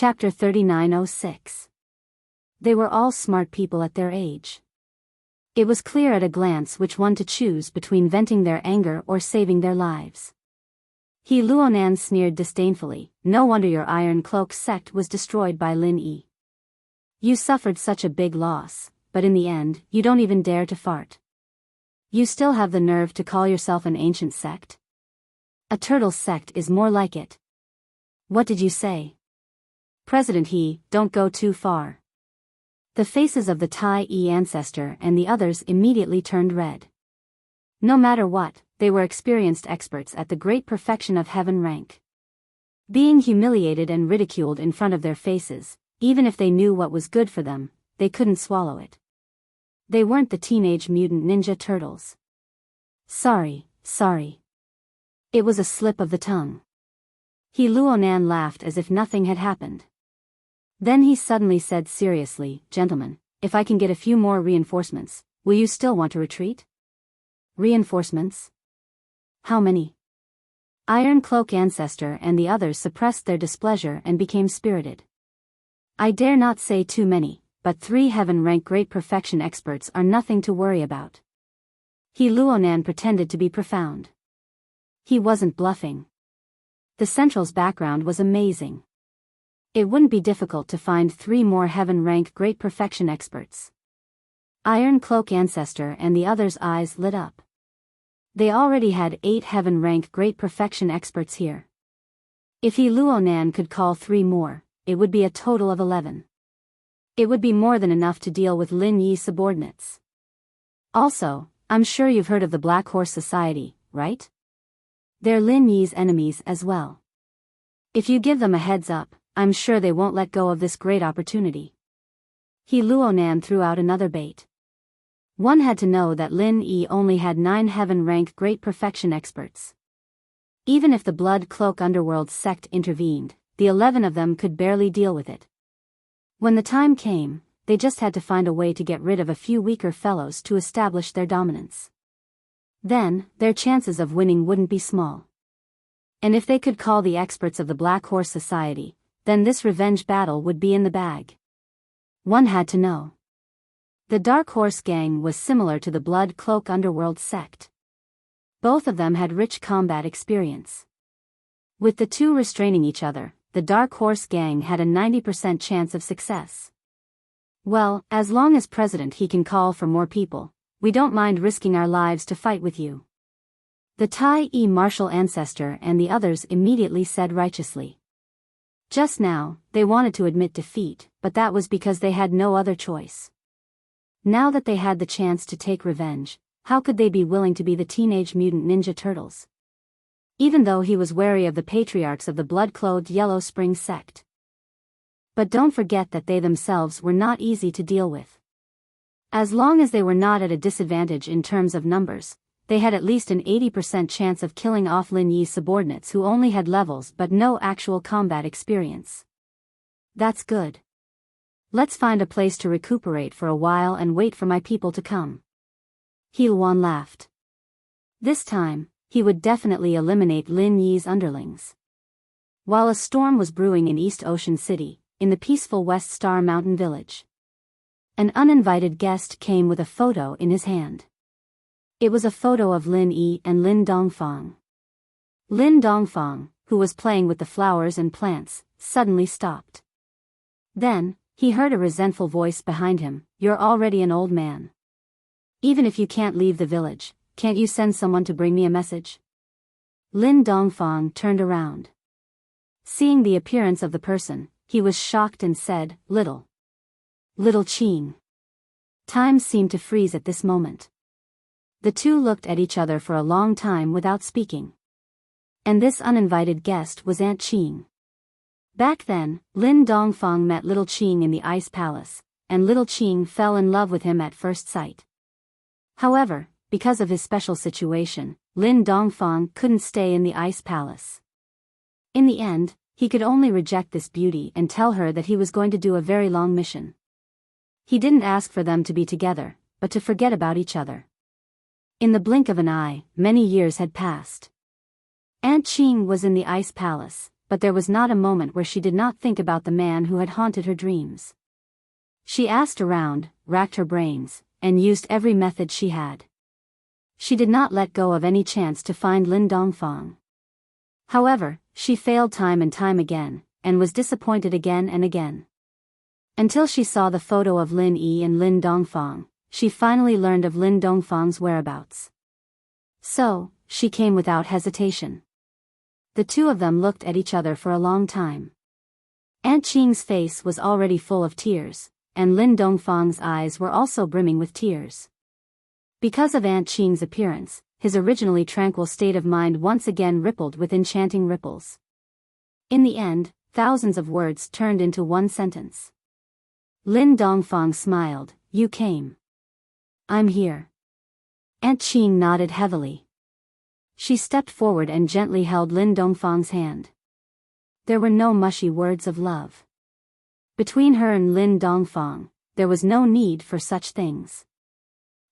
Chapter 3906. They were all smart people at their age. It was clear at a glance which one to choose between venting their anger or saving their lives. He Luonan sneered disdainfully, no wonder your Iron Cloak sect was destroyed by Lin Yi. You suffered such a big loss, but in the end, you don't even dare to fart. You still have the nerve to call yourself an ancient sect? A turtle sect is more like it. What did you say? President He, don't go too far. The faces of the Tai Yi ancestor and the others immediately turned red. No matter what, they were experienced experts at the great perfection of heaven rank. Being humiliated and ridiculed in front of their faces, even if they knew what was good for them, they couldn't swallow it. They weren't the Teenage Mutant Ninja Turtles. Sorry. It was a slip of the tongue. He Luonan laughed as if nothing had happened. Then he suddenly said seriously, Gentlemen, if I can get a few more reinforcements, will you still want to retreat? Reinforcements? How many? Iron Cloak Ancestor and the others suppressed their displeasure and became spirited. I dare not say too many, but 3 heaven-rank great perfection experts are nothing to worry about. He Luonan pretended to be profound. He wasn't bluffing. The Central's background was amazing. It wouldn't be difficult to find 3 more heaven-rank great perfection experts. Iron Cloak Ancestor and the others' eyes lit up. They already had 8 heaven-rank great perfection experts here. If He Luonan could call 3 more, it would be a total of 11. It would be more than enough to deal with Lin Yi's subordinates. Also, I'm sure you've heard of the Black Horse Society, right? They're Lin Yi's enemies as well. If you give them a heads up, I'm sure they won't let go of this great opportunity. He Luonan threw out another bait. One had to know that Lin Yi only had 9 heaven-rank great perfection experts. Even if the Blood Cloak Underworld sect intervened, the 11 of them could barely deal with it. When the time came, they just had to find a way to get rid of a few weaker fellows to establish their dominance. Then, their chances of winning wouldn't be small. And if they could call the experts of the Black Horse Society, then this revenge battle would be in the bag. One had to know. The Dark Horse Gang was similar to the Blood Cloak Underworld sect. Both of them had rich combat experience. With the two restraining each other, the Dark Horse Gang had a 90% chance of success. Well, as long as President He can call for more people, we don't mind risking our lives to fight with you. The Tai Yi martial ancestor and the others immediately said righteously. Just now, they wanted to admit defeat, but that was because they had no other choice. Now that they had the chance to take revenge, how could they be willing to be the Teenage Mutant Ninja Turtles? Even though he was wary of the patriarchs of the blood-clothed Yellow Spring sect. But don't forget that they themselves were not easy to deal with. As long as they were not at a disadvantage in terms of numbers, they had at least an 80% chance of killing off Lin Yi's subordinates who only had levels but no actual combat experience. That's good. Let's find a place to recuperate for a while and wait for my people to come. He Luan laughed. This time, he would definitely eliminate Lin Yi's underlings. While a storm was brewing in East Ocean City, in the peaceful West Star Mountain Village, an uninvited guest came with a photo in his hand. It was a photo of Lin Yi and Lin Dongfang. Lin Dongfang, who was playing with the flowers and plants, suddenly stopped. Then, he heard a resentful voice behind him, "You're already an old man. Even if you can't leave the village, can't you send someone to bring me a message?" Lin Dongfang turned around. Seeing the appearance of the person, he was shocked and said, Little Qing." Time seemed to freeze at this moment. The two looked at each other for a long time without speaking. And this uninvited guest was Aunt Qing. Back then, Lin Dongfang met Little Qing in the Ice Palace, and Little Qing fell in love with him at first sight. However, because of his special situation, Lin Dongfang couldn't stay in the Ice Palace. In the end, he could only reject this beauty and tell her that he was going to do a very long mission. He didn't ask for them to be together, but to forget about each other. In the blink of an eye, many years had passed. Aunt Qing was in the Ice Palace, but there was not a moment where she did not think about the man who had haunted her dreams. She asked around, racked her brains, and used every method she had. She did not let go of any chance to find Lin Dongfang. However, she failed time and time again, and was disappointed again and again. Until she saw the photo of Lin Yi and Lin Dongfang, she finally learned of Lin Dongfang's whereabouts. So, she came without hesitation. The two of them looked at each other for a long time. Aunt Qing's face was already full of tears, and Lin Dongfang's eyes were also brimming with tears. Because of Aunt Qing's appearance, his originally tranquil state of mind once again rippled with enchanting ripples. In the end, thousands of words turned into one sentence. Lin Dongfang smiled, "You came." "I'm here." Aunt Qing nodded heavily. She stepped forward and gently held Lin Dongfang's hand. There were no mushy words of love. Between her and Lin Dongfang, there was no need for such things.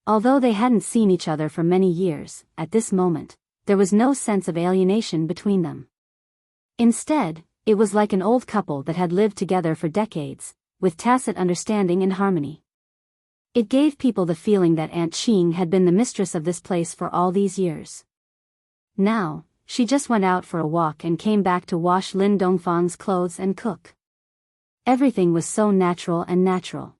Although they hadn't seen each other for many years, at this moment, there was no sense of alienation between them. Instead, it was like an old couple that had lived together for decades, with tacit understanding and harmony. It gave people the feeling that Aunt Qing had been the mistress of this place for all these years. Now, she just went out for a walk and came back to wash Lin Dongfang's clothes and cook. Everything was so natural and natural.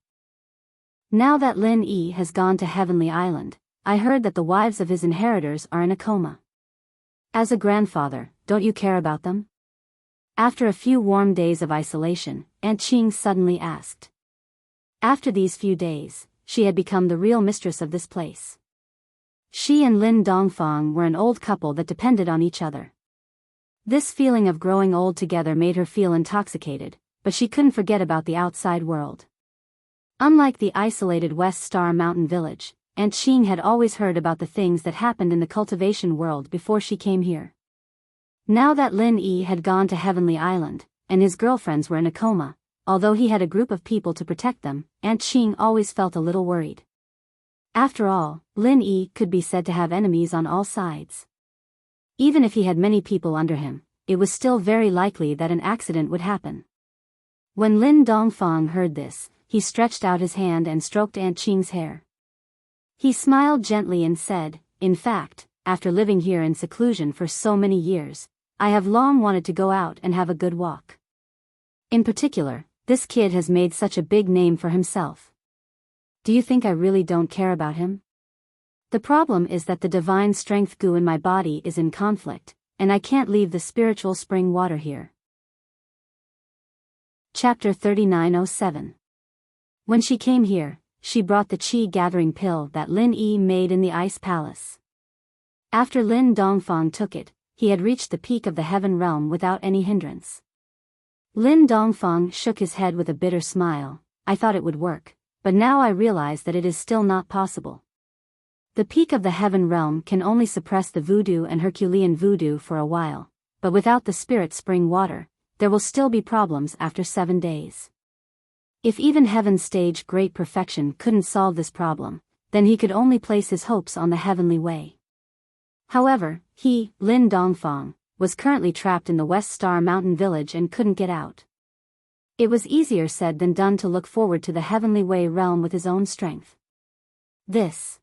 Now that Lin Yi has gone to Heavenly Island, I heard that the wives of his inheritors are in a coma. As a grandfather, don't you care about them? After a few warm days of isolation, Aunt Qing suddenly asked. After these few days, she had become the real mistress of this place. She and Lin Dongfang were an old couple that depended on each other. This feeling of growing old together made her feel intoxicated, but she couldn't forget about the outside world. Unlike the isolated West Star Mountain village, Aunt Qing had always heard about the things that happened in the cultivation world before she came here. Now that Lin Yi had gone to Heavenly Island, and his girlfriends were in a coma, although he had a group of people to protect them, Aunt Qing always felt a little worried. After all, Lin Yi could be said to have enemies on all sides. Even if he had many people under him, it was still very likely that an accident would happen. When Lin Dongfang heard this, he stretched out his hand and stroked Aunt Qing's hair. He smiled gently and said, "In fact, after living here in seclusion for so many years, I have long wanted to go out and have a good walk. In particular, this kid has made such a big name for himself. Do you think I really don't care about him? The problem is that the divine strength goo in my body is in conflict, and I can't leave the spiritual spring water here." Chapter 3907. When she came here, she brought the qi-gathering pill that Lin Yi made in the Ice Palace. After Lin Dongfang took it, he had reached the peak of the heaven realm without any hindrance. Lin Dongfang shook his head with a bitter smile. "I thought it would work, but now I realize that it is still not possible. The peak of the heaven realm can only suppress the voodoo and Herculean voodoo for a while, but without the spirit spring water, there will still be problems after 7 days. If even Heaven's stage great perfection couldn't solve this problem, then he could only place his hopes on the heavenly way." However, he, Lin Dongfang, was currently trapped in the West Star Mountain village and couldn't get out. It was easier said than done to look forward to the heavenly way realm with his own strength. This.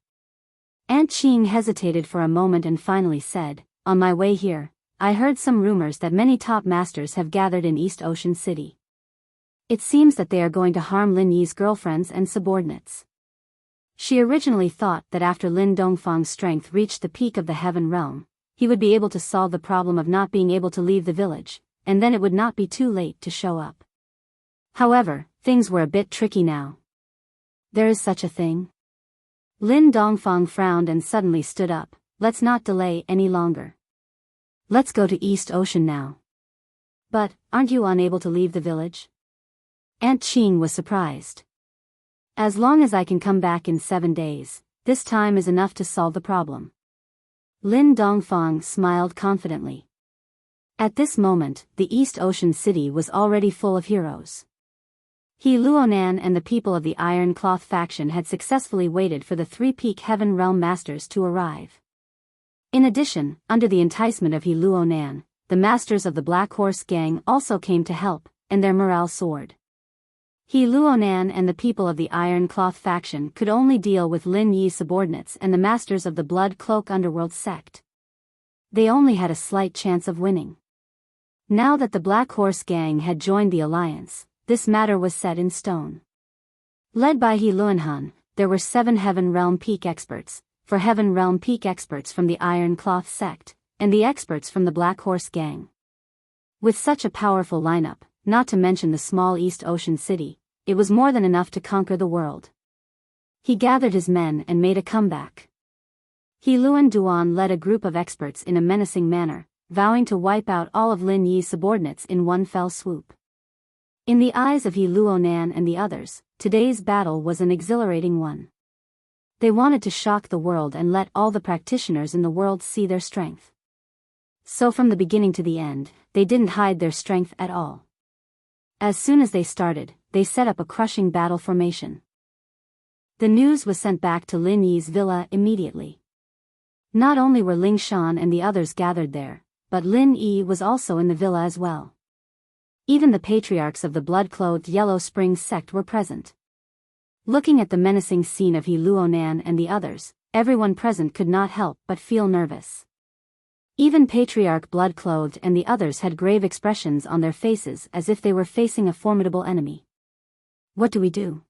Aunt Qing hesitated for a moment and finally said, "On my way here, I heard some rumors that many top masters have gathered in East Ocean City. It seems that they are going to harm Lin Yi's girlfriends and subordinates." She originally thought that after Lin Dongfang's strength reached the peak of the heaven realm, he would be able to solve the problem of not being able to leave the village, and then it would not be too late to show up. However, things were a bit tricky now. There is such a thing? Lin Dongfang frowned and suddenly stood up. "Let's not delay any longer. Let's go to East Ocean now." "But, aren't you unable to leave the village?" Aunt Qing was surprised. "As long as I can come back in 7 days, this time is enough to solve the problem." Lin Dongfang smiled confidently. At this moment, the East Ocean City was already full of heroes. He Luonan and the people of the Iron Cloth faction had successfully waited for the 3-peak Heaven Realm Masters to arrive. In addition, under the enticement of He Luonan, the masters of the Black Horse Gang also came to help, and their morale soared. He Luonan and the people of the Iron Cloth faction could only deal with Lin Yi's subordinates and the masters of the Blood Cloak Underworld sect. They only had a slight chance of winning. Now that the Black Horse Gang had joined the alliance, this matter was set in stone. Led by He Luanhan, there were 7 Heaven Realm Peak experts, 4 Heaven Realm Peak experts from the Iron Cloth sect, and the experts from the Black Horse Gang. With such a powerful lineup, not to mention the small East Ocean city, it was more than enough to conquer the world. He gathered his men and made a comeback. He Luan Duan led a group of experts in a menacing manner, vowing to wipe out all of Lin Yi's subordinates in one fell swoop. In the eyes of He Luonan and the others, today's battle was an exhilarating one. They wanted to shock the world and let all the practitioners in the world see their strength. So from the beginning to the end, they didn't hide their strength at all. As soon as they started, they set up a crushing battle formation. The news was sent back to Lin Yi's villa immediately. Not only were Ling Shan and the others gathered there, but Lin Yi was also in the villa as well. Even the patriarchs of the blood-clothed Yellow Springs sect were present. Looking at the menacing scene of He Luonan and the others, everyone present could not help but feel nervous. Even Patriarch Blood-Clothed and the others had grave expressions on their faces as if they were facing a formidable enemy. What do we do?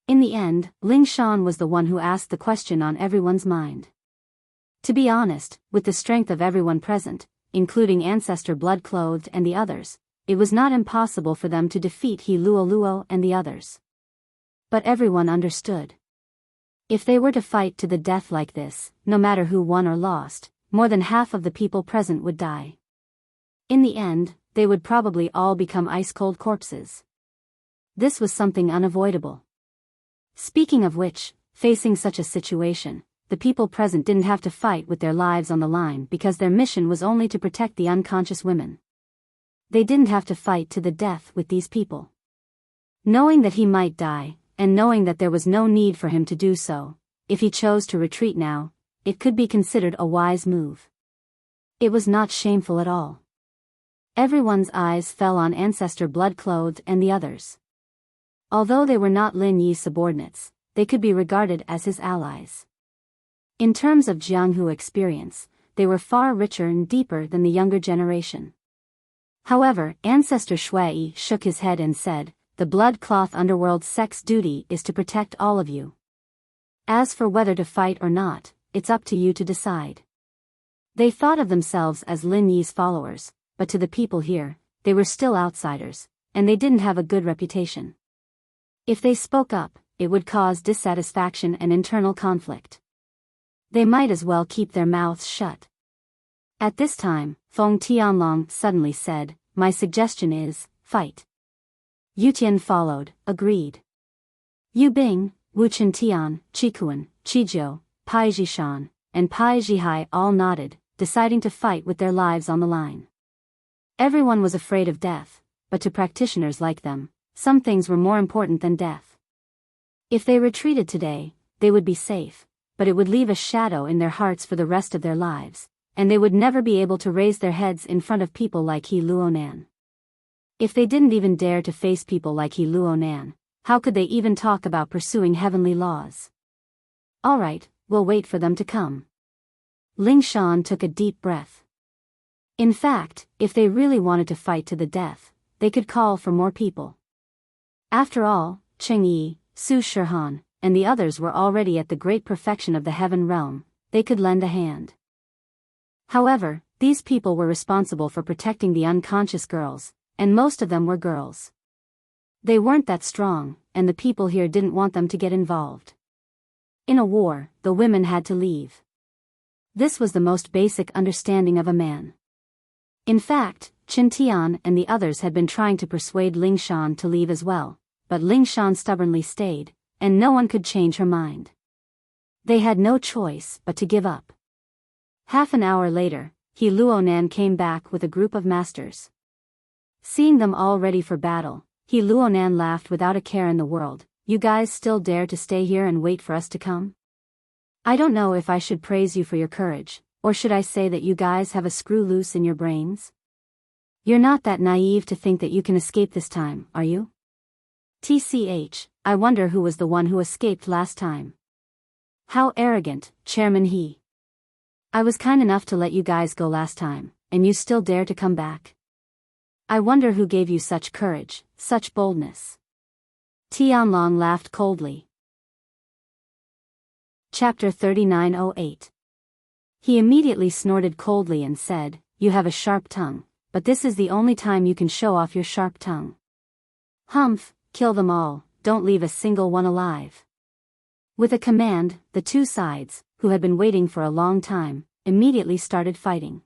In the end, Ling Shan was the one who asked the question on everyone's mind. To be honest, with the strength of everyone present, including Ancestor Blood-Clothed and the others, it was not impossible for them to defeat He Luo and the others. But everyone understood. If they were to fight to the death like this, no matter who won or lost, more than half of the people present would die. In the end, they would probably all become ice-cold corpses. This was something unavoidable. Speaking of which, facing such a situation, the people present didn't have to fight with their lives on the line because their mission was only to protect the unconscious women. They didn't have to fight to the death with these people. Knowing that he might die, and knowing that there was no need for him to do so, if he chose to retreat now, it could be considered a wise move. It was not shameful at all. Everyone's eyes fell on Ancestor Blood-Clothed and the others. Although they were not Lin Yi's subordinates, they could be regarded as his allies. In terms of Jianghu experience, they were far richer and deeper than the younger generation. However, Ancestor Shui shook his head and said, "The Blood Cloth Underworld sect's duty is to protect all of you. As for whether to fight or not, it's up to you to decide." They thought of themselves as Lin Yi's followers, but to the people here, they were still outsiders, and they didn't have a good reputation. If they spoke up, it would cause dissatisfaction and internal conflict. They might as well keep their mouths shut. At this time, Feng Tianlong suddenly said, "My suggestion is, fight." Yu Tian followed, agreed. Yu Bing, Wu Chintian, Qikuan, Qijiu, Pai Jishan, and Pai Jihai all nodded, deciding to fight with their lives on the line. Everyone was afraid of death, but to practitioners like them, some things were more important than death. If they retreated today, they would be safe, but it would leave a shadow in their hearts for the rest of their lives, and they would never be able to raise their heads in front of people like He Luonan. If they didn't even dare to face people like He Luonan, how could they even talk about pursuing heavenly laws? All right, we'll wait for them to come. Ling Shan took a deep breath. In fact, if they really wanted to fight to the death, they could call for more people. After all, Cheng Yi, Su Shihan, and the others were already at the great perfection of the heaven realm, they could lend a hand. However, these people were responsible for protecting the unconscious girls, and most of them were girls. They weren't that strong, and the people here didn't want them to get involved. In a war, the women had to leave. This was the most basic understanding of a man. In fact, Qin Tian and the others had been trying to persuade Ling Shan to leave as well, but Ling Shan stubbornly stayed, and no one could change her mind. They had no choice but to give up. Half an hour later, He Luonan came back with a group of masters. Seeing them all ready for battle, He Luonan laughed without a care in the world. "You guys still dare to stay here and wait for us to come? I don't know if I should praise you for your courage, Or should I say that you guys have a screw loose in your brains? You're not that naive to think that you can escape this time, are you? TCH, I wonder who was the one who escaped last time. How arrogant, Chairman he. I was kind enough to let you guys go last time, and you still dare to come back. I wonder who gave you such courage, such boldness. Tianlong laughed coldly. Chapter 3908. He immediately snorted coldly and said, "You have a sharp tongue, but this is the only time you can show off your sharp tongue. Humph, kill them all, don't leave a single one alive." With a command, the two sides, who had been waiting for a long time, immediately started fighting.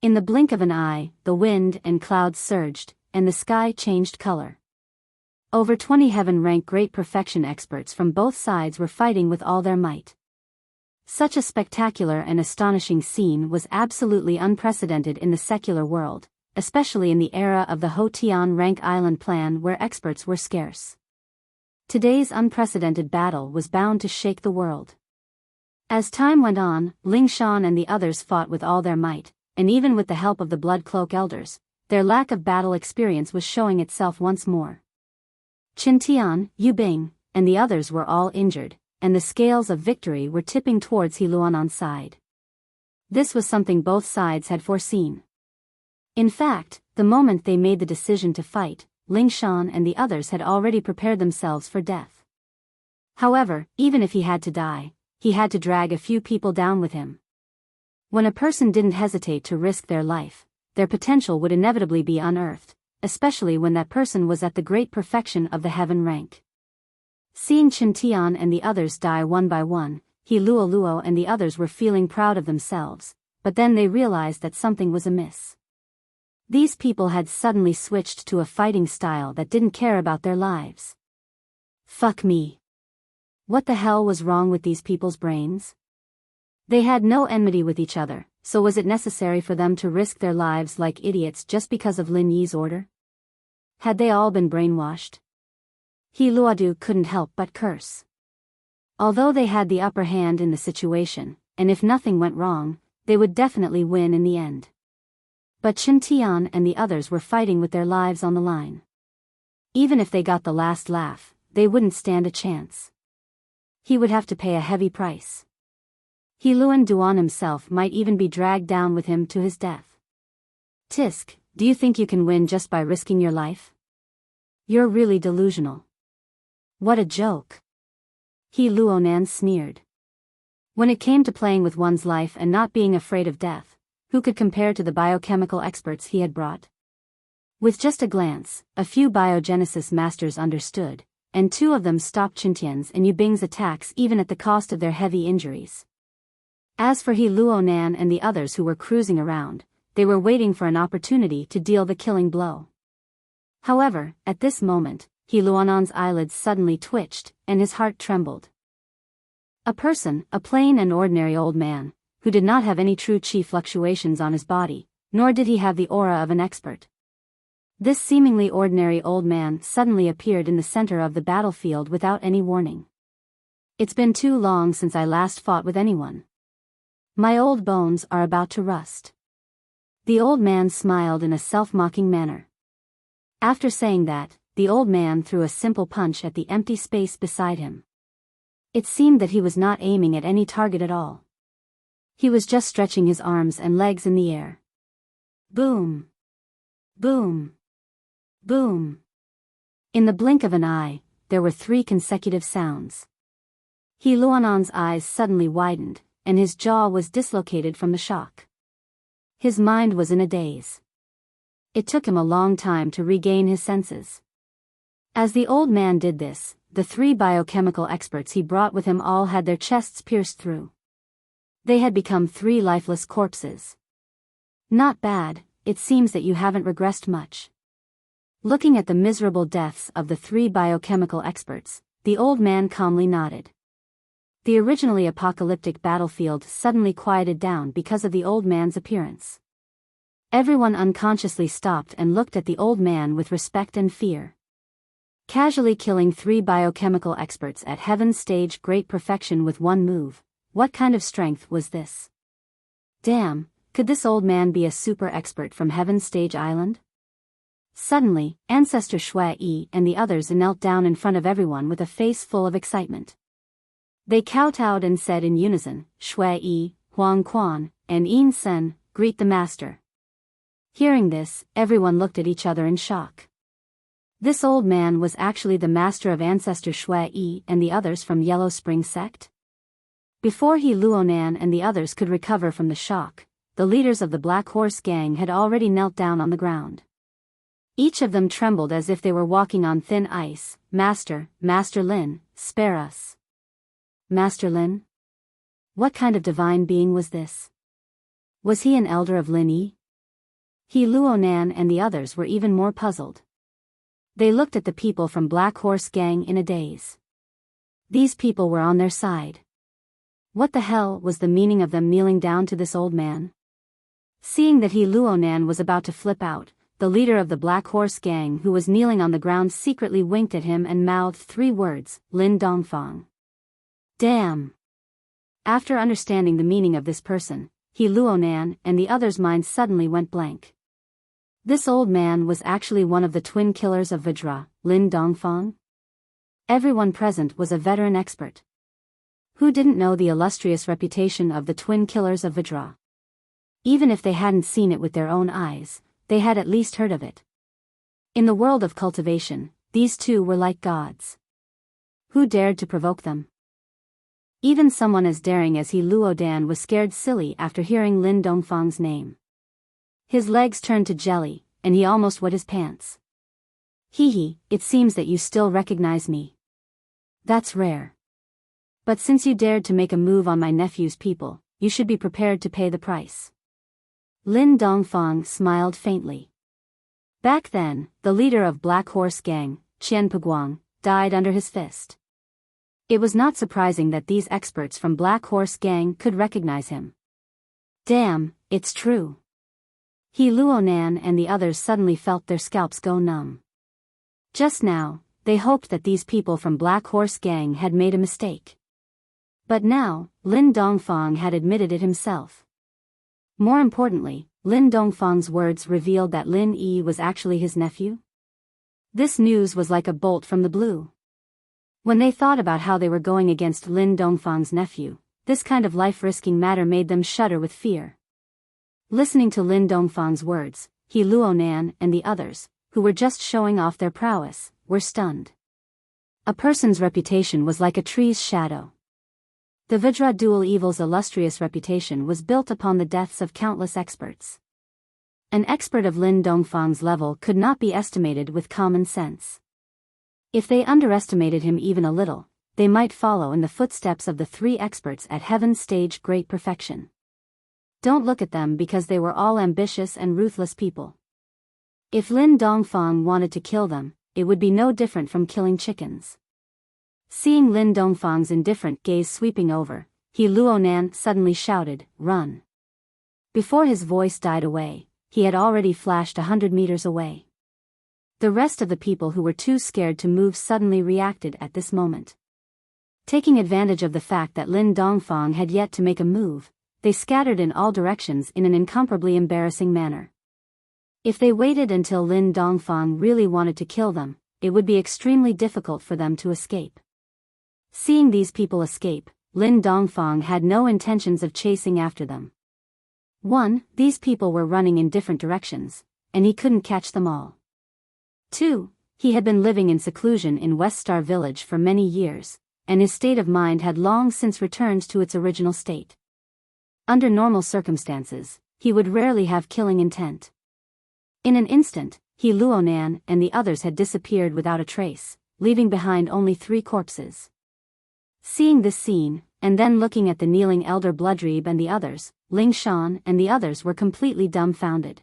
In the blink of an eye, the wind and clouds surged, and the sky changed color. Over 20 heaven-rank great perfection experts from both sides were fighting with all their might. Such a spectacular and astonishing scene was absolutely unprecedented in the secular world, especially in the era of the Hotian rank island plan where experts were scarce. Today's unprecedented battle was bound to shake the world. As time went on, Ling Shan and the others fought with all their might, and even with the help of the Blood Cloak elders, their lack of battle experience was showing itself once more. Qin Tian, Yu Bing, and the others were all injured, and the scales of victory were tipping towards He Luanan's side. This was something both sides had foreseen. In fact, the moment they made the decision to fight, Ling Shan and the others had already prepared themselves for death. However, even if he had to die, he had to drag a few people down with him. When a person didn't hesitate to risk their life, their potential would inevitably be unearthed, especially when that person was at the great perfection of the heaven rank. Seeing Qin Tian and the others die one by one, He Luo and the others were feeling proud of themselves, but then they realized that something was amiss. These people had suddenly switched to a fighting style that didn't care about their lives. Fuck me. What the hell was wrong with these people's brains? They had no enmity with each other, so was it necessary for them to risk their lives like idiots just because of Lin Yi's order? Had they all been brainwashed? He Luodu couldn't help but curse. Although they had the upper hand in the situation, and if nothing went wrong, they would definitely win in the end. But Qin Tian and the others were fighting with their lives on the line. Even if they got the last laugh, they wouldn't stand a chance. He would have to pay a heavy price. He Luan Duan himself might even be dragged down with him to his death. Tisk, do you think you can win just by risking your life? You're really delusional. What a joke. He Luonan sneered. When it came to playing with one's life and not being afraid of death, who could compare to the biochemical experts he had brought? With just a glance, a few biogenesis masters understood, and two of them stopped Qintian's and Yubing's attacks even at the cost of their heavy injuries. As for He Luonan and the others who were cruising around, they were waiting for an opportunity to deal the killing blow. However, at this moment, He Luanan's eyelids suddenly twitched, and his heart trembled. A person, a plain and ordinary old man, who did not have any true chi fluctuations on his body, nor did he have the aura of an expert. This seemingly ordinary old man suddenly appeared in the center of the battlefield without any warning. It's been too long since I last fought with anyone. My old bones are about to rust. The old man smiled in a self-mocking manner. After saying that, the old man threw a simple punch at the empty space beside him. It seemed that he was not aiming at any target at all. He was just stretching his arms and legs in the air. Boom! Boom! Boom! In the blink of an eye, there were 3 consecutive sounds. He Luanan's eyes suddenly widened, and his jaw was dislocated from the shock. His mind was in a daze. It took him a long time to regain his senses. As the old man did this, the 3 biochemical experts he brought with him all had their chests pierced through. They had become 3 lifeless corpses. Not bad, it seems that you haven't regressed much. Looking at the miserable deaths of the 3 biochemical experts, the old man calmly nodded. The originally apocalyptic battlefield suddenly quieted down because of the old man's appearance. Everyone unconsciously stopped and looked at the old man with respect and fear. Casually killing 3 biochemical experts at Heaven's stage great perfection with one move, what kind of strength was this? Damn, could this old man be a super expert from Heaven's Stage Island? Suddenly, Ancestor Shui and the others knelt down in front of everyone with a face full of excitement. They kowtowed and said in unison, Shui, Huang Quan, and Yin Sen, greet the master. Hearing this, everyone looked at each other in shock. This old man was actually the master of Ancestor Shui and the others from Yellow Spring Sect? Before He Luonan and the others could recover from the shock, the leaders of the Black Horse Gang had already knelt down on the ground. Each of them trembled as if they were walking on thin ice. Master Lin, spare us. Master Lin? What kind of divine being was this? Was he an elder of Lin Yi? He Luonan and the others were even more puzzled. They looked at the people from Black Horse Gang in a daze. These people were on their side. What the hell was the meaning of them kneeling down to this old man? Seeing that He Luonan was about to flip out, the leader of the Black Horse Gang who was kneeling on the ground secretly winked at him and mouthed 3 words, Lin Dongfang. Damn! After understanding the meaning of this person, He Luonan and the others' minds suddenly went blank. This old man was actually one of the twin killers of Vajra, Lin Dongfang? Everyone present was a veteran expert. Who didn't know the illustrious reputation of the twin killers of Vajra? Even if they hadn't seen it with their own eyes, they had at least heard of it. In the world of cultivation, these two were like gods. Who dared to provoke them? Even someone as daring as He Luodan was scared silly after hearing Lin Dongfang's name. His legs turned to jelly, and he almost wet his pants. Hee, it seems that you still recognize me. That's rare. But since you dared to make a move on my nephew's people, you should be prepared to pay the price. Lin Dongfang smiled faintly. Back then, the leader of Black Horse Gang, Qian Peguang, died under his fist. It was not surprising that these experts from Black Horse Gang could recognize him. Damn, it's true. He Luonan and the others suddenly felt their scalps go numb. Just now, they hoped that these people from Black Horse Gang had made a mistake. But now, Lin Dongfang had admitted it himself. More importantly, Lin Dongfang's words revealed that Lin Yi was actually his nephew. This news was like a bolt from the blue. When they thought about how they were going against Lin Dongfang's nephew, this kind of life-risking matter made them shudder with fear. Listening to Lin Dongfang's words, He Luonan and the others, who were just showing off their prowess, were stunned. A person's reputation was like a tree's shadow. The Vajra dual evil's illustrious reputation was built upon the deaths of countless experts. An expert of Lin Dongfang's level could not be estimated with common sense. If they underestimated him even a little, they might follow in the footsteps of the 3 experts at Heaven's Stage Great Perfection. Don't look at them because they were all ambitious and ruthless people. If Lin Dongfang wanted to kill them, it would be no different from killing chickens. Seeing Lin Dongfang's indifferent gaze sweeping over, He Luonan suddenly shouted, "Run!" Before his voice died away, he had already flashed 100 meters away. The rest of the people who were too scared to move suddenly reacted at this moment. Taking advantage of the fact that Lin Dongfang had yet to make a move, they scattered in all directions in an incomparably embarrassing manner. If they waited until Lin Dongfang really wanted to kill them, it would be extremely difficult for them to escape. Seeing these people escape, Lin Dongfang had no intentions of chasing after them. 1. These people were running in different directions, and he couldn't catch them all. 2. He had been living in seclusion in West Star Village for many years, and his state of mind had long since returned to its original state. Under normal circumstances, he would rarely have killing intent. In an instant, He Luonan and the others had disappeared without a trace, leaving behind only 3 corpses. Seeing this scene, and then looking at the kneeling elder Bloodreeb and the others, Ling Shan and the others were completely dumbfounded.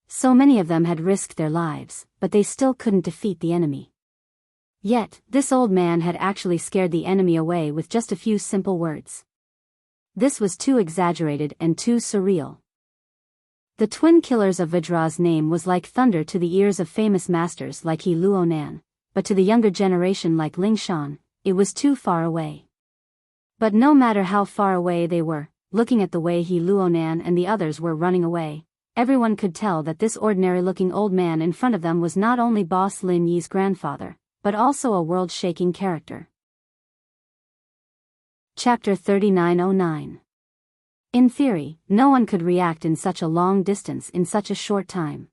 So many of them had risked their lives, but they still couldn't defeat the enemy. Yet, this old man had actually scared the enemy away with just a few simple words. This was too exaggerated and too surreal. The twin killers of Vajra's name was like thunder to the ears of famous masters like He Luonan, but to the younger generation like Ling Shan, it was too far away. But no matter how far away they were, looking at the way Luonan and the others were running away, everyone could tell that this ordinary-looking old man in front of them was not only Boss Lin Yi's grandfather, but also a world-shaking character. Chapter 3909. In theory, no one could react in such a long distance in such a short time.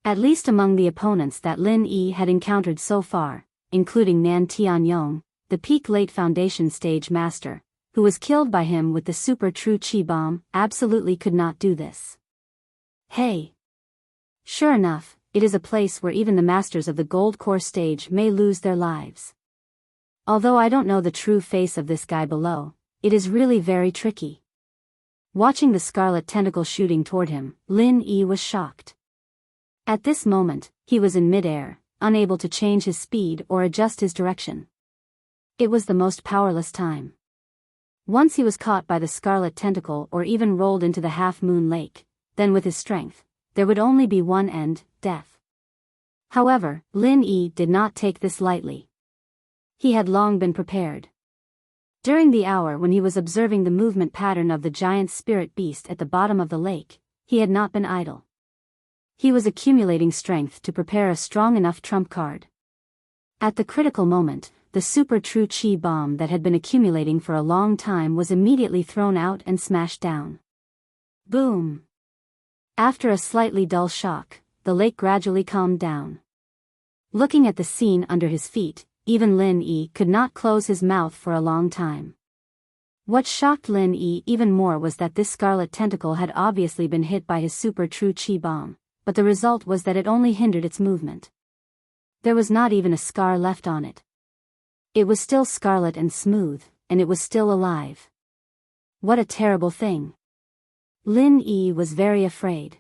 At least among the opponents that Lin Yi had encountered so far, including Nan Tianyong, the peak late foundation stage master, who was killed by him with the super true chi bomb, absolutely could not do this. Hey! Sure enough, it is a place where even the masters of the gold core stage may lose their lives. Although I don't know the true face of this guy below, it is really very tricky. Watching the scarlet tentacle shooting toward him, Lin Yi was shocked. At this moment, he was in mid-air, unable to change his speed or adjust his direction. It was the most powerless time. Once he was caught by the scarlet tentacle or even rolled into the half-moon lake, then with his strength, there would only be one end, death. However, Lin Yi did not take this lightly. He had long been prepared. During the hour when he was observing the movement pattern of the giant spirit beast at the bottom of the lake, he had not been idle. He was accumulating strength to prepare a strong enough trump card. At the critical moment, the super true chi bomb that had been accumulating for a long time was immediately thrown out and smashed down. Boom! After a slightly dull shock, the lake gradually calmed down. Looking at the scene under his feet, even Lin Yi could not close his mouth for a long time. What shocked Lin Yi even more was that this scarlet tentacle had obviously been hit by his super true chi bomb, but the result was that it only hindered its movement. There was not even a scar left on it. It was still scarlet and smooth, and it was still alive. What a terrible thing. Lin Yi was very afraid.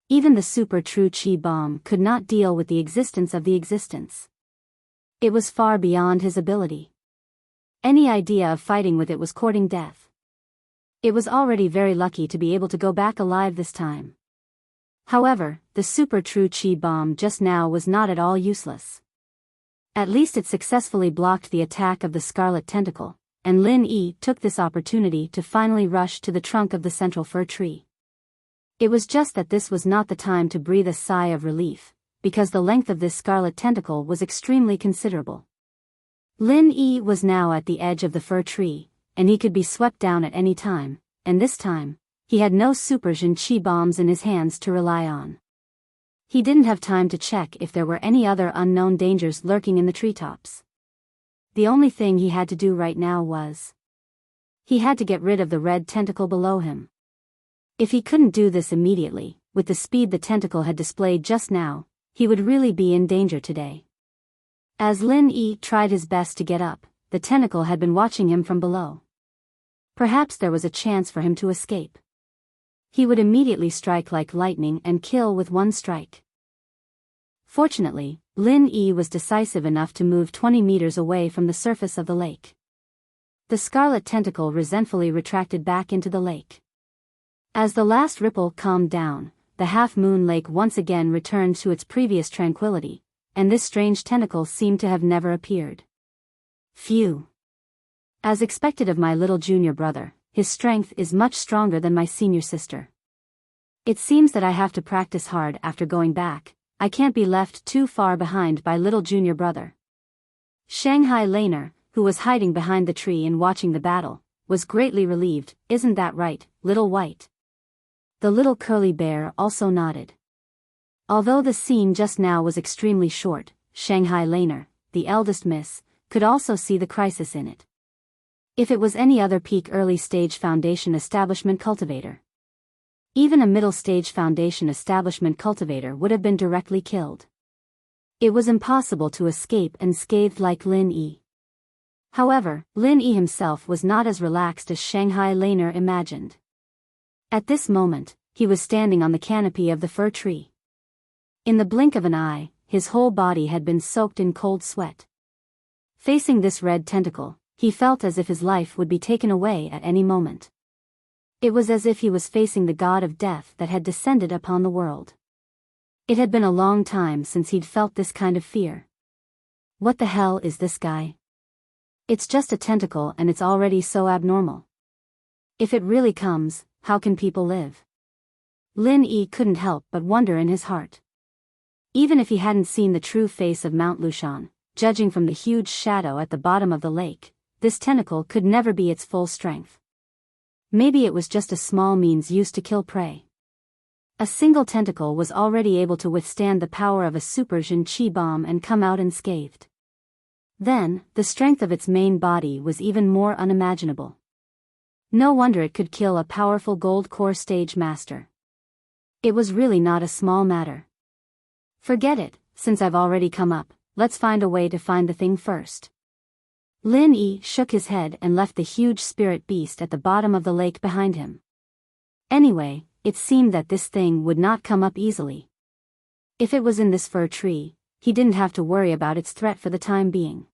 Even the super true chi bomb could not deal with the existence of the existence. It was far beyond his ability. Any idea of fighting with it was courting death. It was already very lucky to be able to go back alive this time. However, the super true chi bomb just now was not at all useless. At least it successfully blocked the attack of the scarlet tentacle, and Lin Yi took this opportunity to finally rush to the trunk of the central fir tree. It was just that this was not the time to breathe a sigh of relief, because the length of this scarlet tentacle was extremely considerable. Lin Yi was now at the edge of the fir tree, and he could be swept down at any time, and this time, he had no super Jin Chi bombs in his hands to rely on. He didn't have time to check if there were any other unknown dangers lurking in the treetops. The only thing he had to do right now was... he had to get rid of the red tentacle below him. If he couldn't do this immediately, with the speed the tentacle had displayed just now, he would really be in danger today. As Lin Yi tried his best to get up, the tentacle had been watching him from below. Perhaps there was a chance for him to escape. He would immediately strike like lightning and kill with one strike. Fortunately, Lin Yi was decisive enough to move 20 meters away from the surface of the lake. The scarlet tentacle resentfully retracted back into the lake. As the last ripple calmed down, the half-moon lake once again returned to its previous tranquility, and this strange tentacle seemed to have never appeared. Phew! As expected of my little junior brother, his strength is much stronger than my senior sister. It seems that I have to practice hard after going back. I can't be left too far behind by little junior brother. Shanghai Laner, who was hiding behind the tree and watching the battle, was greatly relieved. Isn't that right, little white? The little curly bear also nodded. Although the scene just now was extremely short, Shanghai Laner, the eldest miss, could also see the crisis in it. If it was any other peak early stage foundation establishment cultivator, even a middle stage foundation establishment cultivator would have been directly killed. It was impossible to escape unscathed like Lin Yi. However, Lin Yi himself was not as relaxed as Shanghai Laner imagined. At this moment, he was standing on the canopy of the fir tree. In the blink of an eye, his whole body had been soaked in cold sweat. Facing this red tentacle, he felt as if his life would be taken away at any moment. It was as if he was facing the god of death that had descended upon the world. It had been a long time since he'd felt this kind of fear. What the hell is this guy? It's just a tentacle and it's already so abnormal. If it really comes, how can people live? Lin Yi couldn't help but wonder in his heart. Even if he hadn't seen the true face of Mount Lushan, judging from the huge shadow at the bottom of the lake, this tentacle could never be its full strength. Maybe it was just a small means used to kill prey. A single tentacle was already able to withstand the power of a super Jin Qi bomb and come out unscathed. Then, the strength of its main body was even more unimaginable. No wonder it could kill a powerful gold core stage master. It was really not a small matter. Forget it, since I've already come up, let's find a way to find the thing first. Lin Yi shook his head and left the huge spirit beast at the bottom of the lake behind him. Anyway, it seemed that this thing would not come up easily. If it was in this fir tree, he didn't have to worry about its threat for the time being.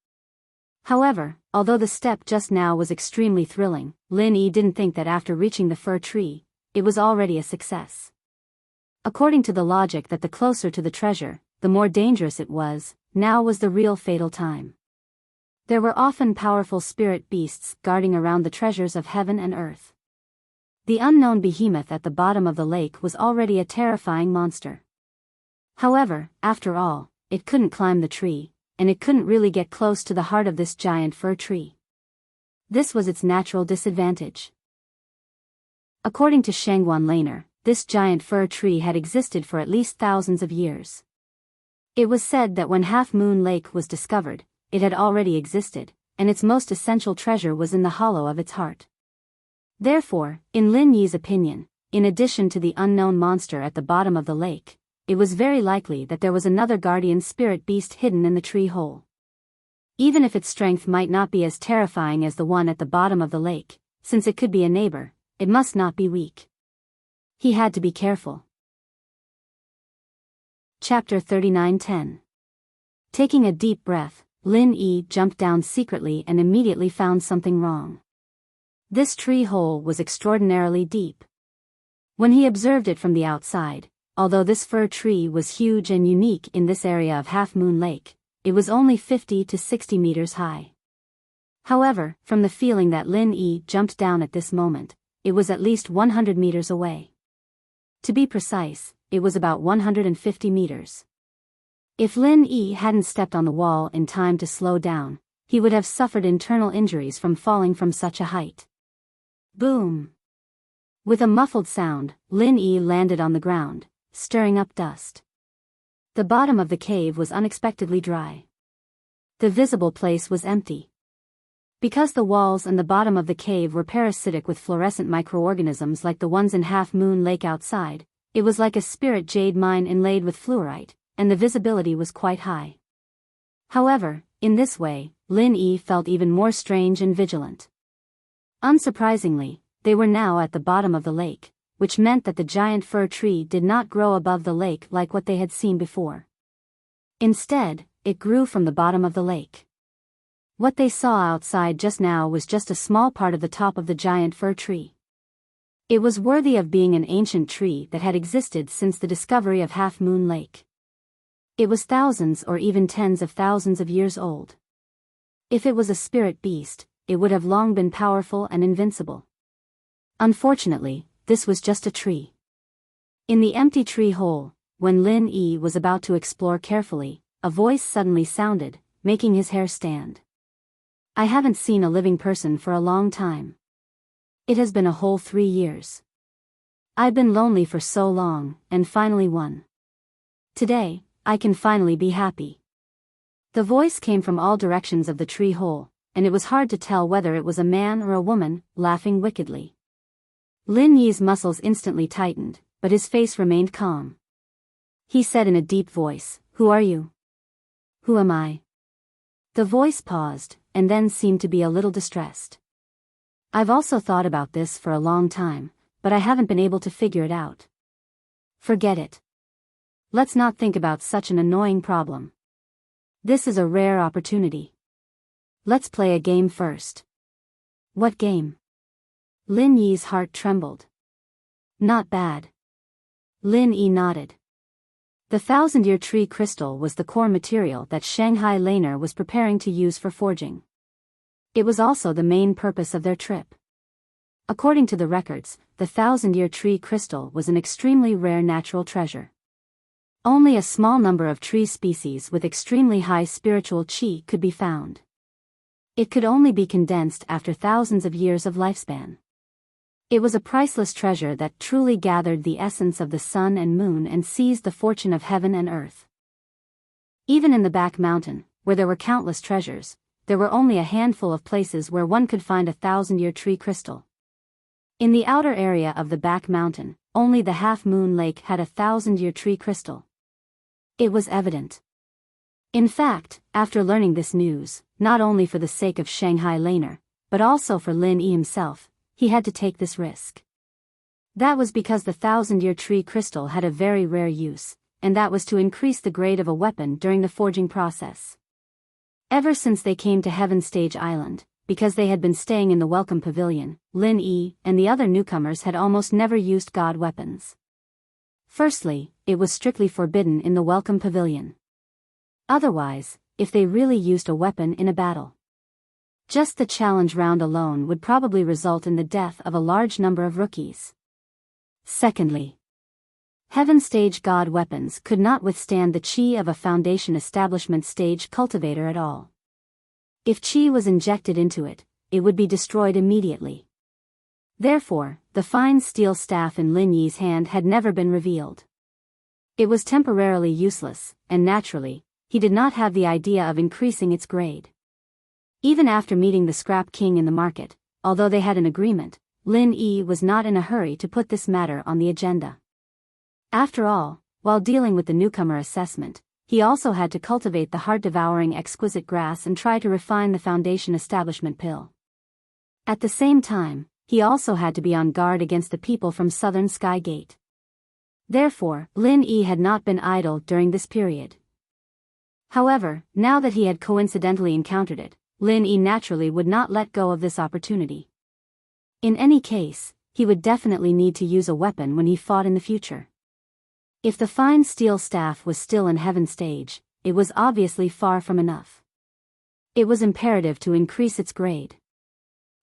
However, although the step just now was extremely thrilling, Lin Yi didn't think that after reaching the fir tree, it was already a success. According to the logic that the closer to the treasure, the more dangerous it was, now was the real fatal time. There were often powerful spirit beasts guarding around the treasures of heaven and earth. The unknown behemoth at the bottom of the lake was already a terrifying monster. However, after all, it couldn't climb the tree, and it couldn't really get close to the heart of this giant fir tree. This was its natural disadvantage. According to Shangguan Laner, this giant fir tree had existed for at least thousands of years. It was said that when Half Moon Lake was discovered, it had already existed, and its most essential treasure was in the hollow of its heart. Therefore, in Lin Yi's opinion, in addition to the unknown monster at the bottom of the lake, it was very likely that there was another guardian spirit beast hidden in the tree hole. Even if its strength might not be as terrifying as the one at the bottom of the lake, since it could be a neighbor, it must not be weak. He had to be careful. Chapter 39:10. Taking a deep breath, Lin Yi jumped down secretly and immediately found something wrong. This tree hole was extraordinarily deep. When he observed it from the outside, although this fir tree was huge and unique in this area of Half Moon Lake, it was only 50 to 60 meters high. However, from the feeling that Lin Yi jumped down at this moment, it was at least 100 meters away. To be precise, it was about 150 meters. If Lin Yi hadn't stepped on the wall in time to slow down, he would have suffered internal injuries from falling from such a height. Boom! With a muffled sound, Lin Yi landed on the ground, stirring up dust. The bottom of the cave was unexpectedly dry. The visible place was empty. Because the walls and the bottom of the cave were parasitic with fluorescent microorganisms like the ones in Half Moon Lake outside, it was like a spirit jade mine inlaid with fluorite, and the visibility was quite high. However, in this way, Lin Yi felt even more strange and vigilant. Unsurprisingly, they were now at the bottom of the lake, which meant that the giant fir tree did not grow above the lake like what they had seen before. Instead, it grew from the bottom of the lake. What they saw outside just now was just a small part of the top of the giant fir tree. It was worthy of being an ancient tree that had existed since the discovery of Half Moon Lake. It was thousands or even tens of thousands of years old. If it was a spirit beast, it would have long been powerful and invincible. Unfortunately, this was just a tree. In the empty tree hole, when Lin Yi was about to explore carefully, a voice suddenly sounded, making his hair stand. I haven't seen a living person for a long time. It has been a whole 3 years. I've been lonely for so long, and finally won. Today, I can finally be happy. The voice came from all directions of the tree hole, and it was hard to tell whether it was a man or a woman, laughing wickedly. Lin Yi's muscles instantly tightened, but his face remained calm. He said in a deep voice, "Who are you?" "Who am I?" The voice paused, and then seemed to be a little distressed. "I've also thought about this for a long time, but I haven't been able to figure it out." "Forget it. Let's not think about such an annoying problem. This is a rare opportunity. Let's play a game first." "What game?" Lin Yi's heart trembled. "Not bad." Lin Yi nodded. The 1,000-year tree crystal was the core material that Shanghai Laner was preparing to use for forging. It was also the main purpose of their trip. According to the records, the thousand-year tree crystal was an extremely rare natural treasure. Only a small number of tree species with extremely high spiritual chi could be found. It could only be condensed after thousands of years of lifespan. It was a priceless treasure that truly gathered the essence of the sun and moon and seized the fortune of heaven and earth. Even in the back mountain, where there were countless treasures, there were only a handful of places where one could find a thousand-year tree crystal. In the outer area of the back mountain, only the half-moon lake had a thousand-year tree crystal. It was evident. In fact, after learning this news, not only for the sake of Shanghai Laner, but also for Lin Yi himself, he had to take this risk. That was because the thousand-year tree crystal had a very rare use, and that was to increase the grade of a weapon during the forging process. Ever since they came to Heaven Stage Island, because they had been staying in the Welcome Pavilion, Lin Yi and the other newcomers had almost never used god weapons. Firstly, it was strictly forbidden in the Welcome Pavilion. Otherwise, if they really used a weapon in a battle, just the challenge round alone would probably result in the death of a large number of rookies. Secondly, Heaven Stage god weapons could not withstand the chi of a Foundation Establishment stage cultivator at all. If chi was injected into it, it would be destroyed immediately. Therefore, the fine steel staff in Lin Yi's hand had never been revealed. It was temporarily useless, and naturally, he did not have the idea of increasing its grade. Even after meeting the Scrap King in the market, although they had an agreement, Lin Yi was not in a hurry to put this matter on the agenda. After all, while dealing with the newcomer assessment, he also had to cultivate the heart-devouring exquisite grass and try to refine the Foundation Establishment pill. At the same time, he also had to be on guard against the people from Southern Sky Gate. Therefore, Lin Yi had not been idle during this period. However, now that he had coincidentally encountered it, Lin Yi naturally would not let go of this opportunity. In any case, he would definitely need to use a weapon when he fought in the future. If the fine steel staff was still in Heaven Stage, it was obviously far from enough. It was imperative to increase its grade.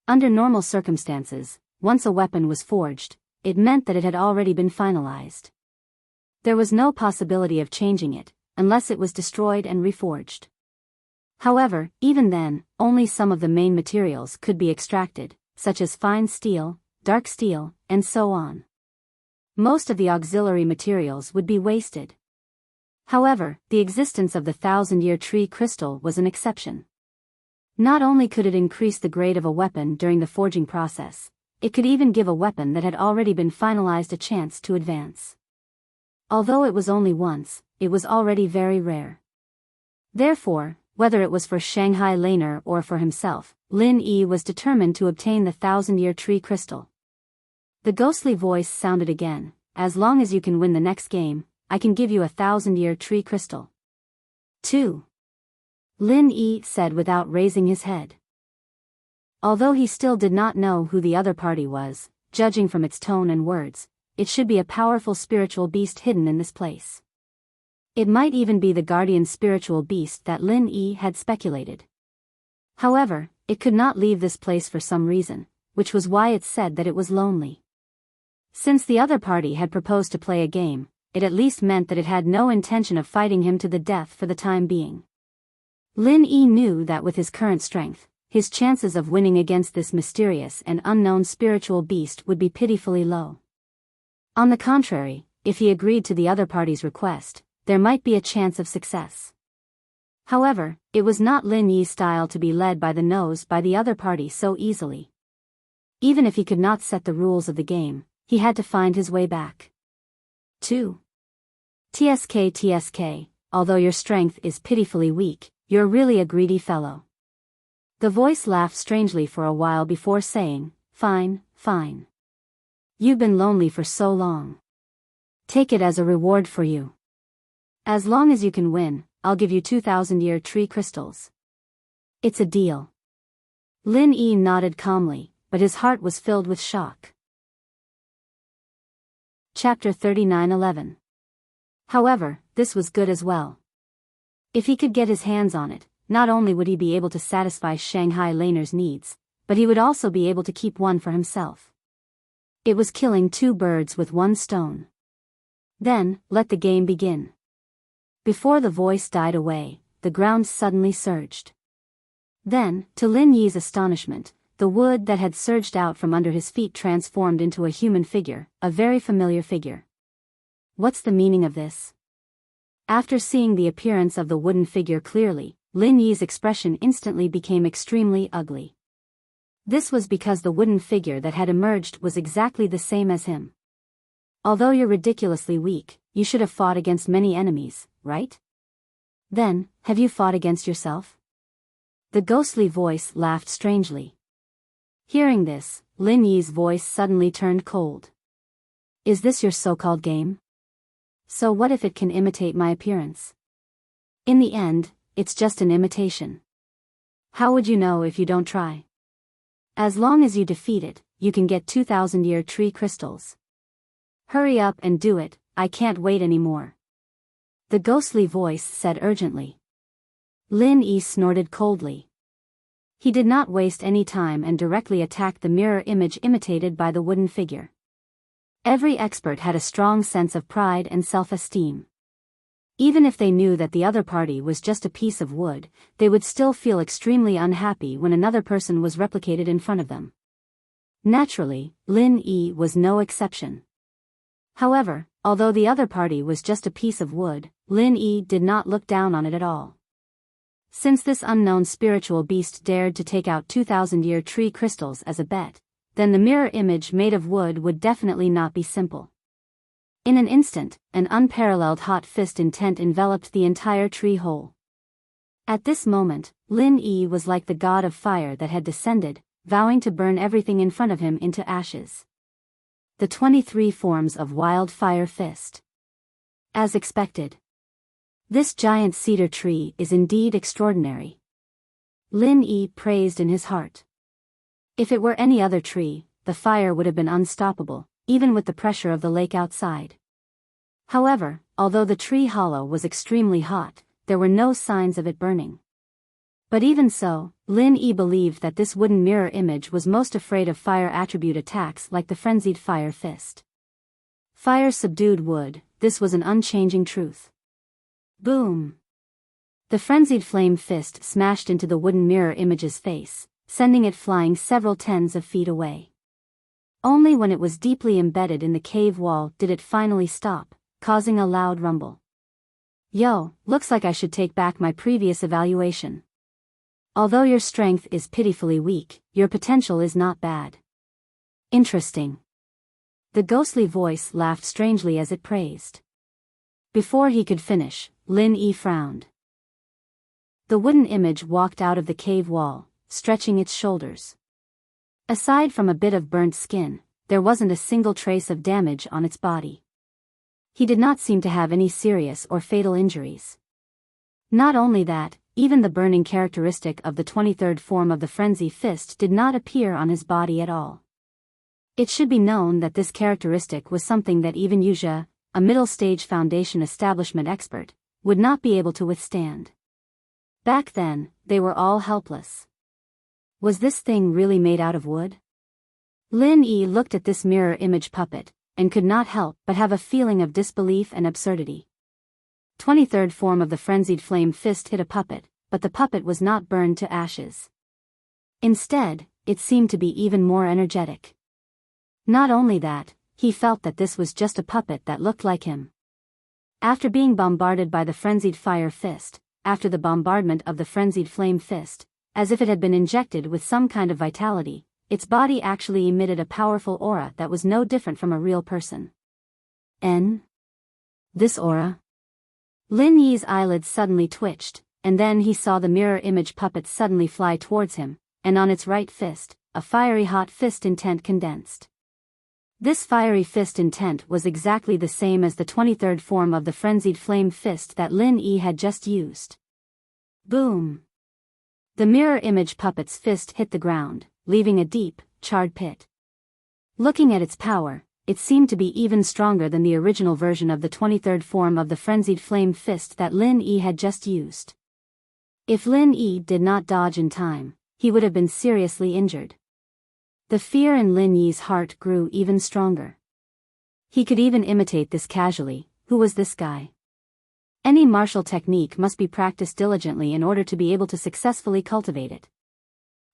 Under normal circumstances, once a weapon was forged, it meant that it had already been finalized. There was no possibility of changing it, unless it was destroyed and reforged. However, even then, only some of the main materials could be extracted, such as fine steel, dark steel, and so on. Most of the auxiliary materials would be wasted. However, the existence of the thousand-year tree crystal was an exception. Not only could it increase the grade of a weapon during the forging process, it could even give a weapon that had already been finalized a chance to advance. Although it was only once, it was already very rare. Therefore, whether it was for Shanghai Laner or for himself, Lin Yi was determined to obtain the thousand-year tree crystal. The ghostly voice sounded again, "As long as you can win the next game, I can give you a thousand-year tree crystal." 2. Lin Yi said without raising his head. Although he still did not know who the other party was, judging from its tone and words, it should be a powerful spiritual beast hidden in this place. It might even be the guardian spiritual beast that Lin Yi had speculated. However, it could not leave this place for some reason, which was why it said that it was lonely. Since the other party had proposed to play a game, it at least meant that it had no intention of fighting him to the death for the time being. Lin Yi knew that with his current strength, his chances of winning against this mysterious and unknown spiritual beast would be pitifully low. On the contrary, if he agreed to the other party's request, there might be a chance of success. However, it was not Lin Yi's style to be led by the nose by the other party so easily. Even if he could not set the rules of the game, he had to find his way back. 2. TSK, although your strength is pitifully weak, you're really a greedy fellow. The voice laughed strangely for a while before saying, "Fine, fine. You've been lonely for so long. Take it as a reward for you. As long as you can win, I'll give you 2,000-year tree crystals. It's a deal." Lin Yi nodded calmly, but his heart was filled with shock. Chapter 39:11. However, this was good as well. If he could get his hands on it, not only would he be able to satisfy Shanghai Laner's needs, but he would also be able to keep one for himself. It was killing two birds with one stone. Then, let the game begin. Before the voice died away, the ground suddenly surged. Then, to Lin Yi's astonishment, the wood that had surged out from under his feet transformed into a human figure, a very familiar figure. What's the meaning of this? After seeing the appearance of the wooden figure clearly, Lin Yi's expression instantly became extremely ugly. This was because the wooden figure that had emerged was exactly the same as him. Although you're ridiculously weak, you should have fought against many enemies, right? Then, have you fought against yourself? The ghostly voice laughed strangely. Hearing this, Lin Yi's voice suddenly turned cold. Is this your so-called game? So what if it can imitate my appearance? In the end, it's just an imitation. How would you know if you don't try? As long as you defeat it, you can get 2,000-year tree crystals. Hurry up and do it, I can't wait anymore. The ghostly voice said urgently. Lin Yi snorted coldly. He did not waste any time and directly attacked the mirror image imitated by the wooden figure. Every expert had a strong sense of pride and self-esteem. Even if they knew that the other party was just a piece of wood, they would still feel extremely unhappy when another person was replicated in front of them. Naturally, Lin Yi was no exception. However, although the other party was just a piece of wood, Lin Yi did not look down on it at all. Since this unknown spiritual beast dared to take out 2,000-year tree crystals as a bet, then the mirror image made of wood would definitely not be simple. In an instant, an unparalleled hot fist intent enveloped the entire tree hole. At this moment, Lin Yi was like the god of fire that had descended, vowing to burn everything in front of him into ashes. The 23 forms of Wildfire Fist. As expected. This giant cedar tree is indeed extraordinary. Lin Yi praised in his heart. If it were any other tree, the fire would have been unstoppable, even with the pressure of the lake outside. However, although the tree hollow was extremely hot, there were no signs of it burning. But even so, Lin Yi believed that this wooden mirror image was most afraid of fire attribute attacks like the frenzied fire fist. Fire subdued wood, this was an unchanging truth. Boom! The frenzied flame fist smashed into the wooden mirror image's face, sending it flying several tens of feet away. Only when it was deeply embedded in the cave wall did it finally stop, causing a loud rumble. Yo, looks like I should take back my previous evaluation. Although your strength is pitifully weak, your potential is not bad. Interesting. The ghostly voice laughed strangely as it praised. Before he could finish, Lin Yi frowned. The wooden image walked out of the cave wall, stretching its shoulders. Aside from a bit of burnt skin, there wasn't a single trace of damage on its body. He did not seem to have any serious or fatal injuries. Not only that, even the burning characteristic of the 23rd form of the frenzy fist did not appear on his body at all. It should be known that this characteristic was something that even Yuzha, a middle-stage foundation establishment expert, would not be able to withstand. Back then, they were all helpless. Was this thing really made out of wood? Lin Yi looked at this mirror image puppet, and could not help but have a feeling of disbelief and absurdity. 23rd form of the frenzied flame fist hit a puppet, but the puppet was not burned to ashes. Instead, it seemed to be even more energetic. Not only that, he felt that this was just a puppet that looked like him. After being bombarded by the frenzied fire fist, after the bombardment of the frenzied flame fist, as if it had been injected with some kind of vitality, its body actually emitted a powerful aura that was no different from a real person. This aura? Lin Yi's eyelids suddenly twitched, and then he saw the mirror image puppet suddenly fly towards him, and on its right fist, a fiery hot fist intent condensed. This fiery fist intent was exactly the same as the 23rd form of the frenzied flame fist that Lin Yi had just used. Boom! The mirror image puppet's fist hit the ground, leaving a deep, charred pit. Looking at its power, it seemed to be even stronger than the original version of the 23rd form of the frenzied flame fist that Lin Yi had just used. If Lin Yi did not dodge in time, he would have been seriously injured. The fear in Lin Yi's heart grew even stronger. He could even imitate this casually. Who was this guy? Any martial technique must be practiced diligently in order to be able to successfully cultivate it.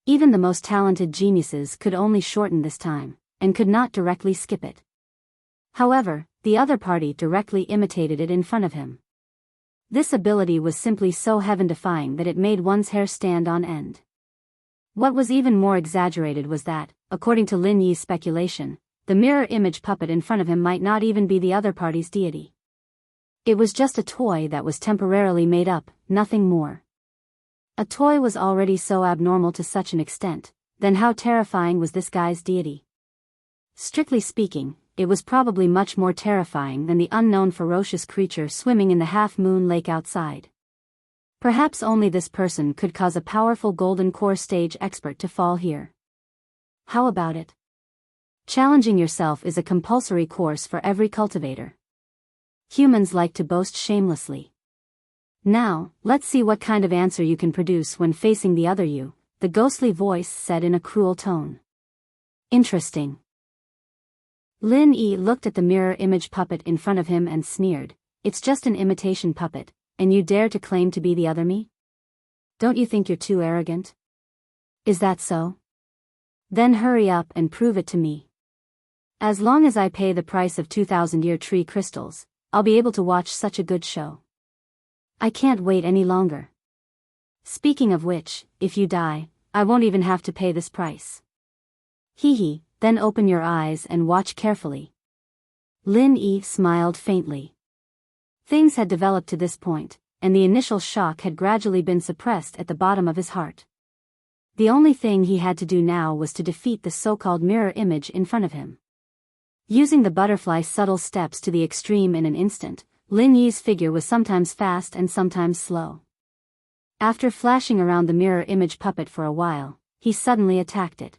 Even the most talented geniuses could only shorten this time, and could not directly skip it. However, the other party directly imitated it in front of him. This ability was simply so heaven-defying that it made one's hair stand on end. What was even more exaggerated was that, according to Lin Yi's speculation, the mirror image puppet in front of him might not even be the other party's deity. It was just a toy that was temporarily made up, nothing more. A toy was already so abnormal to such an extent, then how terrifying was this guy's deity? Strictly speaking, it was probably much more terrifying than the unknown ferocious creature swimming in the half-moon lake outside. Perhaps only this person could cause a powerful golden core stage expert to fall here. How about it? Challenging yourself is a compulsory course for every cultivator. Humans like to boast shamelessly. Now, let's see what kind of answer you can produce when facing the other you, the ghostly voice said in a cruel tone. Interesting. Lin Yi looked at the mirror image puppet in front of him and sneered, "It's just an imitation puppet, and you dare to claim to be the other me? Don't you think you're too arrogant? Is that so? Then hurry up and prove it to me. As long as I pay the price of 2,000-year tree crystals, I'll be able to watch such a good show. I can't wait any longer. Speaking of which, if you die, I won't even have to pay this price. Hee hee, then open your eyes and watch carefully." Lin Yi smiled faintly. Things had developed to this point, and the initial shock had gradually been suppressed at the bottom of his heart. The only thing he had to do now was to defeat the so-called mirror image in front of him. Using the butterfly subtle steps to the extreme in an instant, Lin Yi's figure was sometimes fast and sometimes slow. After flashing around the mirror image puppet for a while, he suddenly attacked it.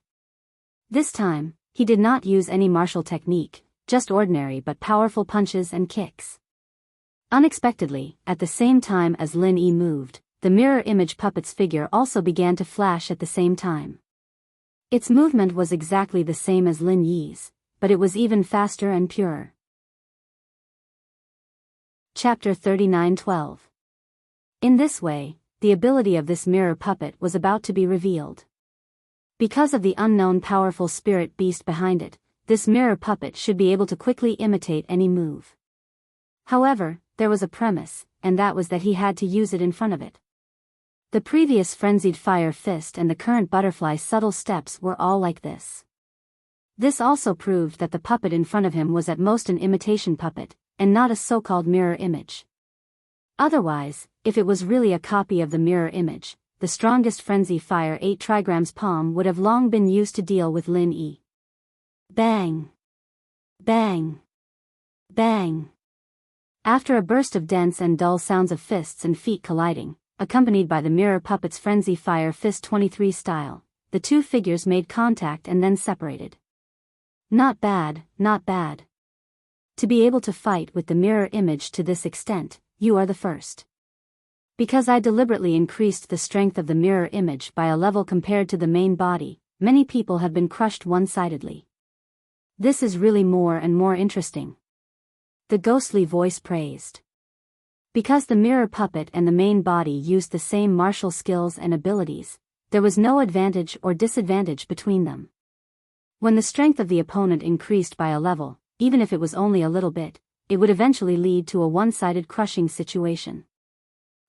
This time, he did not use any martial technique, just ordinary but powerful punches and kicks. Unexpectedly, at the same time as Lin Yi moved, the mirror image puppet's figure also began to flash at the same time. Its movement was exactly the same as Lin Yi's, but it was even faster and purer. Chapter 39:12. In this way, the ability of this mirror puppet was about to be revealed. Because of the unknown powerful spirit beast behind it, this mirror puppet should be able to quickly imitate any move. However, there was a premise, and that was that he had to use it in front of it. The previous frenzied fire fist and the current butterfly subtle steps were all like this. This also proved that the puppet in front of him was at most an imitation puppet, and not a so-called mirror image. Otherwise, if it was really a copy of the mirror image, the strongest frenzy fire 8 trigrams palm would have long been used to deal with Lin Yi. Bang! Bang! Bang! After a burst of dense and dull sounds of fists and feet colliding, accompanied by the mirror puppet's frenzy fire fist 23 style, the two figures made contact and then separated. Not bad, not bad. To be able to fight with the mirror image to this extent, you are the first. Because I deliberately increased the strength of the mirror image by a level compared to the main body, many people have been crushed one-sidedly. This is really more and more interesting. The ghostly voice praised. Because the mirror puppet and the main body used the same martial skills and abilities, there was no advantage or disadvantage between them. When the strength of the opponent increased by a level, even if it was only a little bit, it would eventually lead to a one-sided crushing situation.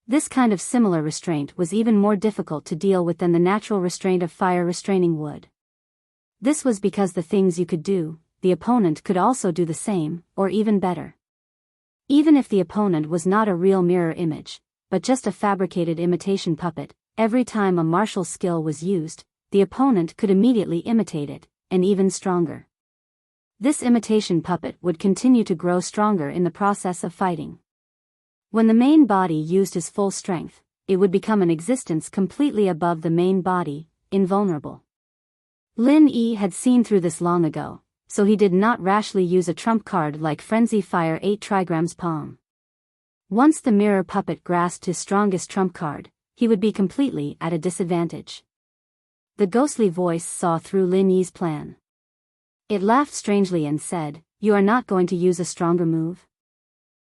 This kind of similar restraint was even more difficult to deal with than the natural restraint of fire restraining wood. This was because the things you could do, the opponent could also do the same, or even better. Even if the opponent was not a real mirror image, but just a fabricated imitation puppet, every time a martial skill was used, the opponent could immediately imitate it, and even stronger. This imitation puppet would continue to grow stronger in the process of fighting. When the main body used his full strength, it would become an existence completely above the main body, invulnerable. Lin Yi had seen through this long ago, so he did not rashly use a trump card like Frenzy Fire 8 trigrams palm. Once the mirror puppet grasped his strongest trump card, he would be completely at a disadvantage. The ghostly voice saw through Lin Yi's plan. It laughed strangely and said, "You are not going to use a stronger move?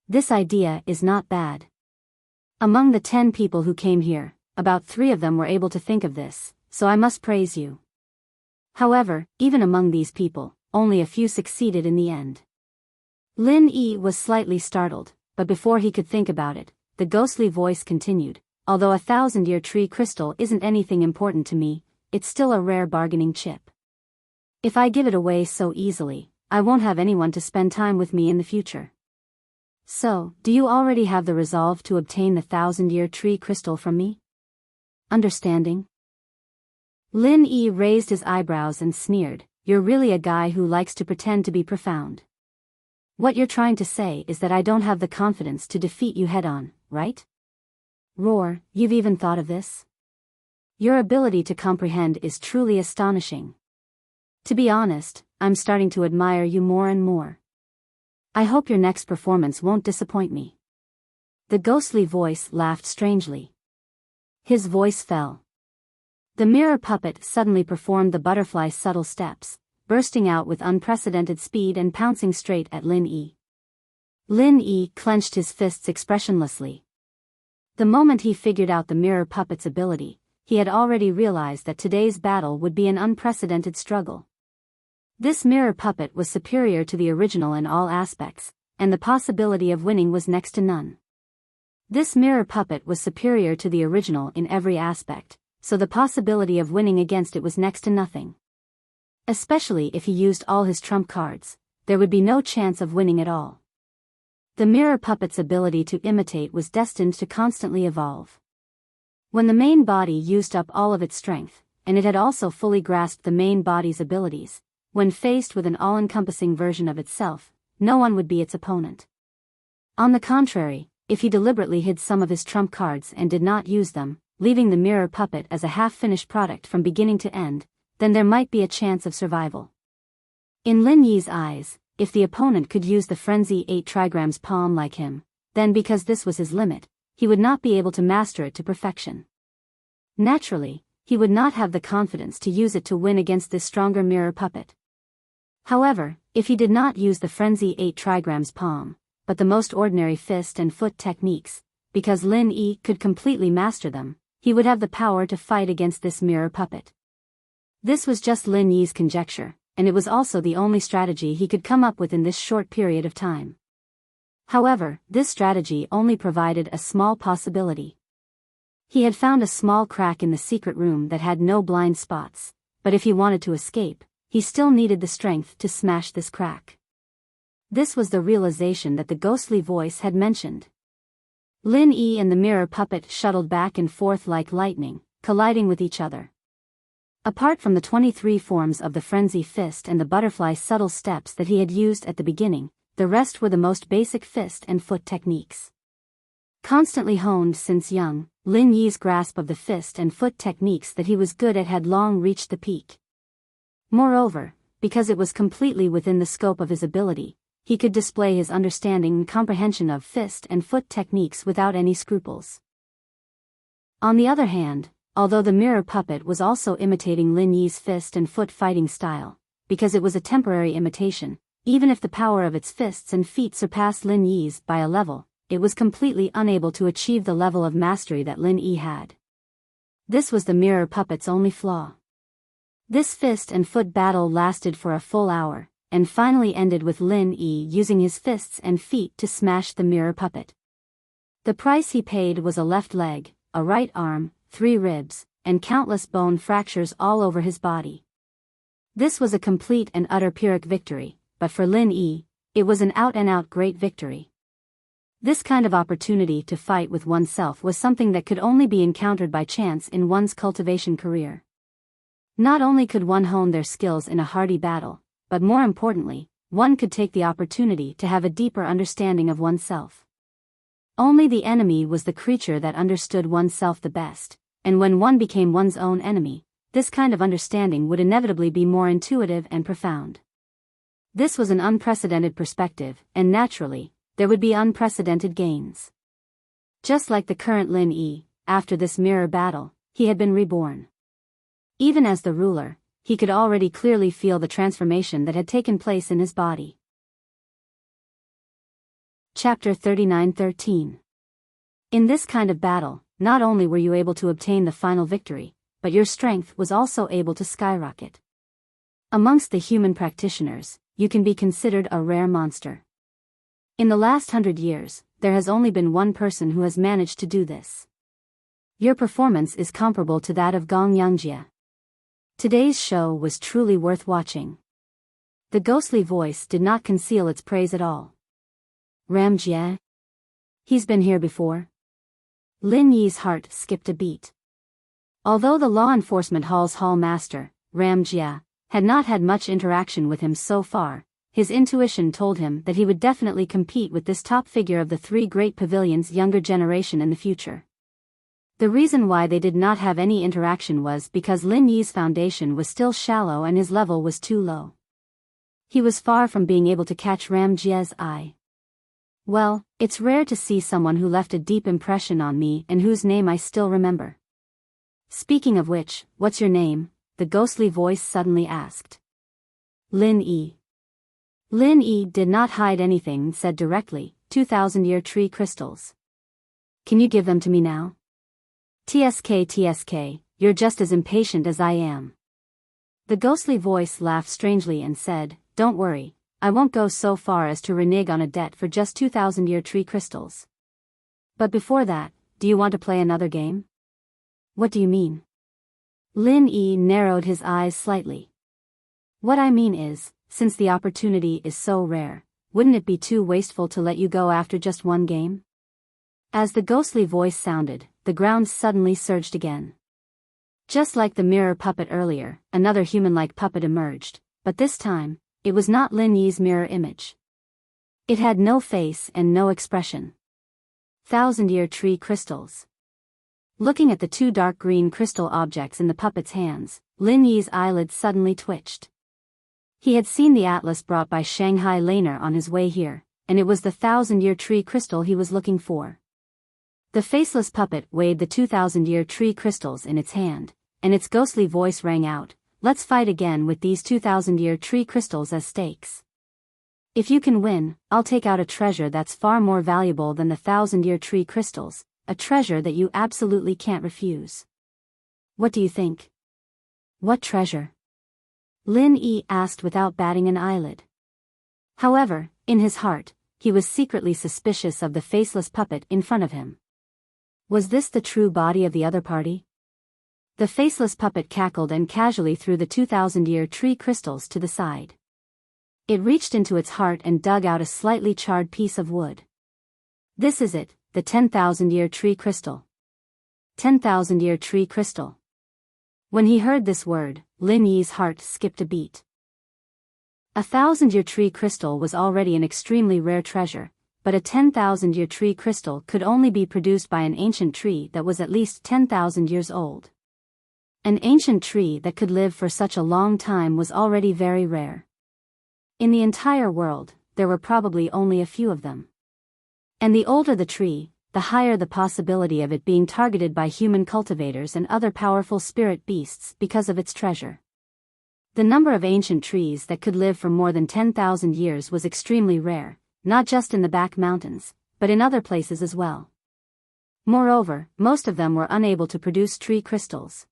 This idea is not bad. Among the 10 people who came here, about 3 of them were able to think of this, so I must praise you. However, even among these people, only a few succeeded in the end." Lin Yi was slightly startled, but before he could think about it, the ghostly voice continued, "Although a 1,000-year tree crystal isn't anything important to me, it's still a rare bargaining chip. If I give it away so easily, I won't have anyone to spend time with me in the future. So, do you already have the resolve to obtain the 1,000-year tree crystal from me? Understanding?" Lin Yi raised his eyebrows and sneered, "You're really a guy who likes to pretend to be profound. What you're trying to say is that I don't have the confidence to defeat you head-on, right? Roar, you've even thought of this? Your ability to comprehend is truly astonishing. To be honest, I'm starting to admire you more and more. I hope your next performance won't disappoint me." The ghostly voice laughed strangely. His voice fell. The mirror puppet suddenly performed the butterfly's subtle steps, bursting out with unprecedented speed and pouncing straight at Lin Yi. Lin Yi clenched his fists expressionlessly. The moment he figured out the mirror puppet's ability, he had already realized that today's battle would be an unprecedented struggle. This mirror puppet was superior to the original in all aspects, and the possibility of winning was next to none. This mirror puppet was superior to the original in every aspect, so the possibility of winning against it was next to nothing. Especially if he used all his trump cards, there would be no chance of winning at all. The mirror puppet's ability to imitate was destined to constantly evolve. When the main body used up all of its strength, and it had also fully grasped the main body's abilities, when faced with an all-encompassing version of itself, no one would be its opponent. On the contrary, if he deliberately hid some of his trump cards and did not use them, leaving the mirror puppet as a half-finished product from beginning to end, then there might be a chance of survival. In Lin Yi's eyes, if the opponent could use the Frenzy 8 trigrams palm like him, then because this was his limit, he would not be able to master it to perfection. Naturally, he would not have the confidence to use it to win against this stronger mirror puppet. However, if he did not use the Frenzy 8 trigrams palm, but the most ordinary fist and foot techniques, because Lin Yi could completely master them, he would have the power to fight against this mirror puppet. This was just Lin Yi's conjecture, and it was also the only strategy he could come up with in this short period of time. However, this strategy only provided a small possibility. He had found a small crack in the secret room that had no blind spots, but if he wanted to escape, he still needed the strength to smash this crack. This was the realization that the ghostly voice had mentioned. Lin Yi and the mirror puppet shuttled back and forth like lightning, colliding with each other. Apart from the 23 forms of the frenzy fist and the butterfly subtle steps that he had used at the beginning, the rest were the most basic fist and foot techniques. Constantly honed since young, Lin Yi's grasp of the fist and foot techniques that he was good at had long reached the peak. Moreover, because it was completely within the scope of his ability, he could display his understanding and comprehension of fist and foot techniques without any scruples. On the other hand, although the mirror puppet was also imitating Lin Yi's fist and foot fighting style, because it was a temporary imitation, even if the power of its fists and feet surpassed Lin Yi's by a level, it was completely unable to achieve the level of mastery that Lin Yi had. This was the mirror puppet's only flaw. This fist and foot battle lasted for a full hour, and finally ended with Lin Yi using his fists and feet to smash the mirror puppet. The price he paid was a left leg, a right arm, 3 ribs, and countless bone fractures all over his body. This was a complete and utter Pyrrhic victory, but for Lin Yi, it was an out-and-out great victory. This kind of opportunity to fight with oneself was something that could only be encountered by chance in one's cultivation career. Not only could one hone their skills in a hardy battle, but more importantly, one could take the opportunity to have a deeper understanding of oneself. Only the enemy was the creature that understood oneself the best, and when one became one's own enemy, this kind of understanding would inevitably be more intuitive and profound. This was an unprecedented perspective, and naturally, there would be unprecedented gains. Just like the current Lin Yi, after this mirror battle, he had been reborn. Even as the ruler, he could already clearly feel the transformation that had taken place in his body. Chapter 39:13. In this kind of battle, not only were you able to obtain the final victory, but your strength was also able to skyrocket. Amongst the human practitioners, you can be considered a rare monster. In the last 100 years, there has only been one person who has managed to do this. Your performance is comparable to that of Gong Yangjie. Today's show was truly worth watching. The ghostly voice did not conceal its praise at all. Ram Jie? He's been here before? Lin Yi's heart skipped a beat. Although the law enforcement hall's hall master, Ram Jie, had not had much interaction with him so far, his intuition told him that he would definitely compete with this top figure of the three great pavilions' younger generation in the future. The reason why they did not have any interaction was because Lin Yi's foundation was still shallow and his level was too low. He was far from being able to catch Ram Jie's eye. Well, it's rare to see someone who left a deep impression on me and whose name I still remember. Speaking of which, what's your name? The ghostly voice suddenly asked. Lin Yi. Lin Yi did not hide anything and said directly, 2,000-year tree crystals. Can you give them to me now? TSK, you're just as impatient as I am. The ghostly voice laughed strangely and said, don't worry, I won't go so far as to renege on a debt for just 2,000-year tree crystals. But before that, do you want to play another game? What do you mean? Lin Yi narrowed his eyes slightly. What I mean is, since the opportunity is so rare, wouldn't it be too wasteful to let you go after just one game? As the ghostly voice sounded, the ground suddenly surged again. Just like the mirror puppet earlier, another human-like puppet emerged, but this time, it was not Lin Yi's mirror image. It had no face and no expression. 1,000-year tree crystals. Looking at the two dark green crystal objects in the puppet's hands, Lin Yi's eyelids suddenly twitched. He had seen the atlas brought by Shanghai Laner on his way here, and it was the 1,000-year tree crystal he was looking for. The faceless puppet weighed the 2,000-year tree crystals in its hand, and its ghostly voice rang out, let's fight again with these 2,000-year tree crystals as stakes. If you can win, I'll take out a treasure that's far more valuable than the 1,000-year tree crystals, a treasure that you absolutely can't refuse. What do you think? What treasure? Lin Yi asked without batting an eyelid. However, in his heart, he was secretly suspicious of the faceless puppet in front of him. Was this the true body of the other party? The faceless puppet cackled and casually threw the 2,000-year tree crystals to the side. It reached into its heart and dug out a slightly charred piece of wood. This is it, the 10,000-year tree crystal. 10,000-year tree crystal. When he heard this word, Lin Yi's heart skipped a beat. A 1,000-year tree crystal was already an extremely rare treasure, but a 10,000-year tree crystal could only be produced by an ancient tree that was at least 10,000 years old. An ancient tree that could live for such a long time was already very rare. In the entire world, there were probably only a few of them. And the older the tree, the higher the possibility of it being targeted by human cultivators and other powerful spirit beasts because of its treasure. The number of ancient trees that could live for more than 10,000 years was extremely rare, not just in the back mountains, but in other places as well. Moreover, most of them were unable to produce tree crystals.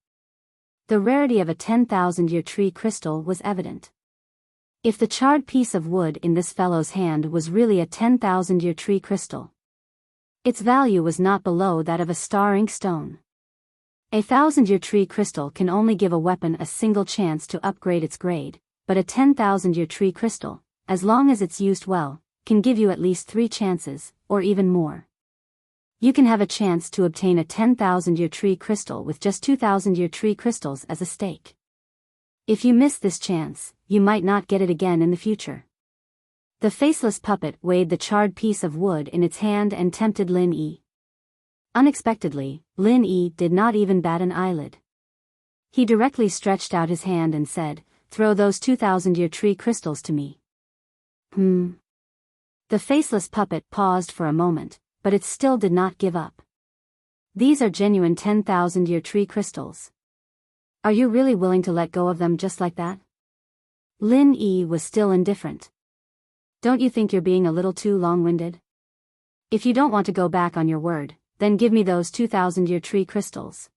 The rarity of a 10,000-year tree crystal was evident. If the charred piece of wood in this fellow's hand was really a 10,000-year tree crystal, its value was not below that of a star ink stone. A 1,000-year tree crystal can only give a weapon a single chance to upgrade its grade, but a 10,000-year tree crystal, as long as it's used well, can give you at least 3 chances, or even more. You can have a chance to obtain a 10,000-year tree crystal with just 2,000-year tree crystals as a stake. If you miss this chance, you might not get it again in the future. The faceless puppet weighed the charred piece of wood in its hand and tempted Lin Yi. Unexpectedly, Lin Yi did not even bat an eyelid. He directly stretched out his hand and said, "Throw those 2,000-year tree crystals to me." The faceless puppet paused for a moment, but it still did not give up. "These are genuine 10,000-year tree crystals. Are you really willing to let go of them just like that? Lin Yi was still indifferent. Don't you think you're being a little too long-winded? If you don't want to go back on your word, then give me those 2,000-year tree crystals.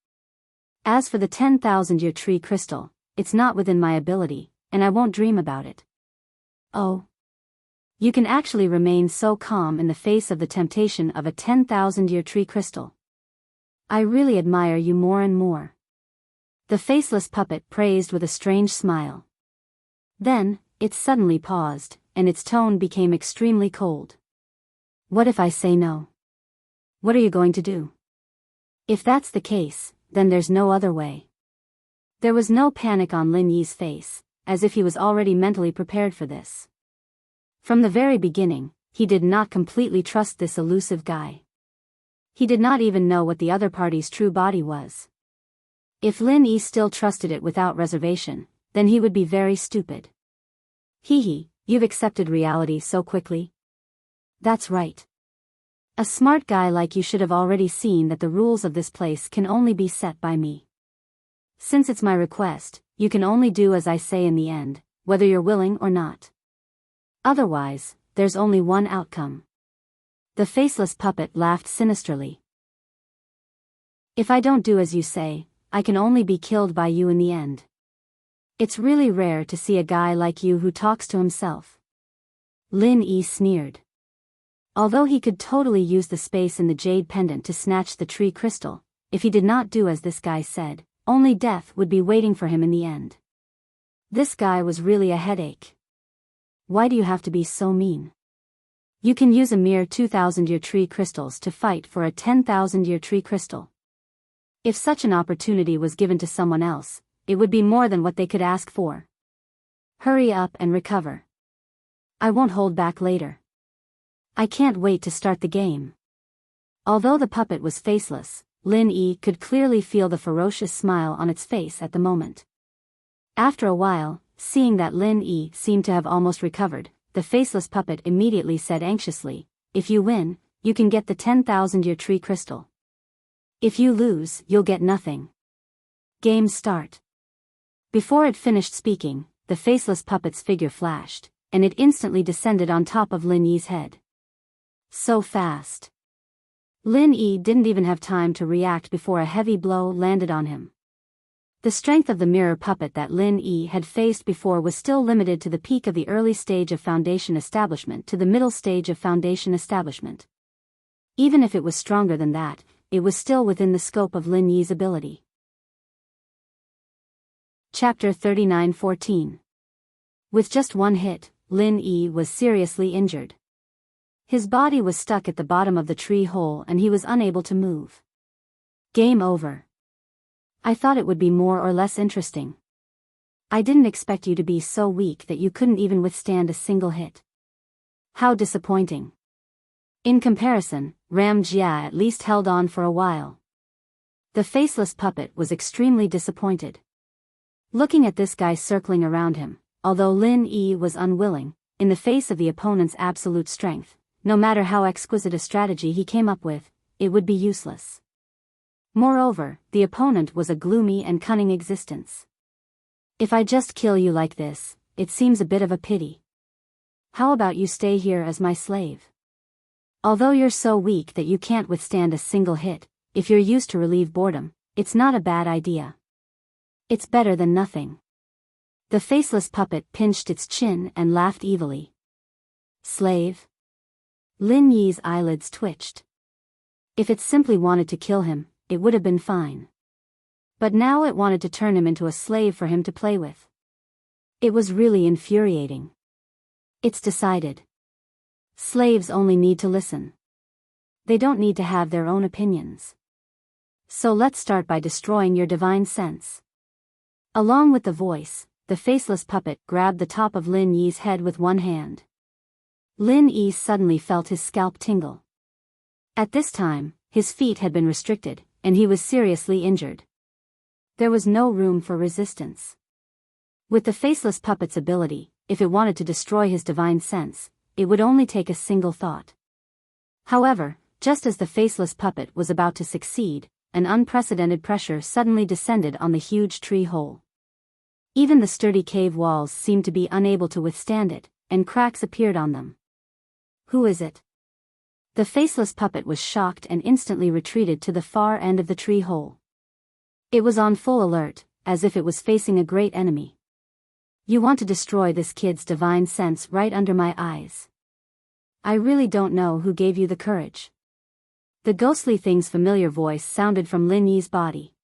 As for the 10,000-year tree crystal, it's not within my ability, and I won't dream about it. Oh. You can actually remain so calm in the face of the temptation of a 10,000-year tree crystal. I really admire you more and more. The faceless puppet praised with a strange smile. Then, it suddenly paused, and its tone became extremely cold. What if I say no? What are you going to do? If that's the case, then there's no other way. There was no panic on Lin Yi's face, as if he was already mentally prepared for this. From the very beginning, he did not completely trust this elusive guy. He did not even know what the other party's true body was. If Lin Yi still trusted it without reservation, then he would be very stupid. Hee, you've accepted reality so quickly. That's right. A smart guy like you should have already seen that the rules of this place can only be set by me. Since it's my request, you can only do as I say in the end, whether you're willing or not. Otherwise, there's only one outcome. The faceless puppet laughed sinisterly. If I don't do as you say, I can only be killed by you in the end. It's really rare to see a guy like you who talks to himself. Lin Yi sneered. Although he could totally use the space in the jade pendant to snatch the tree crystal, if he did not do as this guy said, only death would be waiting for him in the end. This guy was really a headache. Why do you have to be so mean? You can use a mere 2,000-year tree crystals to fight for a 10,000-year tree crystal. If such an opportunity was given to someone else, it would be more than what they could ask for. Hurry up and recover. I won't hold back later. I can't wait to start the game. Although the puppet was faceless, Lin Yi could clearly feel the ferocious smile on its face at the moment. After a while, seeing that Lin Yi seemed to have almost recovered, the faceless puppet immediately said anxiously, if you win, you can get the 10,000-year tree crystal. If you lose, you'll get nothing. Game start. Before it finished speaking, the faceless puppet's figure flashed, and it instantly descended on top of Lin Yi's head. So fast. Lin Yi didn't even have time to react before a heavy blow landed on him. The strength of the mirror puppet that Lin Yi had faced before was still limited to the peak of the early stage of foundation establishment to the middle stage of foundation establishment. Even if it was stronger than that, it was still within the scope of Lin Yi's ability. Chapter 39:14. With just one hit, Lin Yi was seriously injured. His body was stuck at the bottom of the tree hole and he was unable to move. Game over. I thought it would be more or less interesting. I didn't expect you to be so weak that you couldn't even withstand a single hit. How disappointing. In comparison, Ram Jia at least held on for a while. The faceless puppet was extremely disappointed. Looking at this guy circling around him, although Lin Yi was unwilling, in the face of the opponent's absolute strength, no matter how exquisite a strategy he came up with, it would be useless. Moreover, the opponent was a gloomy and cunning existence. If I just kill you like this, it seems a bit of a pity. How about you stay here as my slave? Although you're so weak that you can't withstand a single hit, if you're used to relieve boredom, it's not a bad idea. It's better than nothing. The faceless puppet pinched its chin and laughed evilly. Slave? Lin Yi's eyelids twitched. If it simply wanted to kill him, it would have been fine. But now it wanted to turn him into a slave for him to play with. It was really infuriating. It's decided. Slaves only need to listen. They don't need to have their own opinions. So let's start by destroying your divine sense. Along with the voice, the faceless puppet grabbed the top of Lin Yi's head with one hand. Lin Yi suddenly felt his scalp tingle. At this time, his feet had been restricted, and he was seriously injured. There was no room for resistance. With the faceless puppet's ability, if it wanted to destroy his divine sense, it would only take a single thought. However, just as the faceless puppet was about to succeed, an unprecedented pressure suddenly descended on the huge tree hole. Even the sturdy cave walls seemed to be unable to withstand it, and cracks appeared on them. "Who is it?" The faceless puppet was shocked and instantly retreated to the far end of the tree hole. It was on full alert, as if it was facing a great enemy. "You want to destroy this kid's divine sense right under my eyes. I really don't know who gave you the courage." The ghostly thing's familiar voice sounded from Lin Yi's body.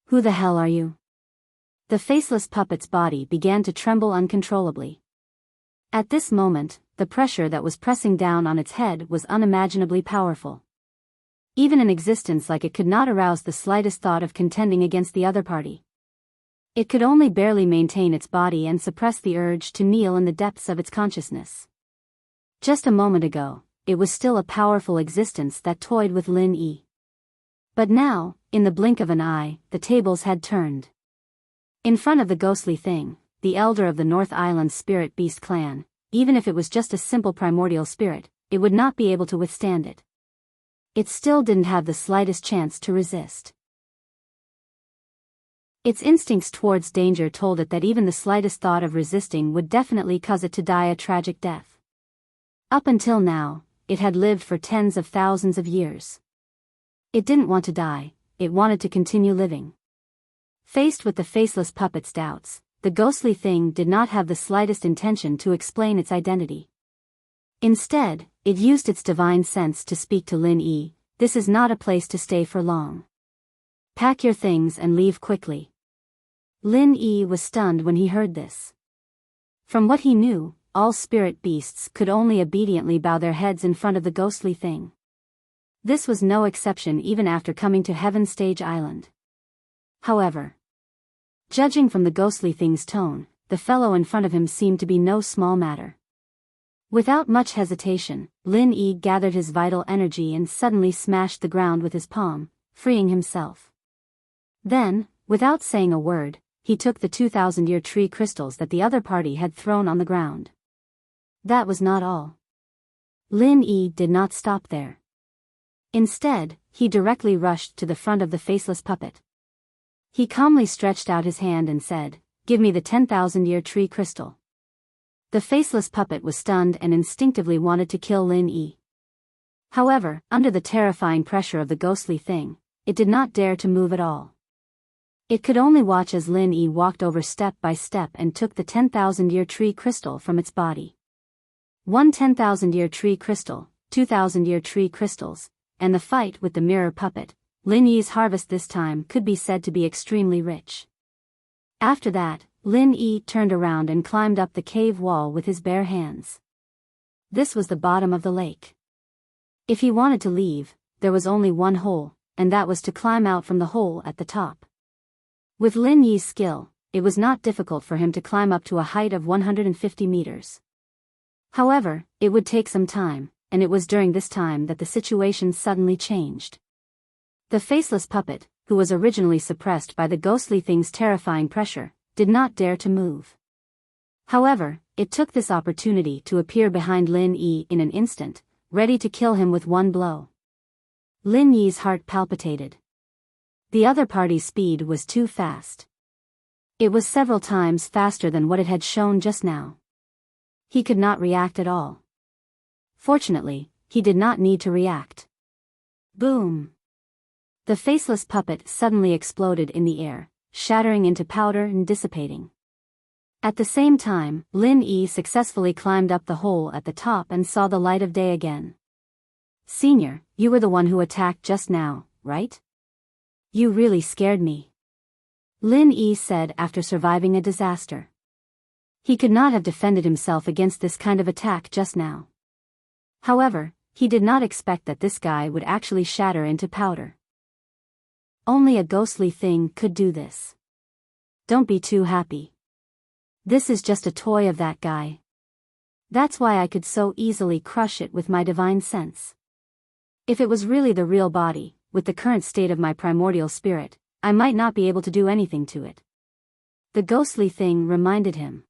"Who the hell are you?" The faceless puppet's body began to tremble uncontrollably. At this moment, the pressure that was pressing down on its head was unimaginably powerful. Even an existence like it could not arouse the slightest thought of contending against the other party. It could only barely maintain its body and suppress the urge to kneel in the depths of its consciousness. Just a moment ago, it was still a powerful existence that toyed with Lin Yi. But now, in the blink of an eye, the tables had turned. In front of the ghostly thing, the elder of the North Island Spirit Beast clan, even if it was just a simple primordial spirit, it would not be able to withstand it. It still didn't have the slightest chance to resist. Its instincts towards danger told it that even the slightest thought of resisting would definitely cause it to die a tragic death. Up until now, it had lived for tens of thousands of years. It didn't want to die, it wanted to continue living. Faced with the faceless puppet's doubts, the ghostly thing did not have the slightest intention to explain its identity. Instead, it used its divine sense to speak to Lin Yi. "This is not a place to stay for long. Pack your things and leave quickly." Lin Yi was stunned when he heard this. From what he knew, all spirit beasts could only obediently bow their heads in front of the ghostly thing. This was no exception even after coming to Heaven Stage Island. However, judging from the ghostly thing's tone, the fellow in front of him seemed to be no small matter. Without much hesitation, Lin Yi gathered his vital energy and suddenly smashed the ground with his palm, freeing himself. Then, without saying a word, he took the 2,000-year tree crystals that the other party had thrown on the ground. That was not all. Lin Yi did not stop there. Instead, he directly rushed to the front of the faceless puppet. He calmly stretched out his hand and said, "Give me the 10,000-year tree crystal." The faceless puppet was stunned and instinctively wanted to kill Lin Yi. However, under the terrifying pressure of the ghostly thing, it did not dare to move at all. It could only watch as Lin Yi walked over step by step and took the 10,000-year tree crystal from its body. One 10,000-year tree crystal, 2,000-year tree crystals, and the fight with the mirror puppet, Lin Yi's harvest this time could be said to be extremely rich. After that, Lin Yi turned around and climbed up the cave wall with his bare hands. This was the bottom of the lake. If he wanted to leave, there was only one hole, and that was to climb out from the hole at the top. With Lin Yi's skill, it was not difficult for him to climb up to a height of 150 meters. However, it would take some time, and it was during this time that the situation suddenly changed. The faceless puppet, who was originally suppressed by the ghostly thing's terrifying pressure, did not dare to move. However, it took this opportunity to appear behind Lin Yi in an instant, ready to kill him with one blow. Lin Yi's heart palpitated. The other party's speed was too fast. It was several times faster than what it had shown just now. He could not react at all. Fortunately, he did not need to react. Boom! The faceless puppet suddenly exploded in the air, shattering into powder and dissipating. At the same time, Lin Yi successfully climbed up the hole at the top and saw the light of day again. "Senior, you were the one who attacked just now, right? You really scared me," Lin Yi said after surviving a disaster. He could not have defended himself against this kind of attack just now. However, he did not expect that this guy would actually shatter into powder. Only a ghostly thing could do this. Don't be too happy. This is just a toy of that guy. That's why I could so easily crush it with my divine sense. If it was really the real body, with the current state of my primordial spirit, I might not be able to do anything to it. The ghostly thing reminded him.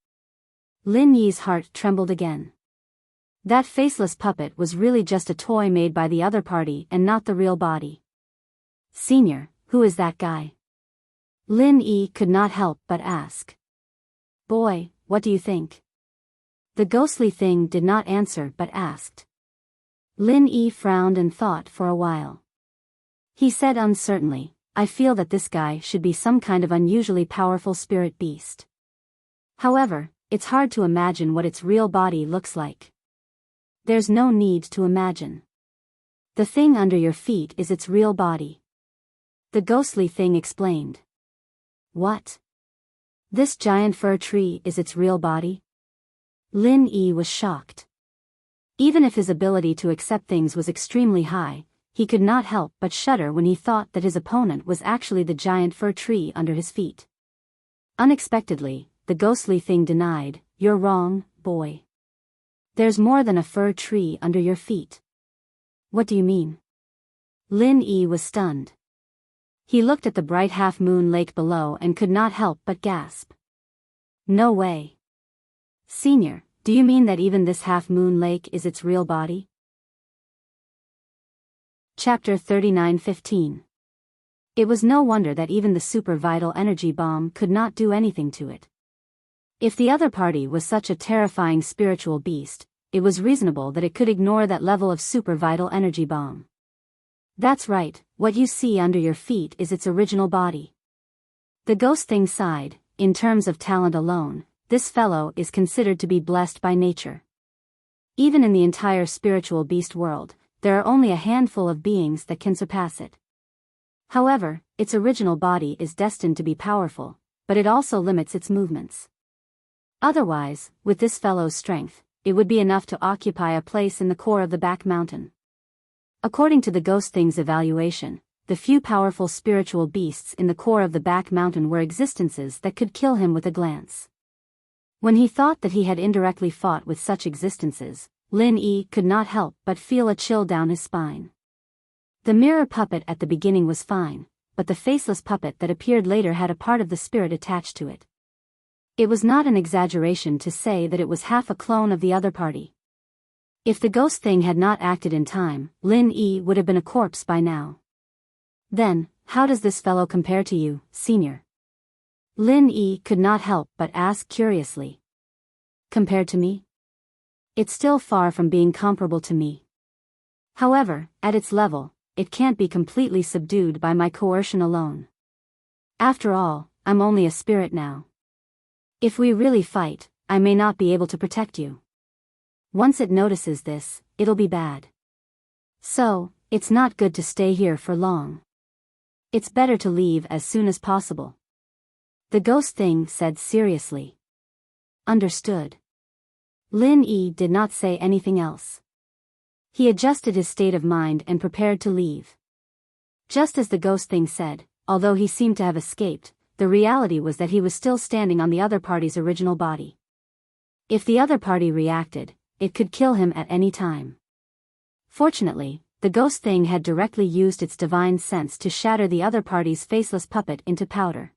Lin Yi's heart trembled again. That faceless puppet was really just a toy made by the other party and not the real body. Senior, who is that guy? Lin Yi could not help but ask. Boy, what do you think? The ghostly thing did not answer but asked. Lin Yi frowned and thought for a while. He said uncertainly, I feel that this guy should be some kind of unusually powerful spirit beast. However, it's hard to imagine what its real body looks like. There's no need to imagine. The thing under your feet is its real body. The ghostly thing explained. What? This giant fir tree is its real body? Lin Yi was shocked. Even if his ability to accept things was extremely high, he could not help but shudder when he thought that his opponent was actually the giant fir tree under his feet. Unexpectedly, the ghostly thing denied, You're wrong, boy. There's more than a fir tree under your feet. What do you mean? Lin Yi was stunned. He looked at the bright half-moon lake below and could not help but gasp. No way. Senior, do you mean that even this half-moon lake is its real body? Chapter 39:15. It was no wonder that even the super vital energy bomb could not do anything to it. If the other party was such a terrifying spiritual beast, it was reasonable that it could ignore that level of super vital energy bomb. That's right, what you see under your feet is its original body. The ghost thing sighed, in terms of talent alone, this fellow is considered to be blessed by nature. Even in the entire spiritual beast world, there are only a handful of beings that can surpass it. However, its original body is destined to be powerful, but it also limits its movements. Otherwise, with this fellow's strength, it would be enough to occupy a place in the core of the back mountain. According to the ghost thing's evaluation, the few powerful spiritual beasts in the core of the back mountain were existences that could kill him with a glance. When he thought that he had indirectly fought with such existences, Lin Yi could not help but feel a chill down his spine. The mirror puppet at the beginning was fine, but the faceless puppet that appeared later had a part of the spirit attached to it. It was not an exaggeration to say that it was half a clone of the other party. If the ghost thing had not acted in time, Lin Yi would have been a corpse by now. Then, how does this fellow compare to you, senior? Lin Yi could not help but ask curiously. Compared to me? It's still far from being comparable to me. However, at its level, it can't be completely subdued by my coercion alone. After all, I'm only a spirit now. If we really fight, I may not be able to protect you. Once it notices this, it'll be bad. So, it's not good to stay here for long. It's better to leave as soon as possible. The ghost thing said seriously. Understood. Lin Yi did not say anything else. He adjusted his state of mind and prepared to leave. Just as the ghost thing said, although he seemed to have escaped, the reality was that he was still standing on the other party's original body. If the other party reacted, it could kill him at any time. Fortunately, the ghost thing had directly used its divine sense to shatter the other party's faceless puppet into powder.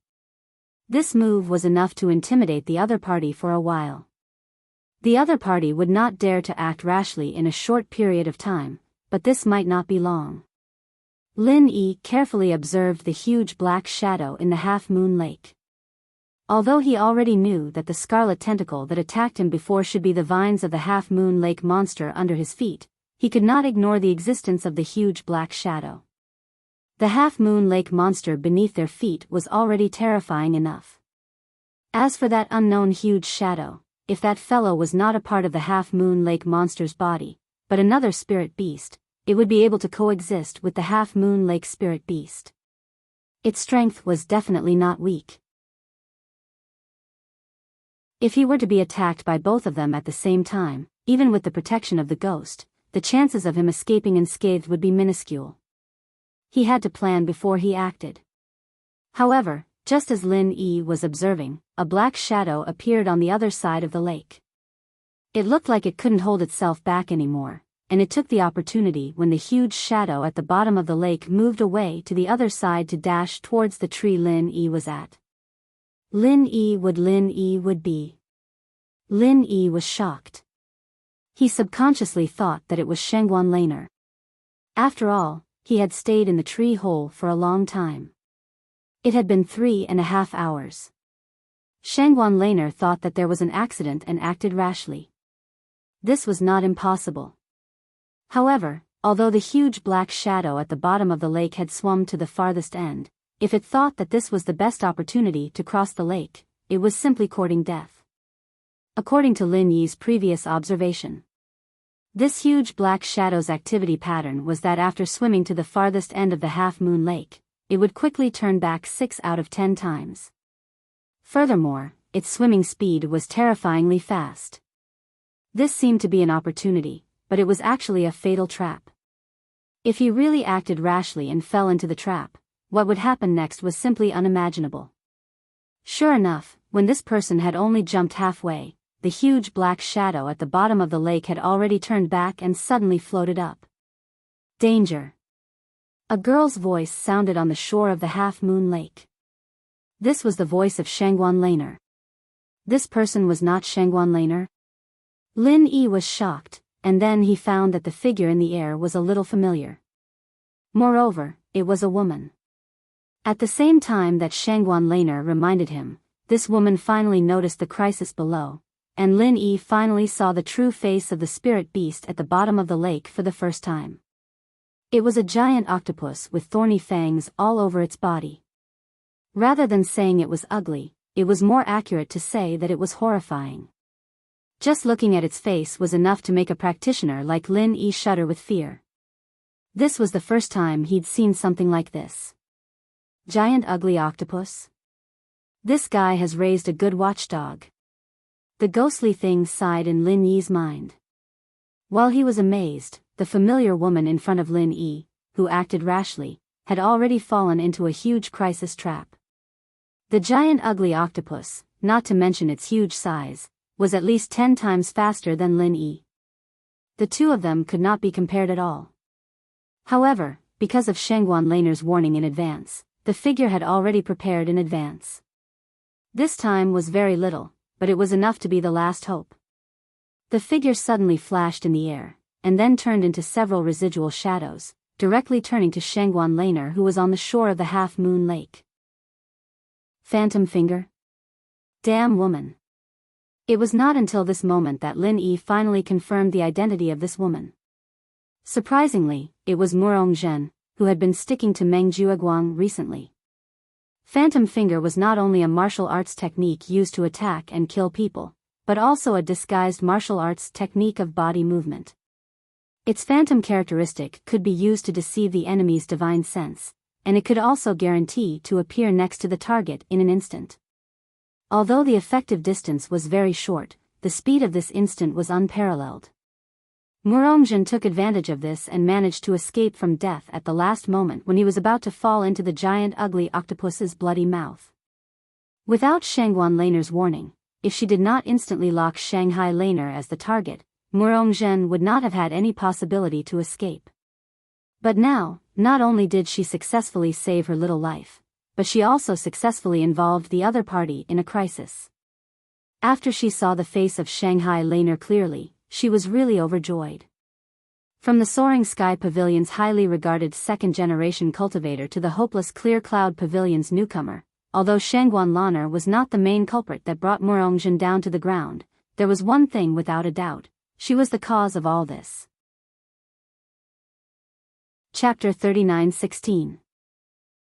This move was enough to intimidate the other party for a while. The other party would not dare to act rashly in a short period of time, but this might not be long. Lin Yi carefully observed the huge black shadow in the half-moon lake. Although he already knew that the scarlet tentacle that attacked him before should be the vines of the half-moon lake monster under his feet, he could not ignore the existence of the huge black shadow. The half-moon lake monster beneath their feet was already terrifying enough. As for that unknown huge shadow, if that fellow was not a part of the half-moon lake monster's body, but another spirit beast, it would be able to coexist with the half-moon lake spirit beast. Its strength was definitely not weak. If he were to be attacked by both of them at the same time, even with the protection of the ghost, the chances of him escaping unscathed would be minuscule. He had to plan before he acted. However, just as Lin Yi was observing, a black shadow appeared on the other side of the lake. It looked like it couldn't hold itself back anymore, and it took the opportunity when the huge shadow at the bottom of the lake moved away to the other side to dash towards the tree Lin Yi was at. Lin Yi would be. Lin Yi was shocked. He subconsciously thought that it was Shengguan Laner. After all, he had stayed in the tree hole for a long time. It had been 3.5 hours. Shangguan Laner thought that there was an accident and acted rashly. This was not impossible. However, although the huge black shadow at the bottom of the lake had swum to the farthest end, if it thought that this was the best opportunity to cross the lake, it was simply courting death. According to Lin Yi's previous observation, this huge black shadow's activity pattern was that after swimming to the farthest end of the half-moon lake, it would quickly turn back 6 out of 10 times. Furthermore, its swimming speed was terrifyingly fast. This seemed to be an opportunity, but it was actually a fatal trap. If he really acted rashly and fell into the trap, what would happen next was simply unimaginable. Sure enough, when this person had only jumped halfway, the huge black shadow at the bottom of the lake had already turned back and suddenly floated up. Danger! A girl's voice sounded on the shore of the half-moon lake. This was the voice of Shangguan Laner. This person was not Shangguan Laner? Lin Yi was shocked, and then he found that the figure in the air was a little familiar. Moreover, it was a woman. At the same time that Shangguan Laner reminded him, this woman finally noticed the crisis below, and Lin Yi finally saw the true face of the spirit beast at the bottom of the lake for the first time. It was a giant octopus with thorny fangs all over its body. Rather than saying it was ugly, it was more accurate to say that it was horrifying. Just looking at its face was enough to make a practitioner like Lin Yi shudder with fear. This was the first time he'd seen something like this. Giant ugly octopus? This guy has raised a good watchdog. The ghostly thing sighed in Lin Yi's mind. While he was amazed, the familiar woman in front of Lin Yi, who acted rashly, had already fallen into a huge crisis trap. The giant ugly octopus, not to mention its huge size, was at least 10 times faster than Lin Yi. The two of them could not be compared at all. However, because of Shangguan Laner's warning in advance, the figure had already prepared in advance. This time was very little, but it was enough to be the last hope. The figure suddenly flashed in the air, and then turned into several residual shadows, directly turning to Shangguan Laner, who was on the shore of the half-moon lake. Phantom finger? Damn woman. It was not until this moment that Lin Yi finally confirmed the identity of this woman. Surprisingly, it was Murong, who had been sticking to Meng Jueguang recently. Phantom finger was not only a martial arts technique used to attack and kill people, but also a disguised martial arts technique of body movement. Its phantom characteristic could be used to deceive the enemy's divine sense, and it could also guarantee to appear next to the target in an instant. Although the effective distance was very short, the speed of this instant was unparalleled. Murongzhen took advantage of this and managed to escape from death at the last moment when he was about to fall into the giant ugly octopus's bloody mouth. Without Shangguan Laner's warning, if she did not instantly lock Shanghai Laner as the target, Murongzhen would not have had any possibility to escape. But now, not only did she successfully save her little life, but she also successfully involved the other party in a crisis. After she saw the face of Shanghai Laner clearly, she was really overjoyed. From the Soaring Sky Pavilion's highly regarded second-generation cultivator to the hopeless Clear Cloud Pavilion's newcomer, although Shangguan Laner was not the main culprit that brought Murongzhen down to the ground, there was one thing without a doubt: she was the cause of all this. Chapter 39:16.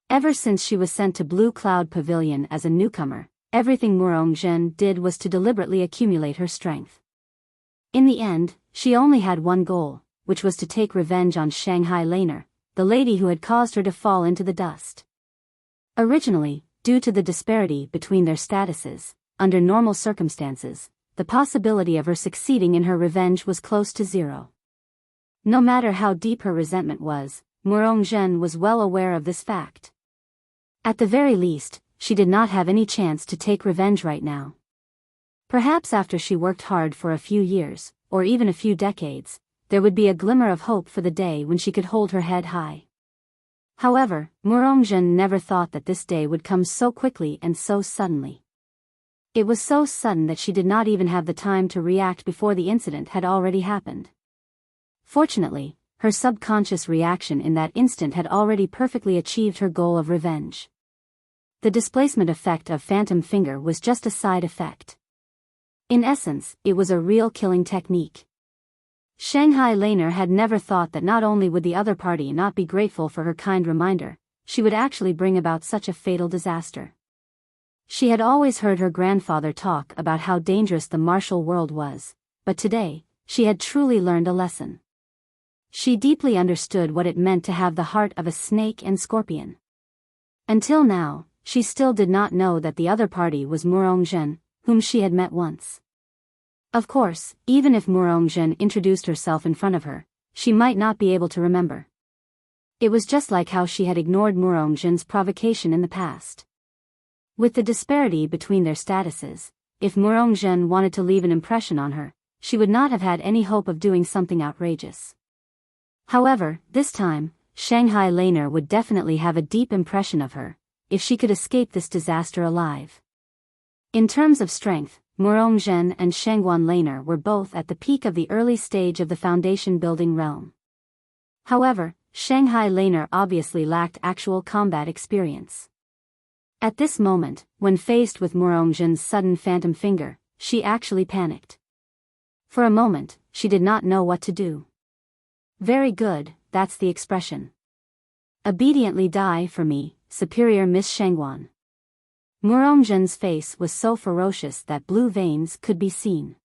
Ever since she was sent to Blue Cloud Pavilion as a newcomer, everything Murongzhen did was to deliberately accumulate her strength. In the end, she only had one goal, which was to take revenge on Shanghai Laner, the lady who had caused her to fall into the dust. Originally, due to the disparity between their statuses, under normal circumstances, the possibility of her succeeding in her revenge was close to zero. No matter how deep her resentment was, Murongzhen was well aware of this fact. At the very least, she did not have any chance to take revenge right now. Perhaps after she worked hard for a few years, or even a few decades, there would be a glimmer of hope for the day when she could hold her head high. However, Murongzhen never thought that this day would come so quickly and so suddenly. It was so sudden that she did not even have the time to react before the incident had already happened. Fortunately, her subconscious reaction in that instant had already perfectly achieved her goal of revenge. The displacement effect of Phantom Finger was just a side effect. In essence, it was a real killing technique. Shanghai Laner had never thought that not only would the other party not be grateful for her kind reminder, she would actually bring about such a fatal disaster. She had always heard her grandfather talk about how dangerous the martial world was, but today, she had truly learned a lesson. She deeply understood what it meant to have the heart of a snake and scorpion. Until now, she still did not know that the other party was Murongzhen, whom she had met once. Of course, even if Murongzhen introduced herself in front of her, she might not be able to remember. It was just like how she had ignored Murongzhen's provocation in the past. With the disparity between their statuses, if Murongzhen wanted to leave an impression on her, she would not have had any hope of doing something outrageous. However, this time, Shanghai Laner would definitely have a deep impression of her, if she could escape this disaster alive. In terms of strength, Murongzhen and Shangguan Laner were both at the peak of the early stage of the foundation building realm. However, Shanghai Laner obviously lacked actual combat experience. At this moment, when faced with Murongzhen's sudden phantom finger, she actually panicked. For a moment, she did not know what to do. Very good, that's the expression. Obediently die for me, superior Miss Shangguan. Murongzhen's face was so ferocious that blue veins could be seen.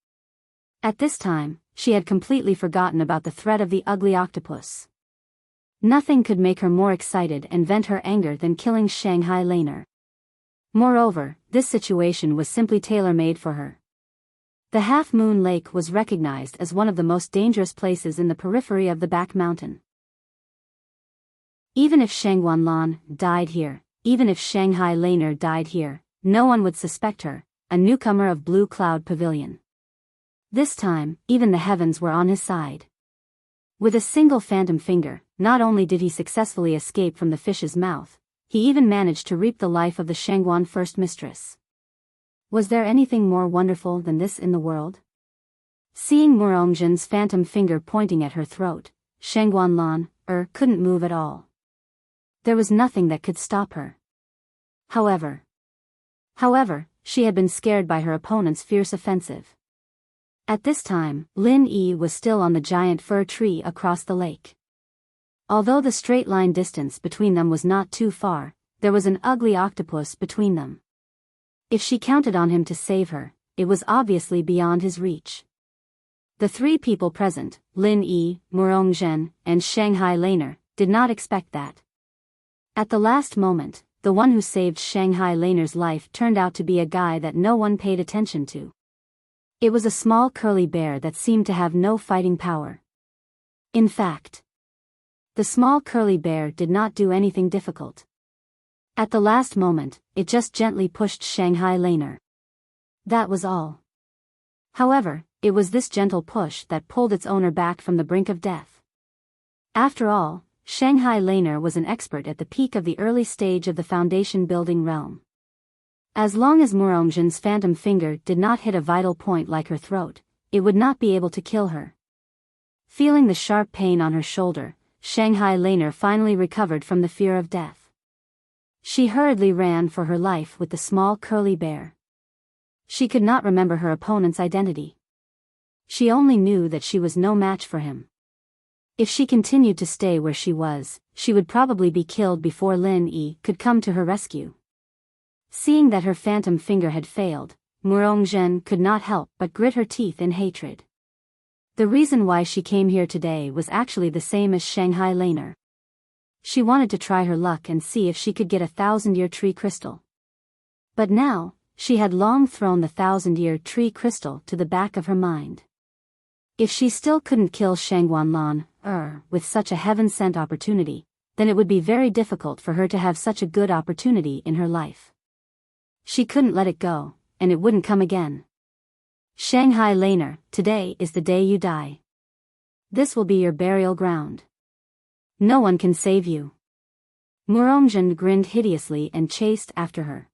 At this time, she had completely forgotten about the threat of the ugly octopus. Nothing could make her more excited and vent her anger than killing Shanghai Laner. Moreover, this situation was simply tailor-made for her. The Half Moon Lake was recognized as one of the most dangerous places in the periphery of the Back Mountain. Even if Shangguan Lan died here, even if Shanghai Laner died here, no one would suspect her, a newcomer of Blue Cloud Pavilion. This time, even the heavens were on his side. With a single phantom finger, not only did he successfully escape from the fish's mouth, he even managed to reap the life of the Shangguan first mistress. Was there anything more wonderful than this in the world? Seeing Murongzhen's phantom finger pointing at her throat, Shangguan Lan couldn't move at all. There was nothing that could stop her. However, she had been scared by her opponent's fierce offensive. At this time, Lin Yi was still on the giant fir tree across the lake. Although the straight line distance between them was not too far, there was an ugly octopus between them. If she counted on him to save her, it was obviously beyond his reach. The three people present, Lin Yi, Murongzhen, and Shanghai Laner, did not expect that. At the last moment, the one who saved Shanghai Laner's life turned out to be a guy that no one paid attention to. It was a small curly bear that seemed to have no fighting power. In fact, the small curly bear did not do anything difficult. At the last moment, it just gently pushed Shanghai Laner. That was all. However, it was this gentle push that pulled its owner back from the brink of death. After all, Shanghai Laner was an expert at the peak of the early stage of the foundation building realm. As long as Murongzhen's phantom finger did not hit a vital point like her throat, it would not be able to kill her. Feeling the sharp pain on her shoulder, Shanghai Laner finally recovered from the fear of death. She hurriedly ran for her life with the small curly bear. She could not remember her opponent's identity. She only knew that she was no match for him. If she continued to stay where she was, she would probably be killed before Lin Yi could come to her rescue. Seeing that her phantom finger had failed, Murongzhen could not help but grit her teeth in hatred. The reason why she came here today was actually the same as Shanghai Laner. She wanted to try her luck and see if she could get a 1,000-year tree crystal. But now, she had long thrown the 1,000-year tree crystal to the back of her mind. If she still couldn't kill Shangguan Lan, with such a heaven-sent opportunity, then it would be very difficult for her to have such a good opportunity in her life. She couldn't let it go, and it wouldn't come again. Shanghai Laner, today is the day you die. This will be your burial ground. No one can save you. Murongzhen grinned hideously and chased after her.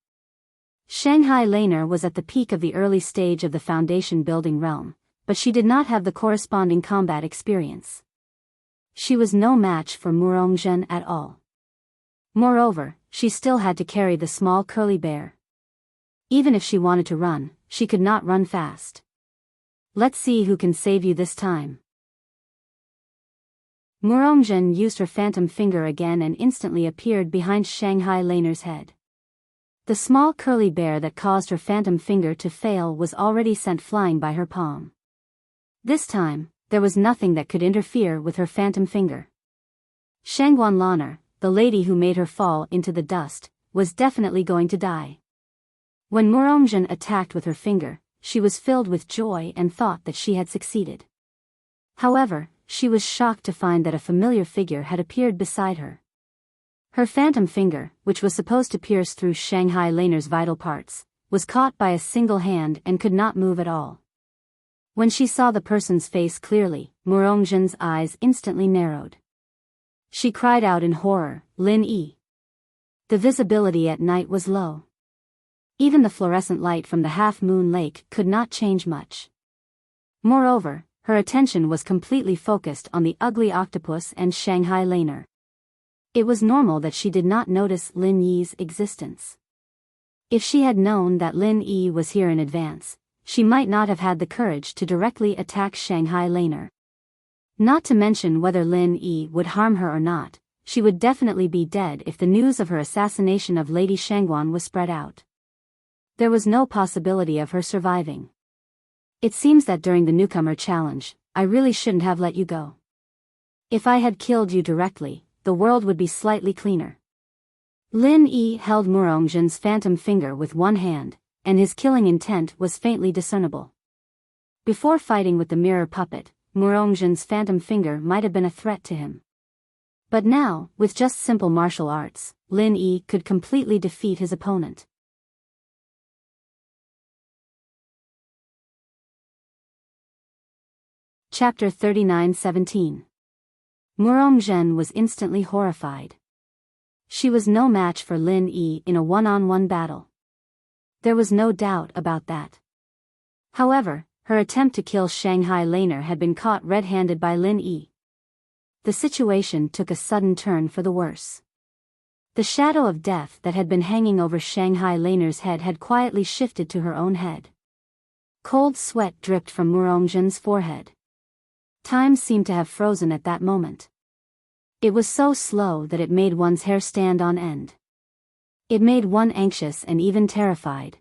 Shanghai Laner was at the peak of the early stage of the foundation building realm, but she did not have the corresponding combat experience. She was no match for Murongzhen at all. Moreover, she still had to carry the small curly bear. Even if she wanted to run, she could not run fast. Let's see who can save you this time. Murongzhen used her phantom finger again and instantly appeared behind Shanghai Laner's head. The small curly bear that caused her phantom finger to fail was already sent flying by her palm. This time, there was nothing that could interfere with her phantom finger. Shangguan Laner, the lady who made her fall into the dust, was definitely going to die. When Murongzhen attacked with her finger, she was filled with joy and thought that she had succeeded. However, she was shocked to find that a familiar figure had appeared beside her. Her phantom finger, which was supposed to pierce through Shanghai Laner's vital parts, was caught by a single hand and could not move at all. When she saw the person's face clearly, Murongzhen's eyes instantly narrowed. She cried out in horror, "Lin Yi!" The visibility at night was low. Even the fluorescent light from the half-moon lake could not change much. Moreover, her attention was completely focused on the ugly octopus and Shanghai Laner. It was normal that she did not notice Lin Yi's existence. If she had known that Lin Yi was here in advance, she might not have had the courage to directly attack Shanghai Laner. Not to mention whether Lin Yi would harm her or not, she would definitely be dead if the news of her assassination of Lady Shangguan was spread out. There was no possibility of her surviving. It seems that during the newcomer challenge, I really shouldn't have let you go. If I had killed you directly, the world would be slightly cleaner. Lin Yi held Murongzhen's phantom finger with one hand, and his killing intent was faintly discernible. Before fighting with the mirror puppet, Murongzhen's phantom finger might have been a threat to him. But now, with just simple martial arts, Lin Yi could completely defeat his opponent. Chapter 39:17. Murongzhen was instantly horrified. She was no match for Lin Yi in a one-on-one battle. There was no doubt about that. However, her attempt to kill Shanghai Laner had been caught red-handed by Lin Yi. The situation took a sudden turn for the worse. The shadow of death that had been hanging over Shanghai Laner's head had quietly shifted to her own head. Cold sweat dripped from Murongzhen's forehead. Time seemed to have frozen at that moment. It was so slow that it made one's hair stand on end. It made one anxious and even terrified.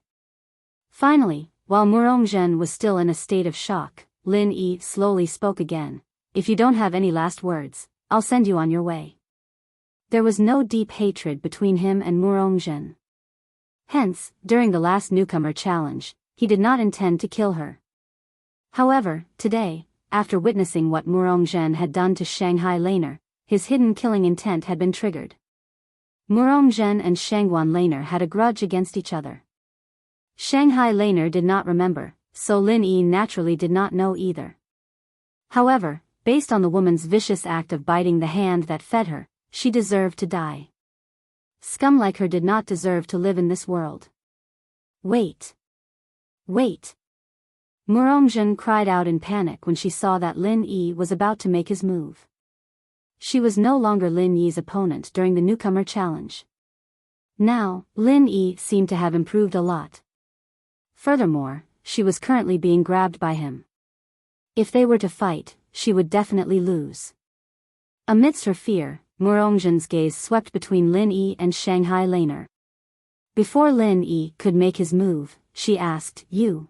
Finally, while Murongzhen was still in a state of shock, Lin Yi slowly spoke again. "If you don't have any last words, I'll send you on your way." There was no deep hatred between him and Murongzhen. Hence, during the last newcomer challenge, he did not intend to kill her. However, today, after witnessing what Murongzhen had done to Shanghai Laner, his hidden killing intent had been triggered. Murongzhen and Shangguan Laner had a grudge against each other. Shanghai Laner did not remember, so Lin Yi naturally did not know either. However, based on the woman's vicious act of biting the hand that fed her, she deserved to die. Scum like her did not deserve to live in this world. Wait! Wait! Murongzhen cried out in panic when she saw that Lin Yi was about to make his move. She was no longer Lin Yi's opponent during the newcomer challenge. Now, Lin Yi seemed to have improved a lot. Furthermore, she was currently being grabbed by him. If they were to fight, she would definitely lose. Amidst her fear, Murongzhen's gaze swept between Lin Yi and Shanghai Laner. Before Lin Yi could make his move, she asked, "You?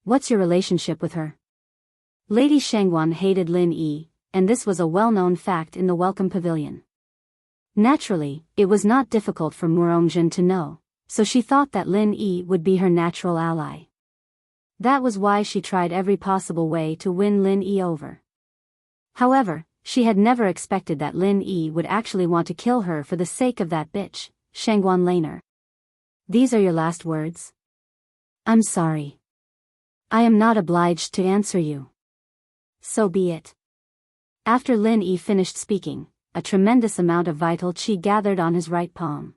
What's your relationship with her?" Lady Shangguan hated Lin Yi, and this was a well-known fact in the Welcome Pavilion. Naturally, it was not difficult for Murongzhen to know, so she thought that Lin Yi would be her natural ally. That was why she tried every possible way to win Lin Yi over. However, she had never expected that Lin Yi would actually want to kill her for the sake of that bitch, Shangguan Laner. "These are your last words?" "I'm sorry. I am not obliged to answer you." "So be it." After Lin Yi finished speaking, a tremendous amount of vital qi gathered on his right palm.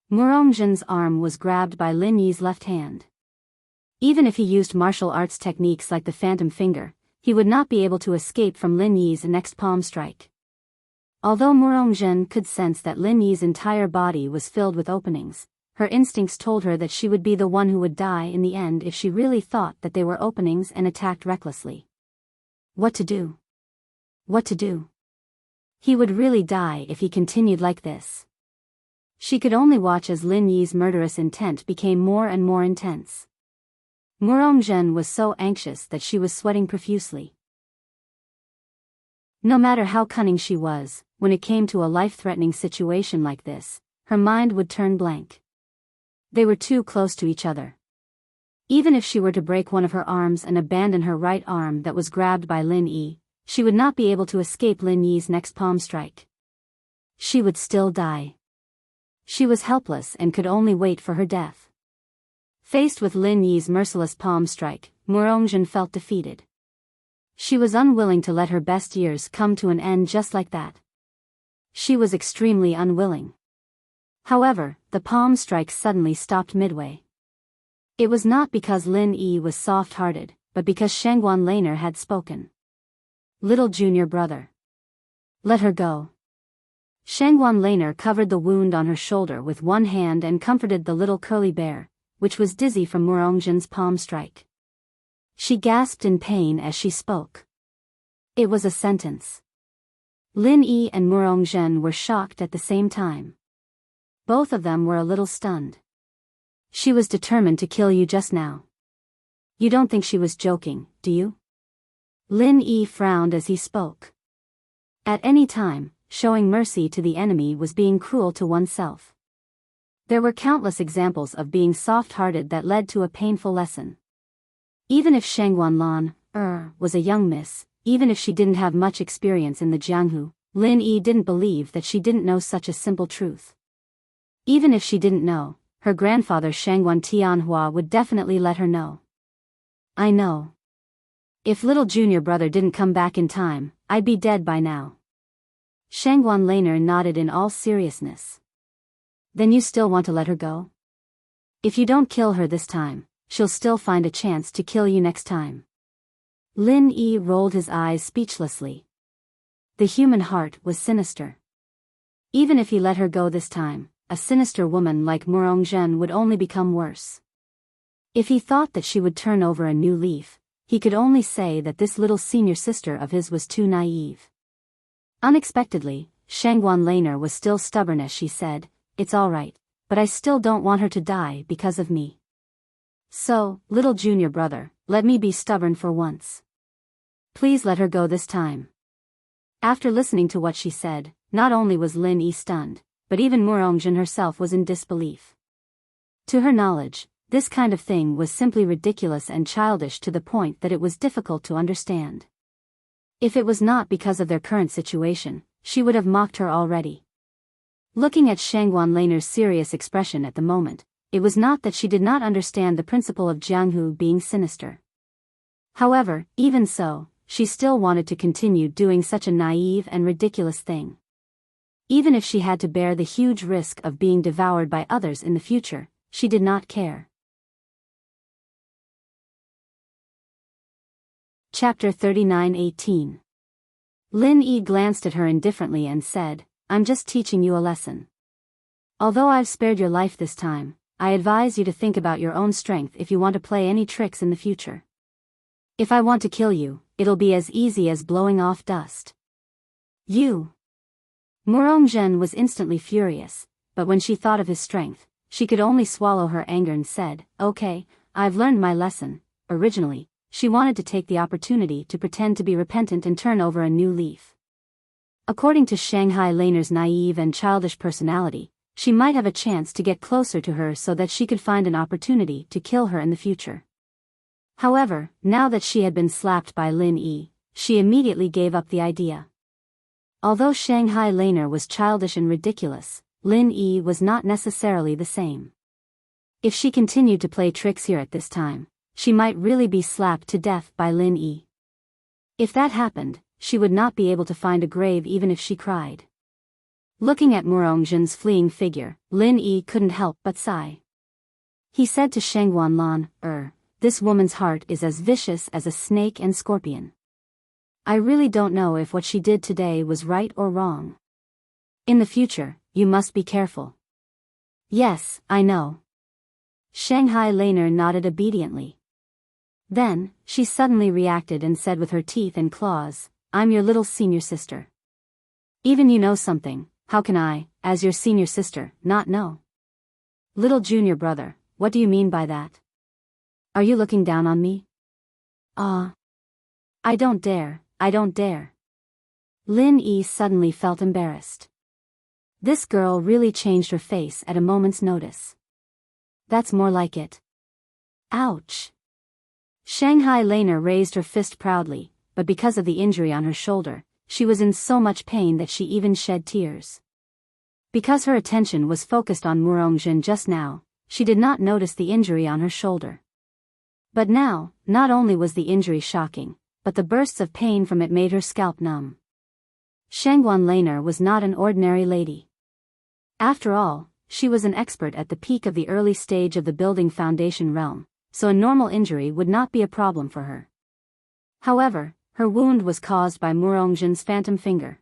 Murongzhen's arm was grabbed by Lin Yi's left hand. Even if he used martial arts techniques like the phantom finger, he would not be able to escape from Lin Yi's next palm strike. Although Murongzhen could sense that Lin Yi's entire body was filled with openings, her instincts told her that she would be the one who would die in the end if she really thought that they were openings and attacked recklessly. What to do? What to do? He would really die if he continued like this. She could only watch as Lin Yi's murderous intent became more and more intense. Murongzhen was so anxious that she was sweating profusely. No matter how cunning she was, when it came to a life-threatening situation like this, her mind would turn blank. They were too close to each other. Even if she were to break one of her arms and abandon her right arm that was grabbed by Lin Yi, she would not be able to escape Lin Yi's next palm strike. She would still die. She was helpless and could only wait for her death. Faced with Lin Yi's merciless palm strike, Murongzhen felt defeated. She was unwilling to let her best years come to an end just like that. She was extremely unwilling. However, the palm strike suddenly stopped midway. It was not because Lin Yi was soft-hearted, but because Shangguan Laner had spoken. Little junior brother. Let her go. Shangguan Laner covered the wound on her shoulder with one hand and comforted the little curly bear, which was dizzy from Murongzhen's palm strike. She gasped in pain as she spoke. It was a sentence. Lin Yi and Murongzhen were shocked at the same time. Both of them were a little stunned. She was determined to kill you just now. You don't think she was joking, do you? Lin Yi frowned as he spoke. At any time, showing mercy to the enemy was being cruel to oneself. There were countless examples of being soft-hearted that led to a painful lesson. Even if Shangguan Lan was a young miss, even if she didn't have much experience in the Jianghu, Lin Yi didn't believe that she didn't know such a simple truth. Even if she didn't know, her grandfather Shangguan Tianhua would definitely let her know. I know. If little junior brother didn't come back in time, I'd be dead by now. Shangguan Laner nodded in all seriousness. Then you still want to let her go? If you don't kill her this time, she'll still find a chance to kill you next time. Lin Yi rolled his eyes speechlessly. The human heart was sinister. Even if he let her go this time, a sinister woman like Murongzhen would only become worse. If he thought that she would turn over a new leaf, he could only say that this little senior sister of his was too naive. Unexpectedly, Shangguan Laner was still stubborn as she said, "It's all right, but I still don't want her to die because of me. So, little junior brother, let me be stubborn for once. Please let her go this time." After listening to what she said, not only was Lin Yi stunned, but even Murongzhen herself was in disbelief. To her knowledge, this kind of thing was simply ridiculous and childish to the point that it was difficult to understand. If it was not because of their current situation, she would have mocked her already. Looking at Shangguan Laner's serious expression at the moment, it was not that she did not understand the principle of Jianghu being sinister. However, even so, she still wanted to continue doing such a naive and ridiculous thing. Even if she had to bear the huge risk of being devoured by others in the future, she did not care. Chapter 39:18. Lin Yi glanced at her indifferently and said, "I'm just teaching you a lesson. Although I've spared your life this time, I advise you to think about your own strength if you want to play any tricks in the future. If I want to kill you, it'll be as easy as blowing off dust." You. Murongzhen was instantly furious, but when she thought of his strength, she could only swallow her anger and said, "Okay, I've learned my lesson." Originally, she wanted to take the opportunity to pretend to be repentant and turn over a new leaf. According to Shanghai Laner's naive and childish personality, she might have a chance to get closer to her so that she could find an opportunity to kill her in the future. However, now that she had been slapped by Lin Yi, she immediately gave up the idea. Although Shanghai Laner was childish and ridiculous, Lin Yi was not necessarily the same. If she continued to play tricks here at this time, she might really be slapped to death by Lin Yi. If that happened, she would not be able to find a grave even if she cried. Looking at Murongzhen's fleeing figure, Lin Yi couldn't help but sigh. He said to Shangguan Lan, "This woman's heart is as vicious as a snake and scorpion. I really don't know if what she did today was right or wrong. In the future, you must be careful. Yes, I know. Shanghai Laner nodded obediently. Then, she suddenly reacted and said with her teeth and claws, I'm your little senior sister. Even you know something, how can I, as your senior sister, not know? Little junior brother, what do you mean by that? Are you looking down on me? I don't dare, I don't dare. Lin Yi suddenly felt embarrassed. This girl really changed her face at a moment's notice. That's more like it. Ouch. Shanghai Laner raised her fist proudly, but because of the injury on her shoulder, she was in so much pain that she even shed tears. Because her attention was focused on Murongjin just now, she did not notice the injury on her shoulder. But now, not only was the injury shocking, but the bursts of pain from it made her scalp numb. Shangguan Laner was not an ordinary lady. After all, she was an expert at the peak of the early stage of the building foundation realm, so a normal injury would not be a problem for her. However, her wound was caused by Murongjin's phantom finger.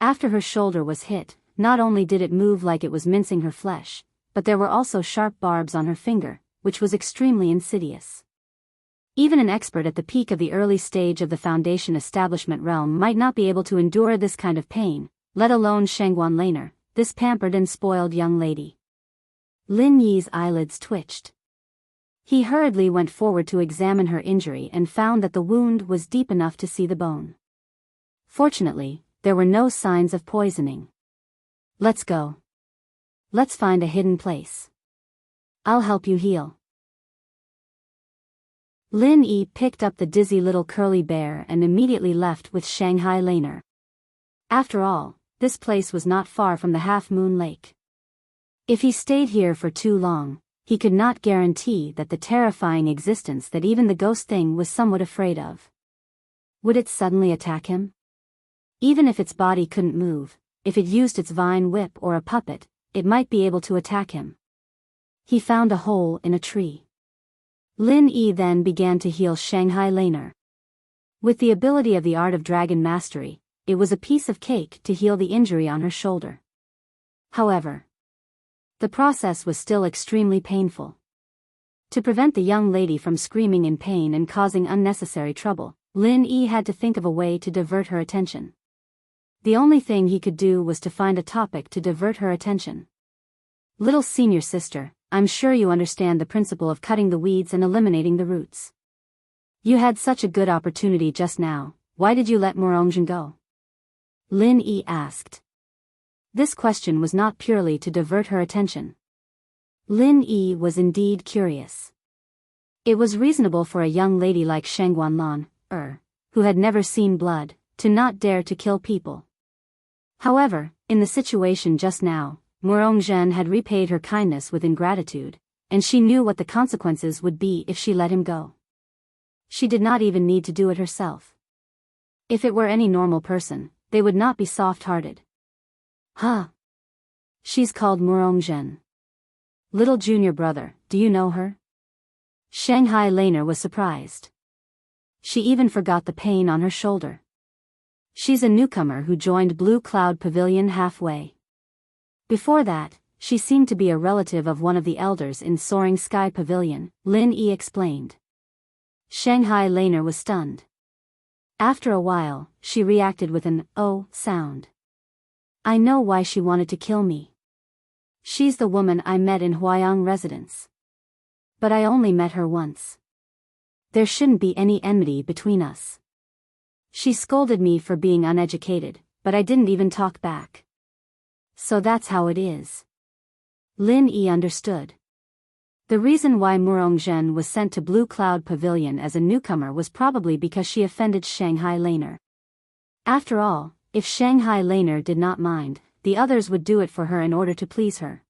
After her shoulder was hit, not only did it move like it was mincing her flesh, but there were also sharp barbs on her finger, which was extremely insidious. Even an expert at the peak of the early stage of the foundation establishment realm might not be able to endure this kind of pain, let alone Shangguan Laner, this pampered and spoiled young lady. Lin Yi's eyelids twitched. He hurriedly went forward to examine her injury and found that the wound was deep enough to see the bone. Fortunately, there were no signs of poisoning. Let's go. Let's find a hidden place. I'll help you heal. Lin Yi picked up the dizzy little curly bear and immediately left with Shanghai Laner. After all, this place was not far from the Half Moon Lake. If he stayed here for too long, he could not guarantee that the terrifying existence that even the ghost thing was somewhat afraid of. Would it suddenly attack him? Even if its body couldn't move, if it used its vine whip or a puppet, it might be able to attack him. He found a hole in a tree. Lin Yi then began to heal Shanghai Laner. With the ability of the art of dragon mastery, it was a piece of cake to heal the injury on her shoulder. However, the process was still extremely painful. To prevent the young lady from screaming in pain and causing unnecessary trouble, Lin Yi had to think of a way to divert her attention. The only thing he could do was to find a topic to divert her attention. Little senior sister, I'm sure you understand the principle of cutting the weeds and eliminating the roots. You had such a good opportunity just now, why did you let Murongjin go? Lin Yi asked. This question was not purely to divert her attention. Lin Yi was indeed curious. It was reasonable for a young lady like Shangguan Lan, who had never seen blood, to not dare to kill people. However, in the situation just now, Murongjin had repaid her kindness with ingratitude, and she knew what the consequences would be if she let him go. She did not even need to do it herself. If it were any normal person, they would not be soft-hearted. Huh? She's called Murongjin. Little junior brother, do you know her? Shanghai Laner was surprised. She even forgot the pain on her shoulder. She's a newcomer who joined Blue Cloud Pavilion halfway. Before that, she seemed to be a relative of one of the elders in Soaring Sky Pavilion, Lin Yi explained. Shanghai Laner was stunned. After a while, she reacted with an "oh" sound. I know why she wanted to kill me. She's the woman I met in Huayang residence. But I only met her once. There shouldn't be any enmity between us. She scolded me for being uneducated, but I didn't even talk back. So that's how it is. Lin Yi understood. The reason why Murongjin was sent to Blue Cloud Pavilion as a newcomer was probably because she offended Shanghai Laner. After all, if Shanghai Laner did not mind, the others would do it for her in order to please her.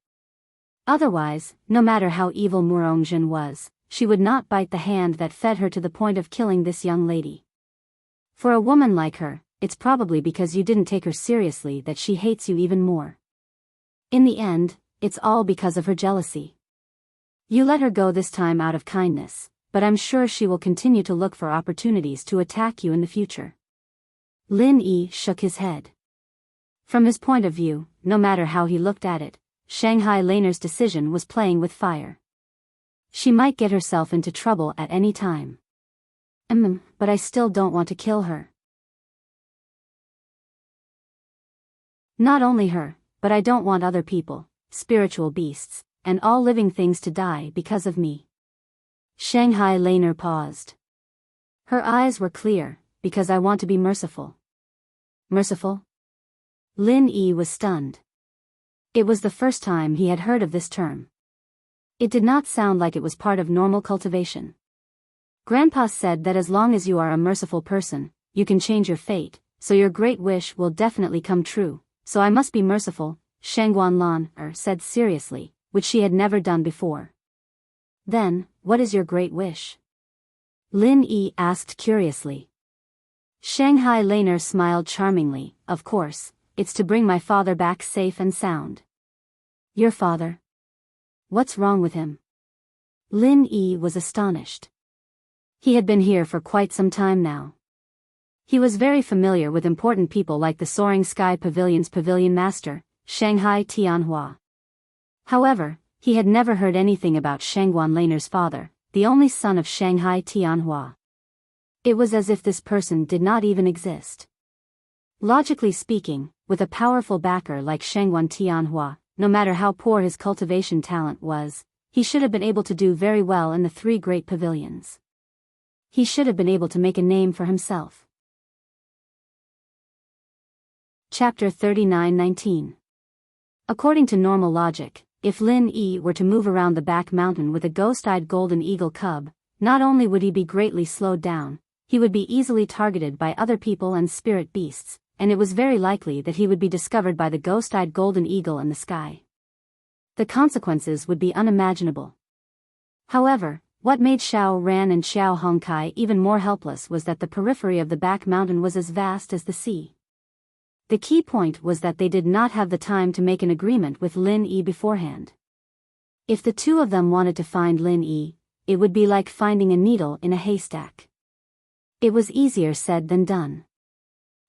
Otherwise, no matter how evil Murongjin was, she would not bite the hand that fed her to the point of killing this young lady. For a woman like her, it's probably because you didn't take her seriously that she hates you even more. In the end, it's all because of her jealousy. You let her go this time out of kindness, but I'm sure she will continue to look for opportunities to attack you in the future. Lin Yi shook his head. From his point of view, no matter how he looked at it, Shanghai Laner's decision was playing with fire. She might get herself into trouble at any time. But I still don't want to kill her. Not only her, but I don't want other people, spiritual beasts, and all living things to die because of me. Shanghai Laner paused. Her eyes were clear, because I want to be merciful. Merciful? Lin Yi was stunned. It was the first time he had heard of this term. It did not sound like it was part of normal cultivation. Grandpa said that as long as you are a merciful person, you can change your fate, so your great wish will definitely come true, so I must be merciful, Shangguan Lan said seriously, which she had never done before. Then, what is your great wish? Lin Yi asked curiously. Shanghai Laner smiled charmingly. Of course, it's to bring my father back safe and sound. Your father? What's wrong with him? Lin Yi was astonished. He had been here for quite some time now. He was very familiar with important people like the Soaring Sky Pavilion's pavilion master, Shanghai Tianhua. However, he had never heard anything about Shangguan Laner's father, the only son of Shanghai Tianhua. It was as if this person did not even exist. Logically speaking, with a powerful backer like Shangguan Tianhua, no matter how poor his cultivation talent was, he should have been able to do very well in the three great pavilions. He should have been able to make a name for himself. Chapter 39:19. According to normal logic, if Lin Yi were to move around the back mountain with a ghost-eyed golden eagle cub, not only would he be greatly slowed down, he would be easily targeted by other people and spirit beasts, and it was very likely that he would be discovered by the ghost-eyed golden eagle in the sky. The consequences would be unimaginable. However, what made Xiao Ran and Xiao Hongkai even more helpless was that the periphery of the back mountain was as vast as the sea. The key point was that they did not have the time to make an agreement with Lin Yi beforehand. If the two of them wanted to find Lin Yi, it would be like finding a needle in a haystack. It was easier said than done.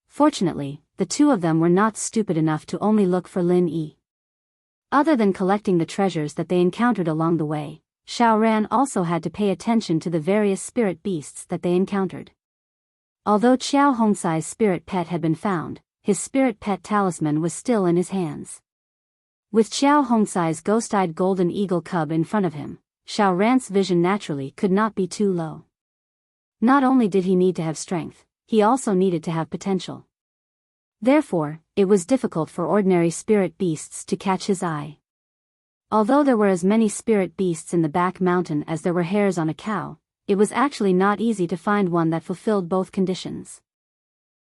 Fortunately, the two of them were not stupid enough to only look for Lin Yi. Other than collecting the treasures that they encountered along the way, Xiao Ran also had to pay attention to the various spirit beasts that they encountered. Although Qiao Hongsai's spirit pet had been found, his spirit pet talisman was still in his hands. With Qiao Hongsai's ghost-eyed golden eagle cub in front of him, Xiao Ran's vision naturally could not be too low. Not only did he need to have strength, he also needed to have potential. Therefore, it was difficult for ordinary spirit beasts to catch his eye. Although there were as many spirit beasts in the back mountain as there were hairs on a cow, it was actually not easy to find one that fulfilled both conditions.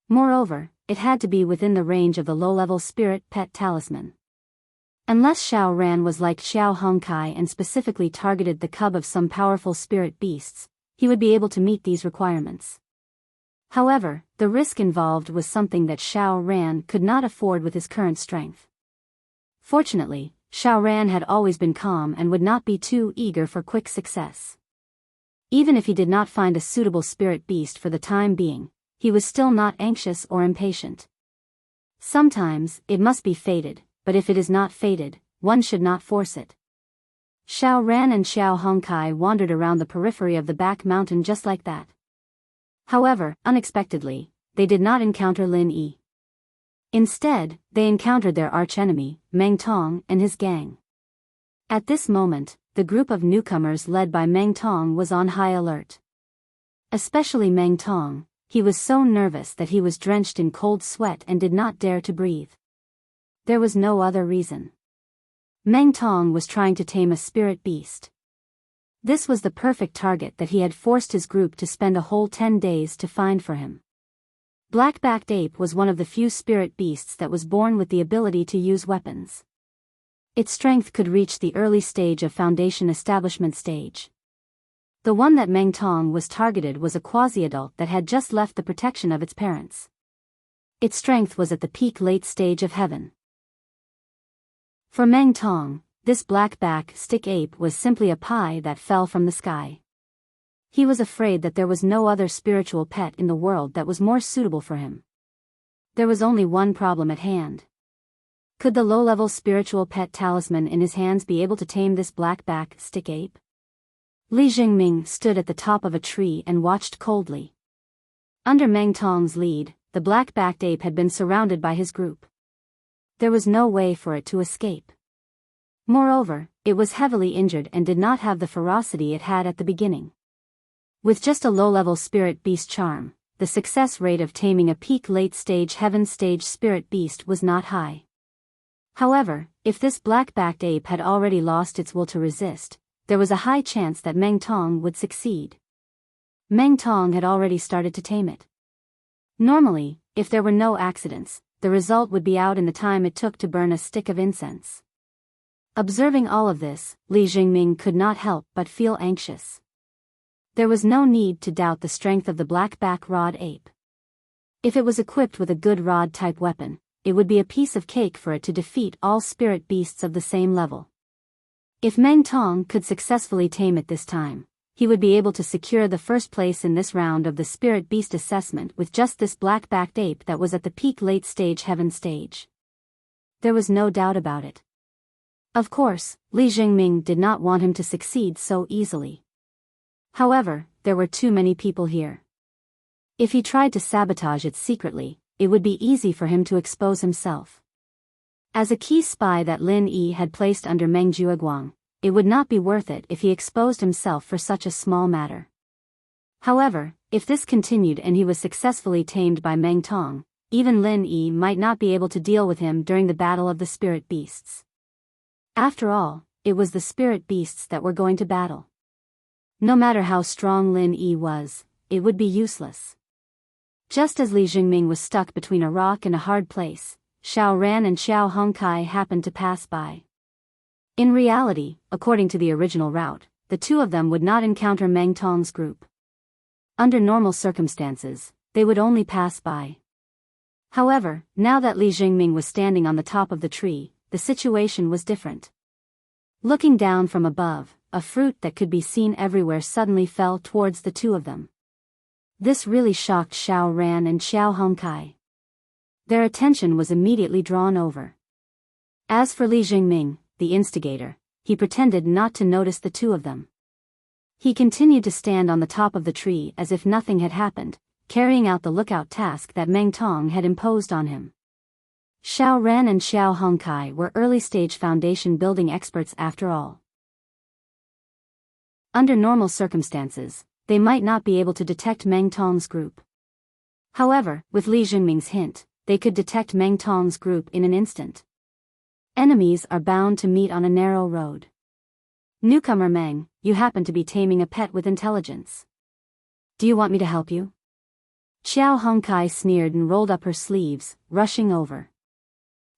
Moreover, it had to be within the range of the low-level spirit pet talisman. Unless Xiao Ran was like Xiao Hongkai and specifically targeted the cub of some powerful spirit beasts, he would be able to meet these requirements. However, the risk involved was something that Xiao Ran could not afford with his current strength. Fortunately, Xiao Ran had always been calm and would not be too eager for quick success. Even if he did not find a suitable spirit beast for the time being, he was still not anxious or impatient. Sometimes, it must be fated, but if it is not fated, one should not force it. Xiao Ran and Xiao Hongkai wandered around the periphery of the back mountain just like that. However, unexpectedly, they did not encounter Lin Yi. Instead, they encountered their archenemy, Meng Tong and his gang. At this moment, the group of newcomers led by Meng Tong was on high alert. Especially Meng Tong, he was so nervous that he was drenched in cold sweat and did not dare to breathe. There was no other reason. Meng Tong was trying to tame a spirit beast. This was the perfect target that he had forced his group to spend a whole 10 days to find for him. Black-backed ape was one of the few spirit beasts that was born with the ability to use weapons. Its strength could reach the early stage of foundation establishment stage. The one that Meng Tong was targeted was a quasi-adult that had just left the protection of its parents. Its strength was at the peak late stage of heaven. For Meng Tong, this black-back stick ape was simply a pie that fell from the sky. He was afraid that there was no other spiritual pet in the world that was more suitable for him. There was only one problem at hand. Could the low-level spiritual pet talisman in his hands be able to tame this black-back stick ape? Li Jingming stood at the top of a tree and watched coldly. Under Meng Tong's lead, the black-backed ape had been surrounded by his group. There was no way for it to escape. Moreover, it was heavily injured and did not have the ferocity it had at the beginning. With just a low-level spirit beast charm, the success rate of taming a peak late-stage heaven stage spirit beast was not high. However, if this black-backed ape had already lost its will to resist, there was a high chance that Meng Tong would succeed. Meng Tong had already started to tame it. Normally, if there were no accidents, the result would be out in the time it took to burn a stick of incense. Observing all of this, Li Jingming could not help but feel anxious. There was no need to doubt the strength of the black-back rod ape. If it was equipped with a good rod-type weapon, it would be a piece of cake for it to defeat all spirit beasts of the same level. If Meng Tong could successfully tame it this time, he would be able to secure the first place in this round of the spirit beast assessment with just this black-backed ape that was at the peak late-stage heaven stage. There was no doubt about it. Of course, Li Jingming did not want him to succeed so easily. However, there were too many people here. If he tried to sabotage it secretly, it would be easy for him to expose himself. As a key spy that Lin Yi had placed under Meng Jueguang, it would not be worth it if he exposed himself for such a small matter. However, if this continued and he was successfully tamed by Meng Tong, even Lin Yi might not be able to deal with him during the battle of the spirit beasts. After all, it was the spirit beasts that were going to battle. No matter how strong Lin Yi was, it would be useless. Just as Li Jingming was stuck between a rock and a hard place, Xiao Ran and Xiao Hongkai happened to pass by. In reality, according to the original route, the two of them would not encounter Meng Tong's group. Under normal circumstances, they would only pass by. However, now that Li Jingming was standing on the top of the tree, the situation was different. Looking down from above, a fruit that could be seen everywhere suddenly fell towards the two of them. This really shocked Xiao Ran and Xiao Hongkai. Their attention was immediately drawn over. As for Li Jingming, the instigator, he pretended not to notice the two of them. He continued to stand on the top of the tree as if nothing had happened, carrying out the lookout task that Meng Tong had imposed on him. Xiao Ran and Xiao Hongkai were early-stage foundation building experts after all. Under normal circumstances, they might not be able to detect Meng Tong's group. However, with Li Jingming's hint, they could detect Meng Tong's group in an instant. Enemies are bound to meet on a narrow road. Newcomer Meng, you happen to be taming a pet with intelligence. Do you want me to help you? Xiao Hongkai sneered and rolled up her sleeves, rushing over.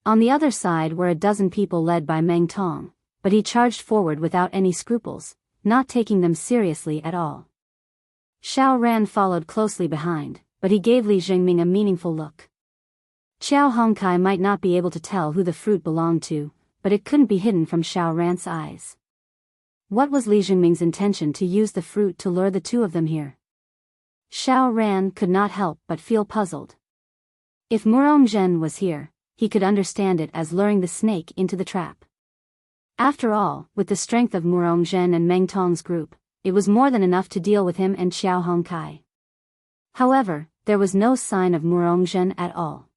On the other side were a dozen people led by Meng Tong, but he charged forward without any scruples, not taking them seriously at all. Xiao Ran followed closely behind, but he gave Li Jingming a meaningful look. Xiao Hongkai might not be able to tell who the fruit belonged to, but it couldn't be hidden from Xiao Ran's eyes. What was Li Jingming's intention to use the fruit to lure the two of them here? Xiao Ran could not help but feel puzzled. If Murongzhen was here, he could understand it as luring the snake into the trap. After all, with the strength of Murongzhen and Meng Tong's group, it was more than enough to deal with him and Xiao Hongkai. However, there was no sign of Murongzhen at all.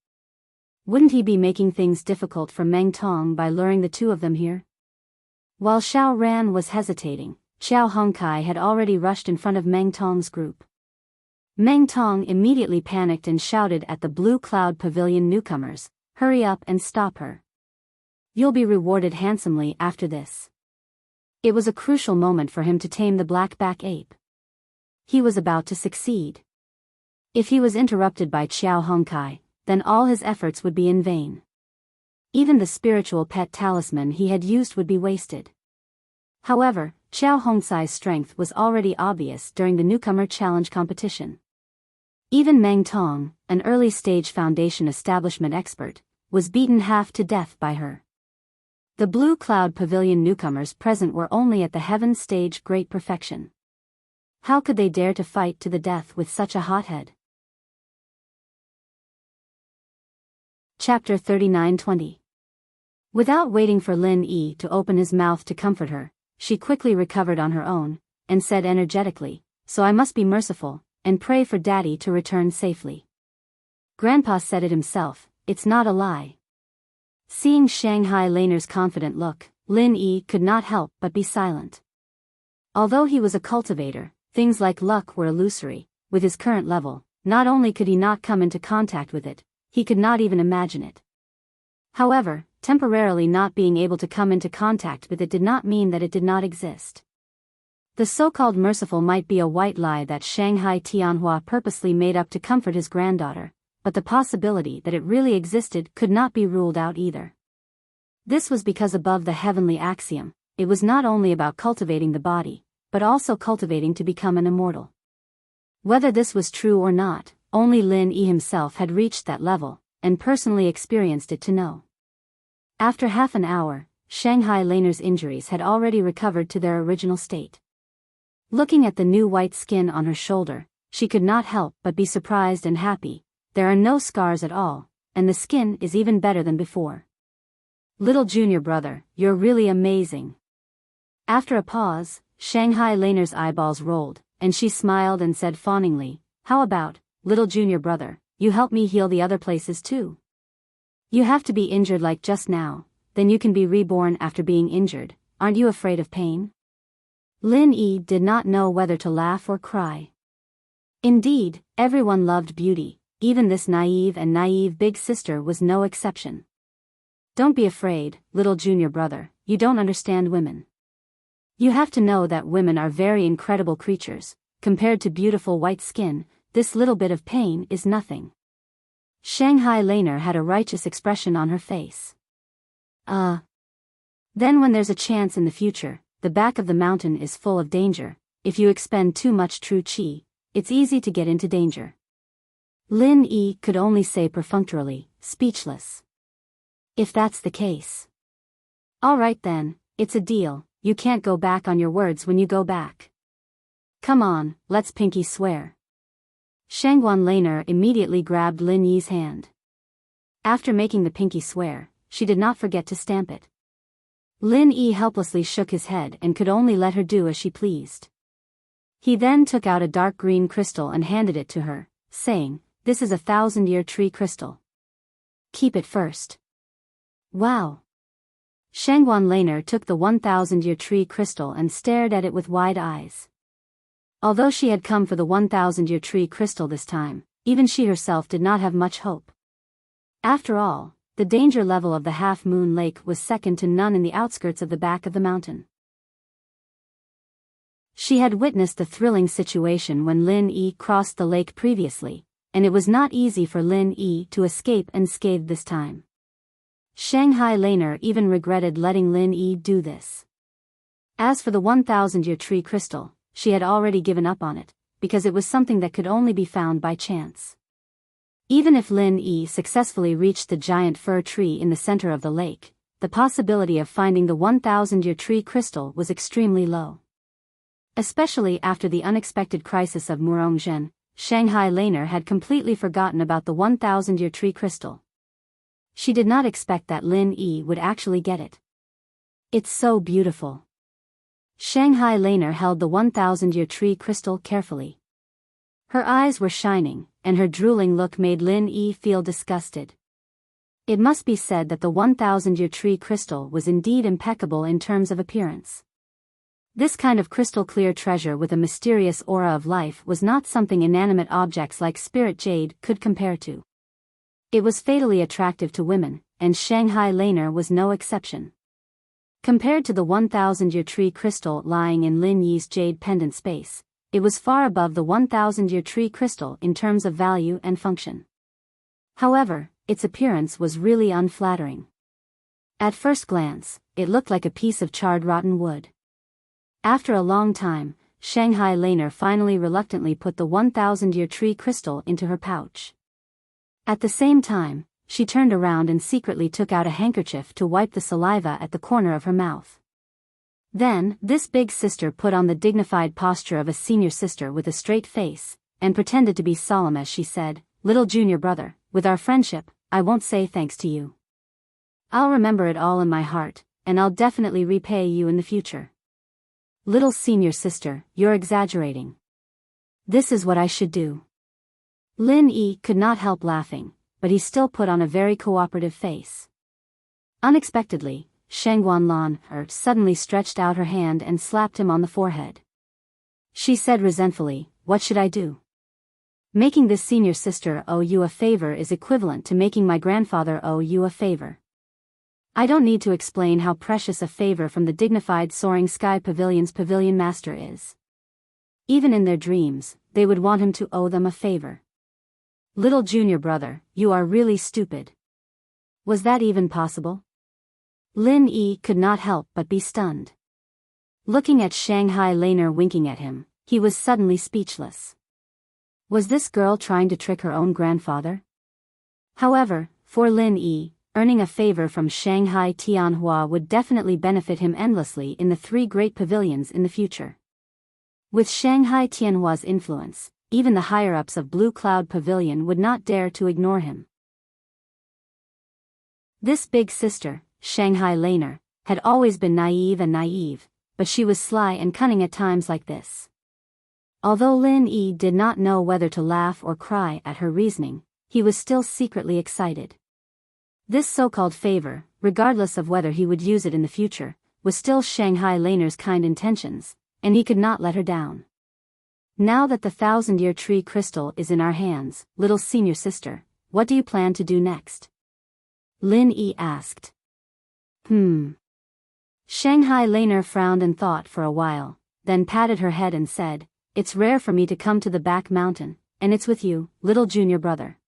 Wouldn't he be making things difficult for Meng Tong by luring the two of them here? While Xiao Ran was hesitating, Xiao Hongkai had already rushed in front of Meng Tong's group. Meng Tong immediately panicked and shouted at the Blue Cloud Pavilion newcomers, "Hurry up and stop her. You'll be rewarded handsomely after this." It was a crucial moment for him to tame the black-back ape. He was about to succeed. If he was interrupted by Xiao Hongkai, then all his efforts would be in vain. Even the spiritual pet talisman he had used would be wasted. However, Xiao Hongcai's strength was already obvious during the newcomer challenge competition. Even Meng Tong, an early-stage foundation establishment expert, was beaten half to death by her. The Blue Cloud Pavilion newcomers present were only at the heaven stage great perfection. How could they dare to fight to the death with such a hothead? Chapter 39-20. Without waiting for Lin Yi to open his mouth to comfort her, she quickly recovered on her own, and said energetically, "So I must be merciful, and pray for Daddy to return safely." Grandpa said it himself, it's not a lie. Seeing Shanghai Laner's confident look, Lin Yi could not help but be silent. Although he was a cultivator, things like luck were illusory. With his current level, not only could he not come into contact with it, he could not even imagine it. However, temporarily not being able to come into contact with it did not mean that it did not exist. The so-called merciful might be a white lie that Shanghai Tianhua purposely made up to comfort his granddaughter, but the possibility that it really existed could not be ruled out either. This was because above the heavenly axiom, it was not only about cultivating the body, but also cultivating to become an immortal. Whether this was true or not, only Lin Yi himself had reached that level, and personally experienced it to know. After half an hour, Shanghai Laner's injuries had already recovered to their original state. Looking at the new white skin on her shoulder, she could not help but be surprised and happy. There are no scars at all, and the skin is even better than before. "Little junior brother, you're really amazing." After a pause, Shanghai Laner's eyeballs rolled, and she smiled and said fawningly, "How about, little junior brother, you help me heal the other places too? You have to be injured like just now, then you can be reborn after being injured. Aren't you afraid of pain?" Lin Yi did not know whether to laugh or cry. Indeed, everyone loved beauty, even this naive big sister was no exception. "Don't be afraid, little junior brother, you don't understand women. You have to know that women are very incredible creatures. Compared to beautiful white skin, this little bit of pain is nothing." Shanghai Laner had a righteous expression on her face. Then when there's a chance in the future, the back of the mountain is full of danger. If you expend too much true qi, it's easy to get into danger." Lin Yi could only say perfunctorily, speechless. "If that's the case. All right then, it's a deal. You can't go back on your words when you go back. Come on, let's pinky swear." Shangguan Laner immediately grabbed Lin Yi's hand. After making the pinky swear, she did not forget to stamp it. Lin Yi helplessly shook his head and could only let her do as she pleased. He then took out a dark green crystal and handed it to her, saying, "This is a 1,000-year tree crystal. Keep it first." Wow! Shangguan Laner took the 1,000-year tree crystal and stared at it with wide eyes. Although she had come for the 1,000-year tree crystal this time, even she herself did not have much hope. After all, the danger level of the half-moon lake was second to none in the outskirts of the back of the mountain. She had witnessed the thrilling situation when Lin Yi crossed the lake previously, and it was not easy for Lin Yi to escape unscathed this time. Shanghai Laner even regretted letting Lin Yi do this. As for the 1,000-year tree crystal, she had already given up on it, because it was something that could only be found by chance. Even if Lin Yi successfully reached the giant fir tree in the center of the lake, the possibility of finding the 1,000-year tree crystal was extremely low. Especially after the unexpected crisis of Murongzhen, Shanghai Laner had completely forgotten about the 1,000-year tree crystal. She did not expect that Lin Yi would actually get it. "It's so beautiful." Shanghai Laner held the 1,000-year tree crystal carefully. Her eyes were shining, and her drooling look made Lin Yi feel disgusted. It must be said that the 1,000-year tree crystal was indeed impeccable in terms of appearance. This kind of crystal-clear treasure with a mysterious aura of life was not something inanimate objects like spirit jade could compare to. It was fatally attractive to women, and Shanghai Laner was no exception. Compared to the 1,000-year tree crystal lying in Lin Yi's jade pendant space, it was far above the 1,000-year tree crystal in terms of value and function. However, its appearance was really unflattering. At first glance, it looked like a piece of charred rotten wood. After a long time, Shanghai Laner finally reluctantly put the 1,000-year tree crystal into her pouch. At the same time, she turned around and secretly took out a handkerchief to wipe the saliva at the corner of her mouth. Then, this big sister put on the dignified posture of a senior sister with a straight face, and pretended to be solemn as she said, "Little junior brother, with our friendship, I won't say thanks to you. I'll remember it all in my heart, and I'll definitely repay you in the future. Little senior sister, you're exaggerating. This is what I should do. Lin Yi could not help laughing, but he still put on a very cooperative face. Unexpectedly, Shang Guanlan suddenly stretched out her hand and slapped him on the forehead. She said resentfully, "What should I do? Making this senior sister owe you a favor is equivalent to making my grandfather owe you a favor. I don't need to explain how precious a favor from the dignified Soaring Sky Pavilion's pavilion master is. Even in their dreams, they would want him to owe them a favor. Little junior brother, you are really stupid. Was that even possible?" Lin Yi could not help but be stunned. Looking at Shanghai Laner winking at him, he was suddenly speechless. Was this girl trying to trick her own grandfather? However, for Lin Yi, earning a favor from Shanghai Tianhua would definitely benefit him endlessly in the 3 great pavilions in the future. With Shanghai Tianhua's influence, even the higher-ups of Blue Cloud Pavilion would not dare to ignore him. This big sister, Shanghai Laner, had always been naive, but she was sly and cunning at times like this. Although Lin Yi did not know whether to laugh or cry at her reasoning, he was still secretly excited. This so-called favor, regardless of whether he would use it in the future, was still Shanghai Laner's kind intentions, and he could not let her down. Now that the 1,000-year tree crystal is in our hands, little senior sister, what do you plan to do next? Lin Yi asked. Shanghai Laner frowned and thought for a while, then patted her head and said, "It's rare for me to come to the back mountain, and it's with you, little junior brother.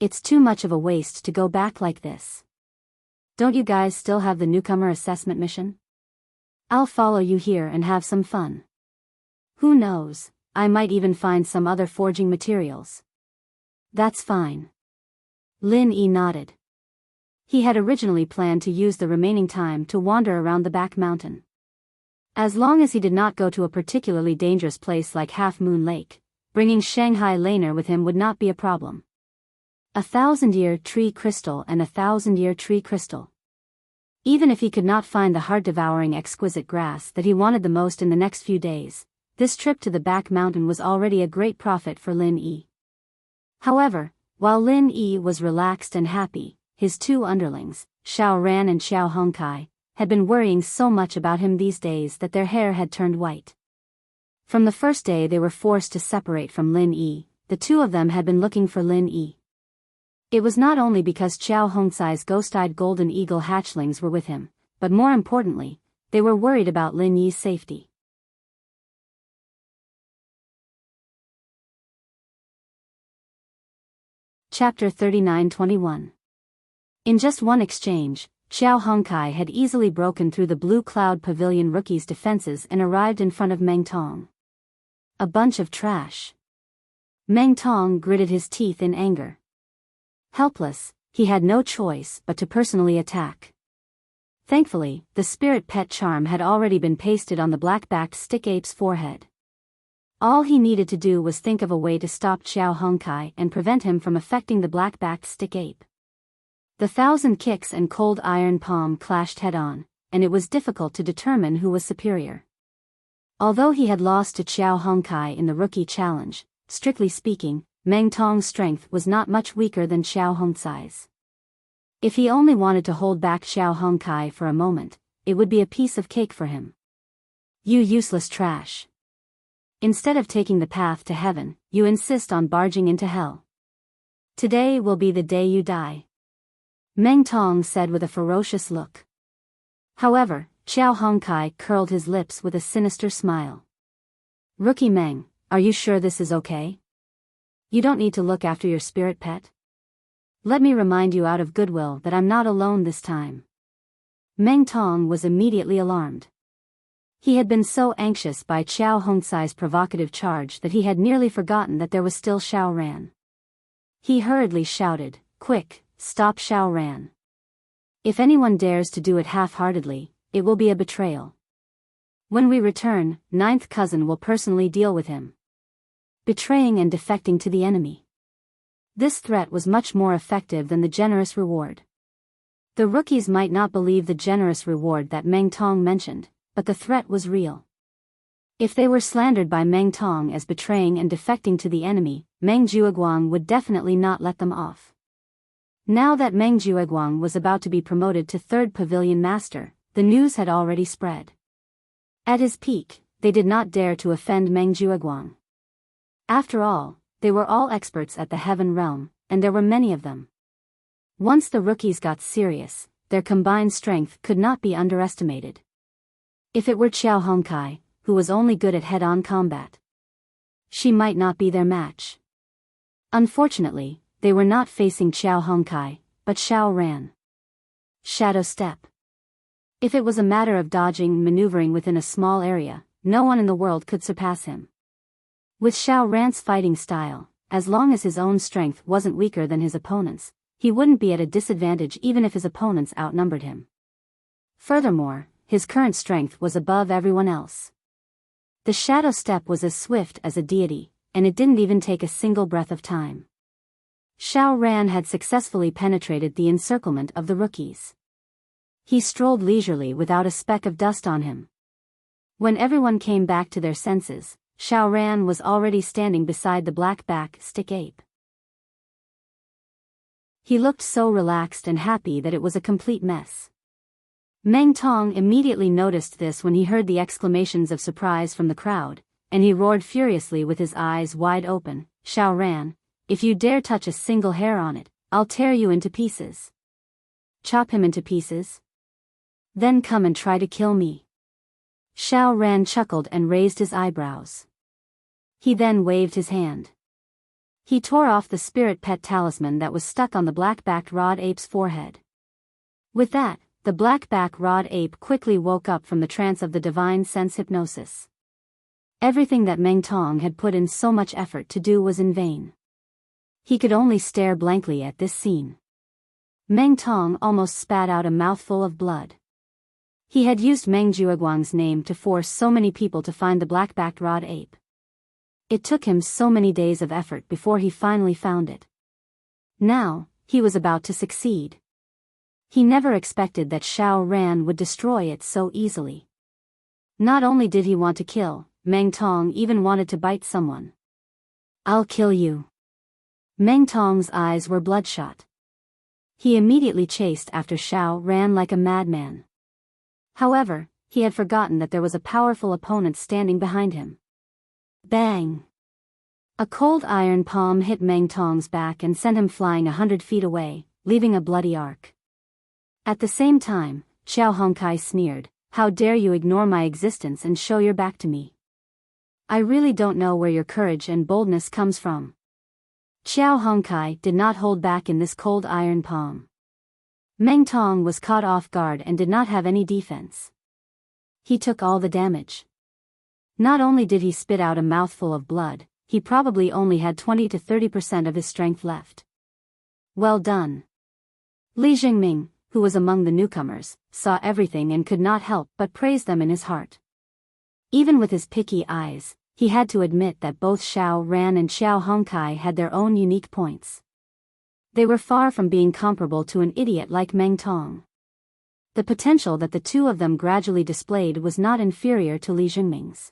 It's too much of a waste to go back like this. Don't you guys still have the newcomer assessment mission? I'll follow you here and have some fun. Who knows, I might even find some other forging materials." "That's fine." Lin Yi nodded. He had originally planned to use the remaining time to wander around the back mountain. As long as he did not go to a particularly dangerous place like Half Moon Lake, bringing Shanghai Laner with him would not be a problem. 1,000-year tree crystal and 1,000-year tree crystal. Even if he could not find the heart-devouring exquisite grass that he wanted the most in the next few days, this trip to the back mountain was already a great profit for Lin Yi. However, while Lin Yi was relaxed and happy, his 2 underlings, Xiao Ran and Xiao Hongkai, had been worrying so much about him these days that their hair had turned white. From the first day they were forced to separate from Lin Yi, the 2 of them had been looking for Lin Yi. It was not only because Xiao Hongcai's ghost-eyed golden eagle hatchlings were with him, but more importantly, they were worried about Lin Yi's safety. Chapter 39-21. In just one exchange, Xiao Hongkai had easily broken through the Blue Cloud Pavilion rookie's defenses and arrived in front of Meng Tong. A bunch of trash. Meng Tong gritted his teeth in anger. Helpless, he had no choice but to personally attack. Thankfully, the spirit pet charm had already been pasted on the black-backed stick ape's forehead. All he needed to do was think of a way to stop Xiao Hongkai and prevent him from affecting the black-backed stick ape. The 1,000 kicks and cold iron palm clashed head-on, and it was difficult to determine who was superior. Although he had lost to Xiao Hongkai in the rookie challenge, strictly speaking, Meng Tong's strength was not much weaker than Xiao Hongcai's. If he only wanted to hold back Xiao Hongkai for a moment, it would be a piece of cake for him. "You useless trash. Instead of taking the path to heaven, you insist on barging into hell. Today will be the day you die," Meng Tong said with a ferocious look. However, Xiao Hongkai curled his lips with a sinister smile. "Rookie Meng, are you sure this is okay? You don't need to look after your spirit pet? Let me remind you out of goodwill that I'm not alone this time." Meng Tong was immediately alarmed. He had been so anxious by Xiao Hongcai's provocative charge that he had nearly forgotten that there was still Xiao Ran. He hurriedly shouted, "Quick, stop Xiao Ran. If anyone dares to do it half-heartedly, it will be a betrayal. When we return, 9th cousin will personally deal with him. Betraying and defecting to the enemy. This threat was much more effective than the generous reward. The rookies might not believe the generous reward that Meng Tong mentioned, but the threat was real. If they were slandered by Meng Tong as betraying and defecting to the enemy, Meng Jueguang would definitely not let them off. Now that Meng Jueguang was about to be promoted to 3rd Pavilion Master, the news had already spread. At his peak, they did not dare to offend Meng Jueguang. After all, they were all experts at the Heaven Realm, and there were many of them. Once the rookies got serious, their combined strength could not be underestimated. If it were Xiao Hongkai, who was only good at head-on combat, she might not be their match. Unfortunately, they were not facing Xiao Hongkai, but Xiao Ran. Shadow Step. If it was a matter of dodging and maneuvering within a small area, no one in the world could surpass him. With Xiao Ran's fighting style, as long as his own strength wasn't weaker than his opponent's, he wouldn't be at a disadvantage even if his opponents outnumbered him. Furthermore, his current strength was above everyone else. The Shadow Step was as swift as a deity, and it didn't even take a single breath of time. Xiao Ran had successfully penetrated the encirclement of the rookies. He strolled leisurely without a speck of dust on him. When everyone came back to their senses, Xiao Ran was already standing beside the black-back stick ape. He looked so relaxed and happy that it was a complete mess. Meng Tong immediately noticed this when he heard the exclamations of surprise from the crowd, and he roared furiously with his eyes wide open, "Xiao Ran, if you dare touch a single hair on it, I'll tear you into pieces." "Chop him into pieces? Then come and try to kill me." Xiao Ran chuckled and raised his eyebrows. He then waved his hand. He tore off the spirit pet talisman that was stuck on the black-backed rod ape's forehead. With that, the black-back rod ape quickly woke up from the trance of the divine sense hypnosis. Everything that Meng Tong had put in so much effort to do was in vain. He could only stare blankly at this scene. Meng Tong almost spat out a mouthful of blood. He had used Meng Jueguang's name to force so many people to find the black-backed rod ape. It took him so many days of effort before he finally found it. Now, he was about to succeed. He never expected that Xiao Ran would destroy it so easily. Not only did he want to kill, Meng Tong even wanted to bite someone. "I'll kill you." Meng Tong's eyes were bloodshot. He immediately chased after Xiao Ran like a madman. However, he had forgotten that there was a powerful opponent standing behind him. Bang! A cold iron palm hit Meng Tong's back and sent him flying 100 feet away, leaving a bloody arc. At the same time, Xiao Hongkai sneered, "How dare you ignore my existence and show your back to me? I really don't know where your courage and boldness comes from." Xiao Hongkai did not hold back in this cold iron palm. Meng Tong was caught off guard and did not have any defense. He took all the damage. Not only did he spit out a mouthful of blood, he probably only had 20 to 30% of his strength left. Well done. Li Jingming, who was among the newcomers, saw everything and could not help but praise them in his heart. Even with his picky eyes, he had to admit that both Xiao Ran and Xiao Hongkai had their own unique points. They were far from being comparable to an idiot like Meng Tong. The potential that the two of them gradually displayed was not inferior to Li Jingming's.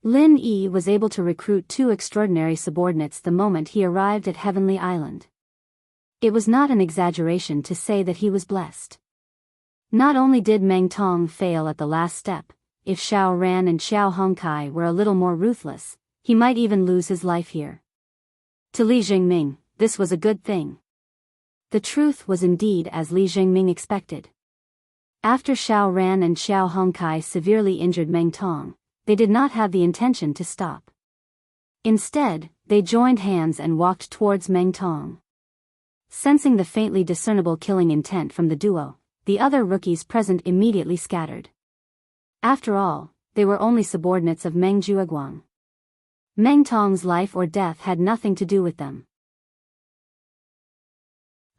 Lin Yi was able to recruit 2 extraordinary subordinates the moment he arrived at Heavenly Island. It was not an exaggeration to say that he was blessed. Not only did Meng Tong fail at the last step, if Xiao Ran and Xiao Hongkai were a little more ruthless, he might even lose his life here. To Li Jingming, this was a good thing. The truth was indeed as Li Jingming expected. After Xiao Ran and Xiao Hongkai severely injured Meng Tong, they did not have the intention to stop. Instead, they joined hands and walked towards Meng Tong. Sensing the faintly discernible killing intent from the duo, the other rookies present immediately scattered. After all, they were only subordinates of Meng Jueguang. Meng Tong's life or death had nothing to do with them.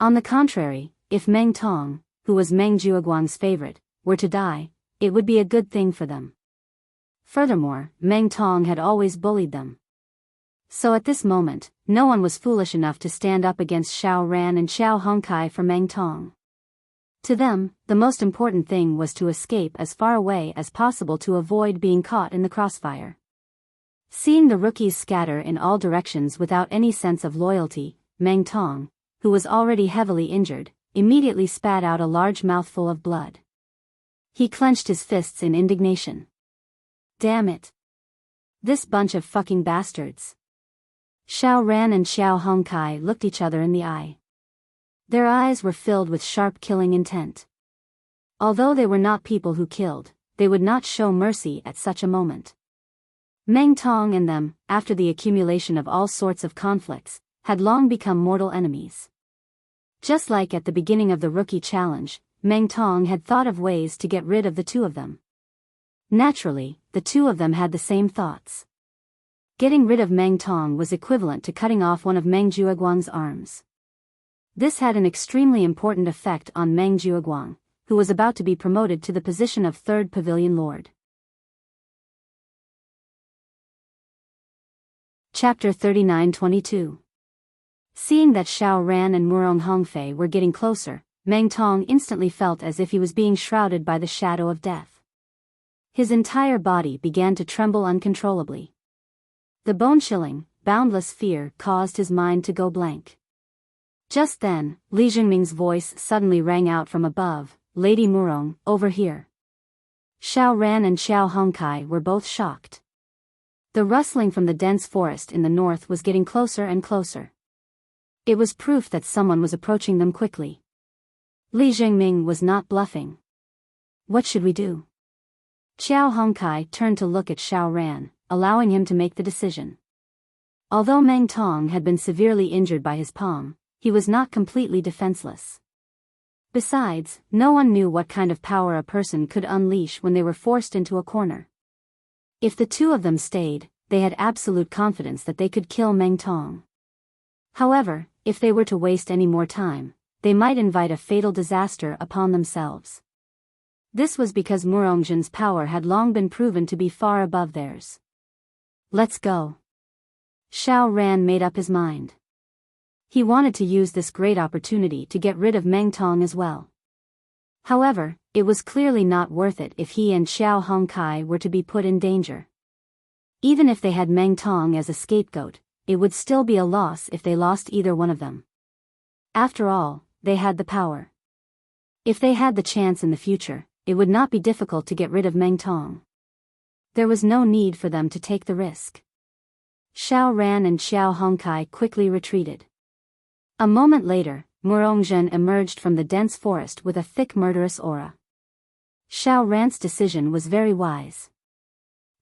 On the contrary, if Meng Tong, who was Meng Jueguang's favorite, were to die, it would be a good thing for them. Furthermore, Meng Tong had always bullied them. So at this moment, no one was foolish enough to stand up against Xiao Ran and Xiao Hongkai for Meng Tong. To them, the most important thing was to escape as far away as possible to avoid being caught in the crossfire. Seeing the rookies scatter in all directions without any sense of loyalty, Meng Tong, who was already heavily injured, immediately spat out a large mouthful of blood. He clenched his fists in indignation. Damn it. This bunch of fucking bastards. Xiao Ran and Xiao Hongkai looked each other in the eye. Their eyes were filled with sharp killing intent. Although they were not people who killed, they would not show mercy at such a moment. Meng Tong and them, after the accumulation of all sorts of conflicts, had long become mortal enemies. Just like at the beginning of the rookie challenge, Meng Tong had thought of ways to get rid of the two of them. Naturally, the two of them had the same thoughts. Getting rid of Meng Tong was equivalent to cutting off one of Meng Jueguang's arms. This had an extremely important effect on Meng Jueguang, who was about to be promoted to the position of third pavilion lord. Chapter 39-22. Seeing that Xiao Ran and Murong Hongfei were getting closer, Meng Tong instantly felt as if he was being shrouded by the shadow of death. His entire body began to tremble uncontrollably. The bone-chilling, boundless fear caused his mind to go blank. Just then, Li Jingming's voice suddenly rang out from above, "Lady Murong, over here." Xiao Ran and Xiao Hongkai were both shocked. The rustling from the dense forest in the north was getting closer and closer. It was proof that someone was approaching them quickly. Li Jingming was not bluffing. What should we do? Xiao Hongkai turned to look at Xiao Ran, allowing him to make the decision. Although Meng Tong had been severely injured by his palm, he was not completely defenseless. Besides, no one knew what kind of power a person could unleash when they were forced into a corner. If the two of them stayed, they had absolute confidence that they could kill Meng Tong. However, if they were to waste any more time, they might invite a fatal disaster upon themselves. This was because Murongjin's power had long been proven to be far above theirs. Let's go. Xiao Ran made up his mind. He wanted to use this great opportunity to get rid of Meng Tong as well. However, it was clearly not worth it if he and Xiao Hongkai were to be put in danger. Even if they had Meng Tong as a scapegoat, it would still be a loss if they lost either one of them. After all, they had the power. If they had the chance in the future, it would not be difficult to get rid of Meng Tong. There was no need for them to take the risk. Xiao Ran and Xiao Hongkai quickly retreated. A moment later, Murongjin emerged from the dense forest with a thick murderous aura. Xiao Ran's decision was very wise.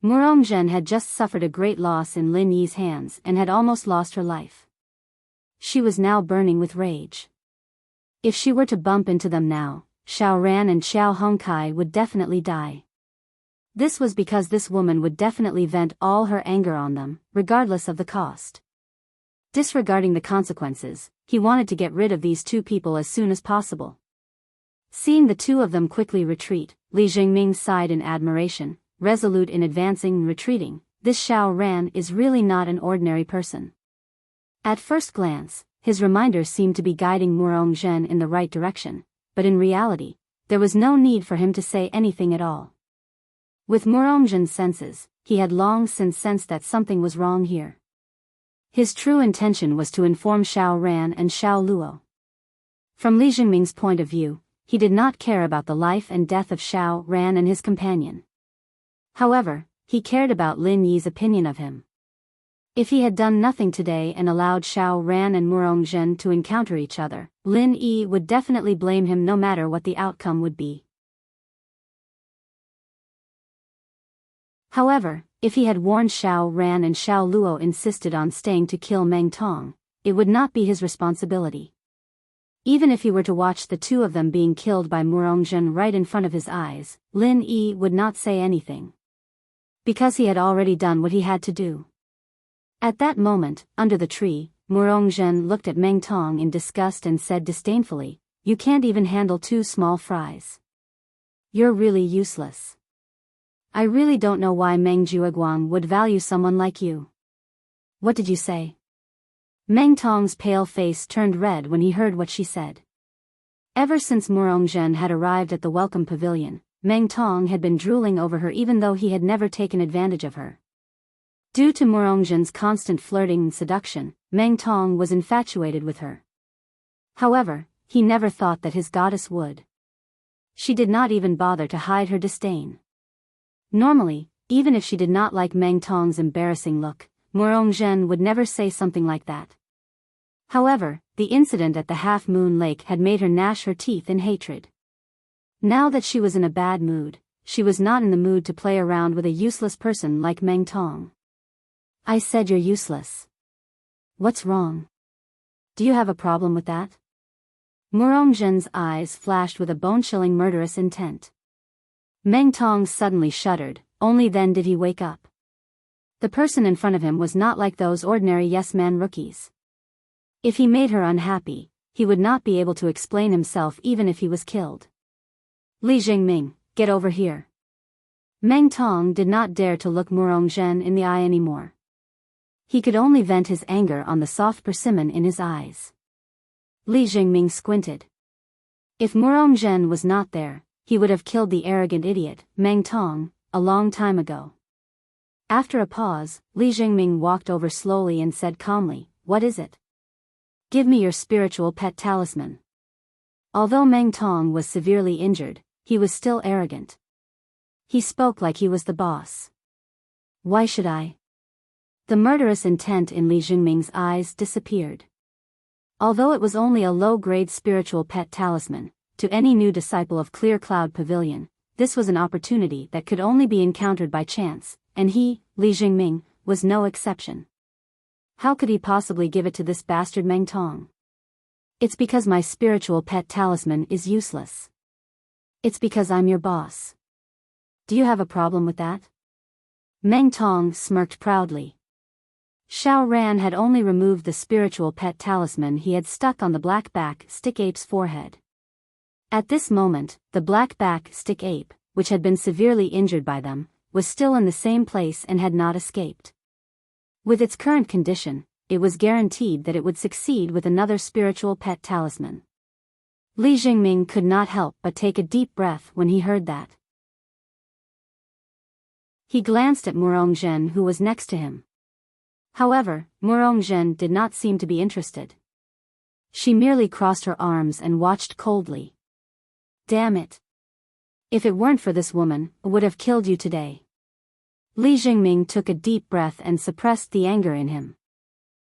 Murongjin had just suffered a great loss in Lin Yi's hands and had almost lost her life. She was now burning with rage. If she were to bump into them now, Xiao Ran and Xiao Hongkai would definitely die. This was because this woman would definitely vent all her anger on them, regardless of the cost. Disregarding the consequences, he wanted to get rid of these two people as soon as possible. Seeing the two of them quickly retreat, Li Jingming sighed in admiration, resolute in advancing and retreating. This Xiao Ran is really not an ordinary person. At first glance, his reminders seemed to be guiding Murongjin in the right direction, but in reality, there was no need for him to say anything at all. With Murongjin's senses, he had long since sensed that something was wrong here. His true intention was to inform Xiao Ran and Xiao Luo. From Li Jingming's point of view, he did not care about the life and death of Xiao Ran and his companion. However, he cared about Lin Yi's opinion of him. If he had done nothing today and allowed Xiao Ran and Murongjin to encounter each other, Lin Yi would definitely blame him no matter what the outcome would be. However, if he had warned Xiao Ran and Xiao Luo insisted on staying to kill Meng Tong, it would not be his responsibility. Even if he were to watch the two of them being killed by Murongjin right in front of his eyes, Lin Yi would not say anything. Because he had already done what he had to do. At that moment, under the tree, Murongjin looked at Meng Tong in disgust and said disdainfully, "You can't even handle two small fries. You're really useless. I really don't know why Meng Jueguang would value someone like you." What did you say? Meng Tong's pale face turned red when he heard what she said. Ever since Murongzhen had arrived at the welcome pavilion, Meng Tong had been drooling over her even though he had never taken advantage of her. Due to Murongzhen's constant flirting and seduction, Meng Tong was infatuated with her. However, he never thought that his goddess would. She did not even bother to hide her disdain. Normally, even if she did not like Meng Tong's embarrassing look, Murongzhen would never say something like that. However, the incident at the half-moon lake had made her gnash her teeth in hatred. Now that she was in a bad mood, she was not in the mood to play around with a useless person like Meng Tong. I said you're useless. What's wrong? Do you have a problem with that? Murongzhen's eyes flashed with a bone-chilling murderous intent. Meng Tong suddenly shuddered, only then did he wake up. The person in front of him was not like those ordinary yes-man rookies. If he made her unhappy, he would not be able to explain himself even if he was killed. Li Jingming, get over here. Meng Tong did not dare to look Murongzhen in the eye anymore. He could only vent his anger on the soft persimmon in his eyes. Li Jingming squinted. If Murongzhen was not there, he would have killed the arrogant idiot, Meng Tong, a long time ago. After a pause, Li Jingming walked over slowly and said calmly, "What is it? Give me your spiritual pet talisman." Although Meng Tong was severely injured, he was still arrogant. He spoke like he was the boss. Why should I? The murderous intent in Li Jingming's eyes disappeared. Although it was only a low-grade spiritual pet talisman, to any new disciple of Clear Cloud Pavilion, this was an opportunity that could only be encountered by chance, and he, Li Jingming, was no exception. How could he possibly give it to this bastard Meng Tong? It's because my spiritual pet talisman is useless. It's because I'm your boss. Do you have a problem with that? Meng Tong smirked proudly. Xiao Ran had only removed the spiritual pet talisman he had stuck on the black-back stick ape's forehead. At this moment, the black-back stick ape, which had been severely injured by them, was still in the same place and had not escaped. With its current condition, it was guaranteed that it would succeed with another spiritual pet talisman. Li Jingming could not help but take a deep breath when he heard that. He glanced at Murongzhen who was next to him. However, Murongzhen did not seem to be interested. She merely crossed her arms and watched coldly. Damn it. If it weren't for this woman, I would have killed you today. Li Jingming took a deep breath and suppressed the anger in him.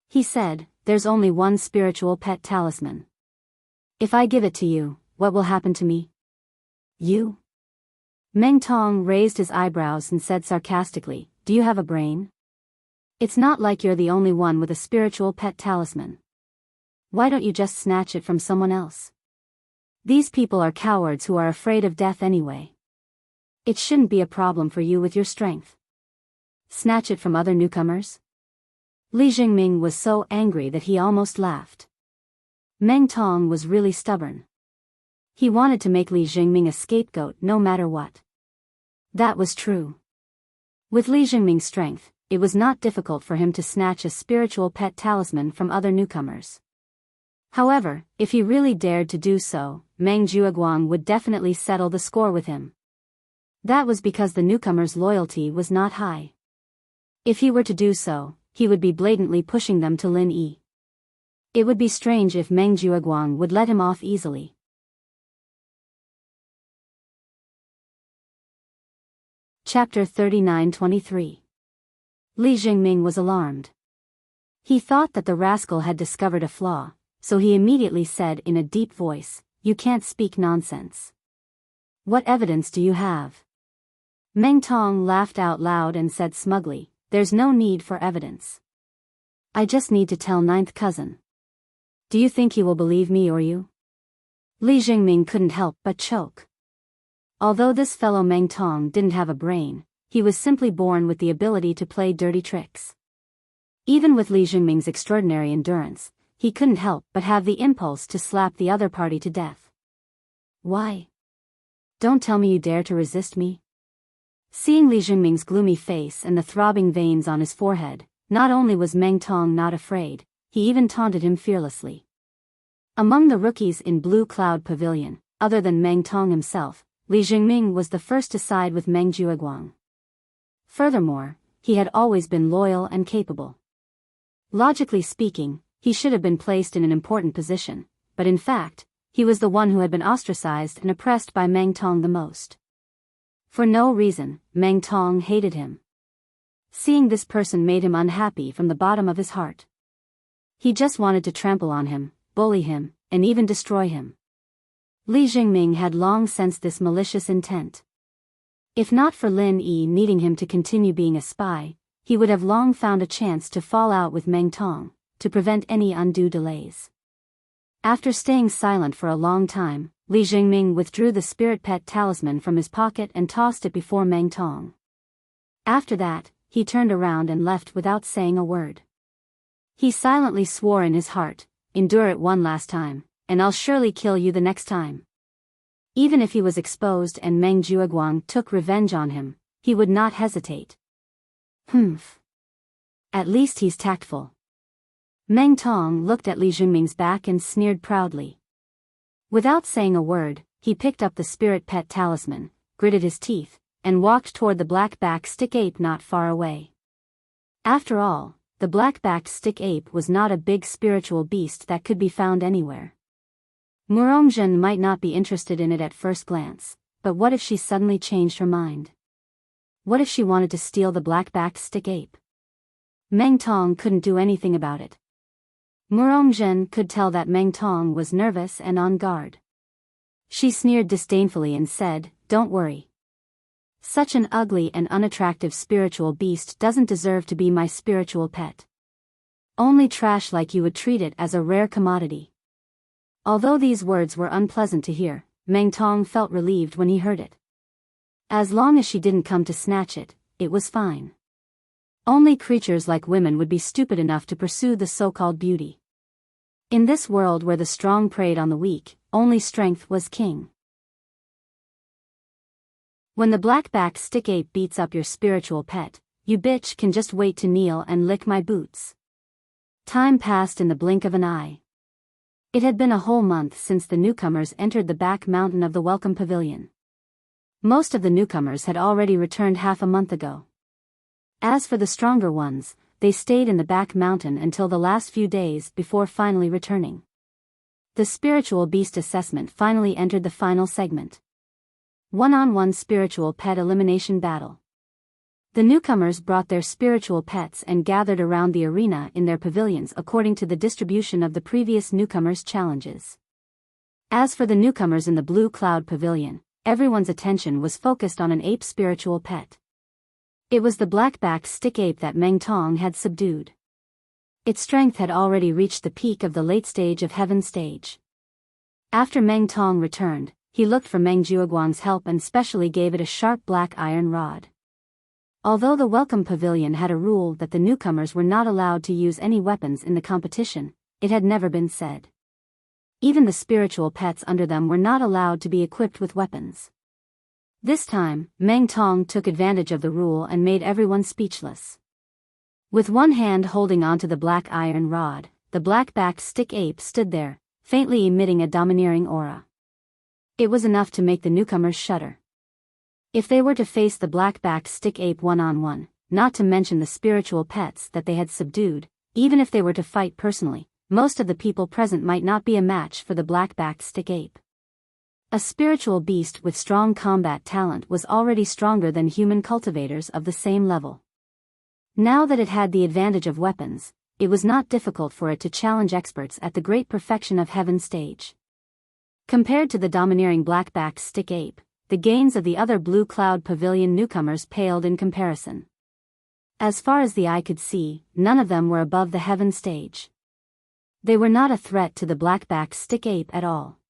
He said, "There's only one spiritual pet talisman. If I give it to you, what will happen to me?" You? Meng Tong raised his eyebrows and said sarcastically, "Do you have a brain? It's not like you're the only one with a spiritual pet talisman. Why don't you just snatch it from someone else? These people are cowards who are afraid of death anyway. It shouldn't be a problem for you with your strength. Snatch it from other newcomers?" Li Jingming was so angry that he almost laughed. Meng Tong was really stubborn. He wanted to make Li Jingming a scapegoat no matter what. That was true. With Li Jingming's strength, it was not difficult for him to snatch a spiritual pet talisman from other newcomers. However, if he really dared to do so, Meng Jueguang would definitely settle the score with him. That was because the newcomer's loyalty was not high. If he were to do so, he would be blatantly pushing them to Lin Yi. It would be strange if Meng Jueguang would let him off easily. Chapter 39-23. Li Jingming was alarmed. He thought that the rascal had discovered a flaw, so he immediately said in a deep voice, "You can't speak nonsense. What evidence do you have?" Meng Tong laughed out loud and said smugly, "There's no need for evidence. I just need to tell ninth cousin. Do you think he will believe me or you?" Li Jingming couldn't help but choke. Although this fellow Meng Tong didn't have a brain, he was simply born with the ability to play dirty tricks. Even with Li Jingming's extraordinary endurance, he couldn't help but have the impulse to slap the other party to death. Why? Don't tell me you dare to resist me? Seeing Li Jingming's gloomy face and the throbbing veins on his forehead, Not only was Meng Tong not afraid, he even taunted him fearlessly. Among the rookies in Blue Cloud Pavilion, other than Meng Tong himself, Li Jingming was the first to side with Meng Jueguang. Furthermore, he had always been loyal and capable. Logically speaking, he should have been placed in an important position, but in fact, he was the one who had been ostracized and oppressed by Meng Tong the most. For no reason, Meng Tong hated him. Seeing this person made him unhappy from the bottom of his heart. He just wanted to trample on him, bully him, and even destroy him. Li Jingming had long sensed this malicious intent. If not for Lin Yi needing him to continue being a spy, he would have long found a chance to fall out with Meng Tong, to prevent any undue delays. After staying silent for a long time, Li Jingming withdrew the spirit pet talisman from his pocket and tossed it before Meng Tong. After that, he turned around and left without saying a word. He silently swore in his heart, "Endure it one last time, and I'll surely kill you the next time." Even if he was exposed and Meng Jueguang took revenge on him, he would not hesitate. Humph. At least he's tactful. Meng Tong looked at Li Jingming's back and sneered proudly. Without saying a word, he picked up the spirit pet talisman, gritted his teeth, and walked toward the black-backed stick ape not far away. After all, the black-backed stick ape was not a big spiritual beast that could be found anywhere. Murongzhen might not be interested in it at first glance, but what if she suddenly changed her mind? What if she wanted to steal the black-backed stick ape? Meng Tong couldn't do anything about it. Murongzhen could tell that Meng Tong was nervous and on guard. She sneered disdainfully and said, "Don't worry. Such an ugly and unattractive spiritual beast doesn't deserve to be my spiritual pet. Only trash like you would treat it as a rare commodity." Although these words were unpleasant to hear, Meng Tong felt relieved when he heard it. As long as she didn't come to snatch it, it was fine. Only creatures like women would be stupid enough to pursue the so-called beauty. In this world where the strong preyed on the weak, only strength was king. When the black-backed stick ape beats up your spiritual pet, you bitch can just wait to kneel and lick my boots. Time passed in the blink of an eye. It had been a whole month since the newcomers entered the back mountain of the Welcome Pavilion. Most of the newcomers had already returned half a month ago. As for the stronger ones, they stayed in the back mountain until the last few days before finally returning. The spiritual beast assessment finally entered the final segment. One-on-one spiritual pet elimination battle. The newcomers brought their spiritual pets and gathered around the arena in their pavilions according to the distribution of the previous newcomers' challenges. As for the newcomers in the Blue Cloud Pavilion, everyone's attention was focused on an ape spiritual pet. It was the black-backed stick ape that Meng Tong had subdued. Its strength had already reached the peak of the late stage of Heaven stage. After Meng Tong returned, he looked for Meng Jueguang's help and specially gave it a sharp black iron rod. Although the Welcome Pavilion had a rule that the newcomers were not allowed to use any weapons in the competition, it had never been said. Even the spiritual pets under them were not allowed to be equipped with weapons. This time, Meng Tong took advantage of the rule and made everyone speechless. With one hand holding onto the black iron rod, the black-backed stick ape stood there, faintly emitting a domineering aura. It was enough to make the newcomers shudder. If they were to face the black-backed stick ape one-on-one, not to mention the spiritual pets that they had subdued, even if they were to fight personally, most of the people present might not be a match for the black-backed stick ape. A spiritual beast with strong combat talent was already stronger than human cultivators of the same level. Now that it had the advantage of weapons, it was not difficult for it to challenge experts at the great perfection of Heaven stage. Compared to the domineering black-backed stick ape, the gains of the other Blue Cloud Pavilion newcomers paled in comparison. As far as the eye could see, none of them were above the Heaven stage. They were not a threat to the black-backed stick ape at all.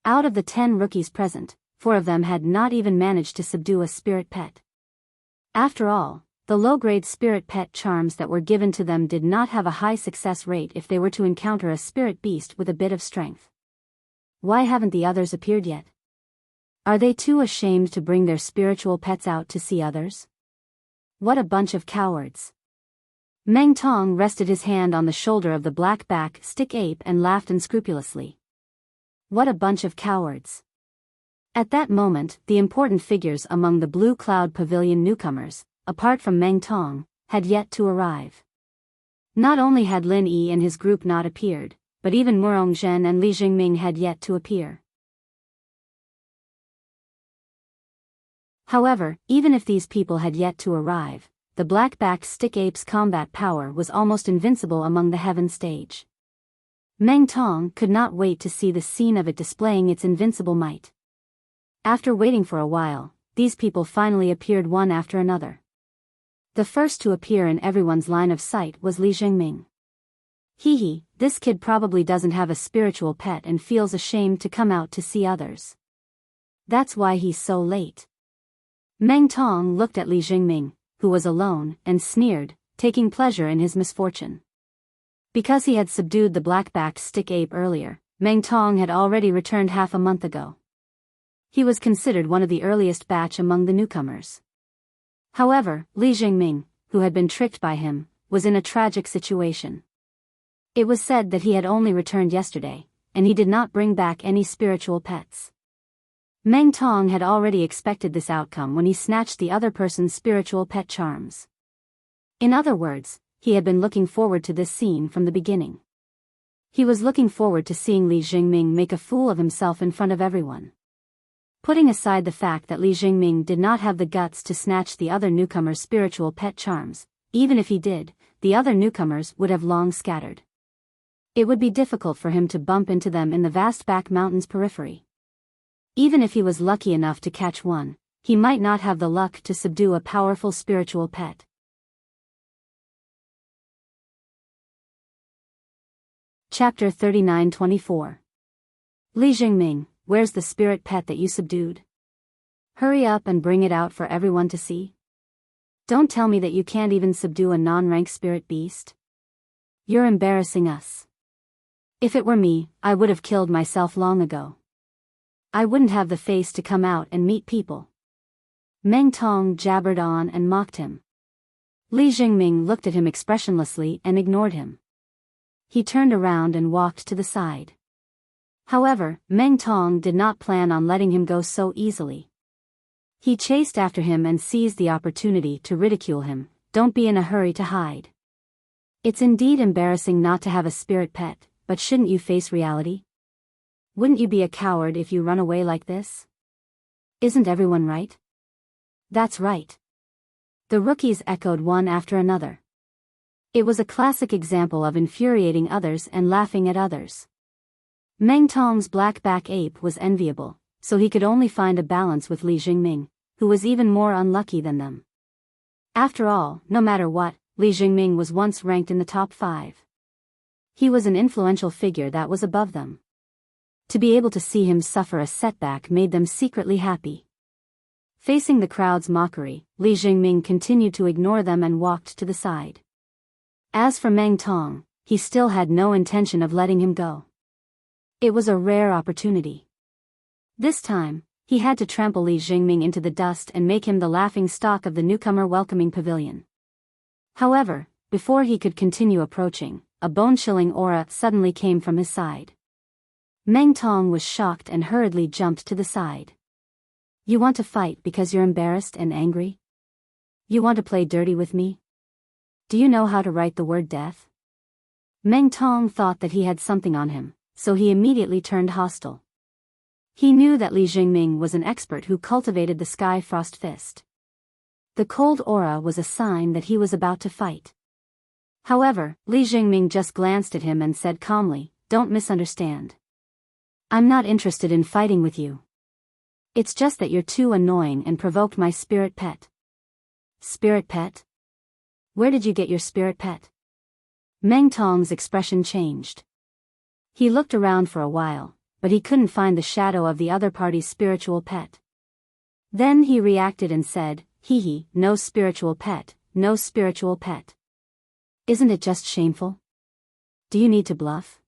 Out of the 10 rookies present, 4 of them had not even managed to subdue a spirit pet. After all, the low-grade spirit pet charms that were given to them did not have a high success rate if they were to encounter a spirit beast with a bit of strength. Why haven't the others appeared yet? Are they too ashamed to bring their spiritual pets out to see others? What a bunch of cowards. Meng Tong rested his hand on the shoulder of the black-back stick ape and laughed unscrupulously. What a bunch of cowards. At that moment, the important figures among the Blue Cloud Pavilion newcomers, apart from Meng Tong, had yet to arrive. Not only had Lin Yi and his group not appeared, but even Murong Zhen and Li Jingming had yet to appear. However, even if these people had yet to arrive, the black-backed stick ape's combat power was almost invincible among the heaven stage. Meng Tong could not wait to see the scene of it displaying its invincible might. After waiting for a while, these people finally appeared one after another. The first to appear in everyone's line of sight was Li Jingming. Hee, this kid probably doesn't have a spiritual pet and feels ashamed to come out to see others. That's why he's so late. Meng Tong looked at Li Jingming, who was alone, and sneered, taking pleasure in his misfortune. Because he had subdued the black-backed stick ape earlier, Meng Tong had already returned half a month ago. He was considered one of the earliest batch among the newcomers. However, Li Jingming, who had been tricked by him, was in a tragic situation. It was said that he had only returned yesterday, and he did not bring back any spiritual pets. Meng Tong had already expected this outcome when he snatched the other person's spiritual pet charms. In other words, he had been looking forward to this scene from the beginning. He was looking forward to seeing Li Jingming make a fool of himself in front of everyone. Putting aside the fact that Li Jingming did not have the guts to snatch the other newcomer's spiritual pet charms, even if he did, the other newcomers would have long scattered. It would be difficult for him to bump into them in the vast back mountains periphery. Even if he was lucky enough to catch one, he might not have the luck to subdue a powerful spiritual pet. Chapter 39-24. Li Jingming, where's the spirit pet that you subdued? Hurry up and bring it out for everyone to see. Don't tell me that you can't even subdue a non-rank spirit beast. You're embarrassing us. If it were me, I would have killed myself long ago. I wouldn't have the face to come out and meet people. Meng Tong jabbered on and mocked him. Li Jingming looked at him expressionlessly and ignored him. He turned around and walked to the side. However, Meng Tong did not plan on letting him go so easily. He chased after him and seized the opportunity to ridicule him. Don't be in a hurry to hide. It's indeed embarrassing not to have a spirit pet, but shouldn't you face reality? Wouldn't you be a coward if you run away like this? Isn't everyone right? That's right. The rookies echoed one after another. It was a classic example of infuriating others and laughing at others. Meng Tong's black-back ape was enviable, so he could only find a balance with Li Jingming, who was even more unlucky than them. After all, no matter what, Li Jingming was once ranked in the top 5. He was an influential figure that was above them. To be able to see him suffer a setback made them secretly happy. Facing the crowd's mockery, Li Jingming continued to ignore them and walked to the side. As for Meng Tong, he still had no intention of letting him go. It was a rare opportunity. This time, he had to trample Li Jingming into the dust and make him the laughing stock of the newcomer welcoming pavilion. However, before he could continue approaching, a bone-chilling aura suddenly came from his side. Meng Tong was shocked and hurriedly jumped to the side. You want to fight because you're embarrassed and angry? You want to play dirty with me? Do you know how to write the word death? Meng Tong thought that he had something on him, so he immediately turned hostile. He knew that Li Jingming was an expert who cultivated the Sky Frost Fist. The cold aura was a sign that he was about to fight. However, Li Jingming just glanced at him and said calmly, "Don't misunderstand. I'm not interested in fighting with you. It's just that you're too annoying and provoked my spirit pet." Spirit pet? Where did you get your spirit pet? Meng Tong's expression changed. He looked around for a while, but he couldn't find the shadow of the other party's spiritual pet. Then he reacted and said, no spiritual pet, no spiritual pet. Isn't it just shameful? Do you need to bluff?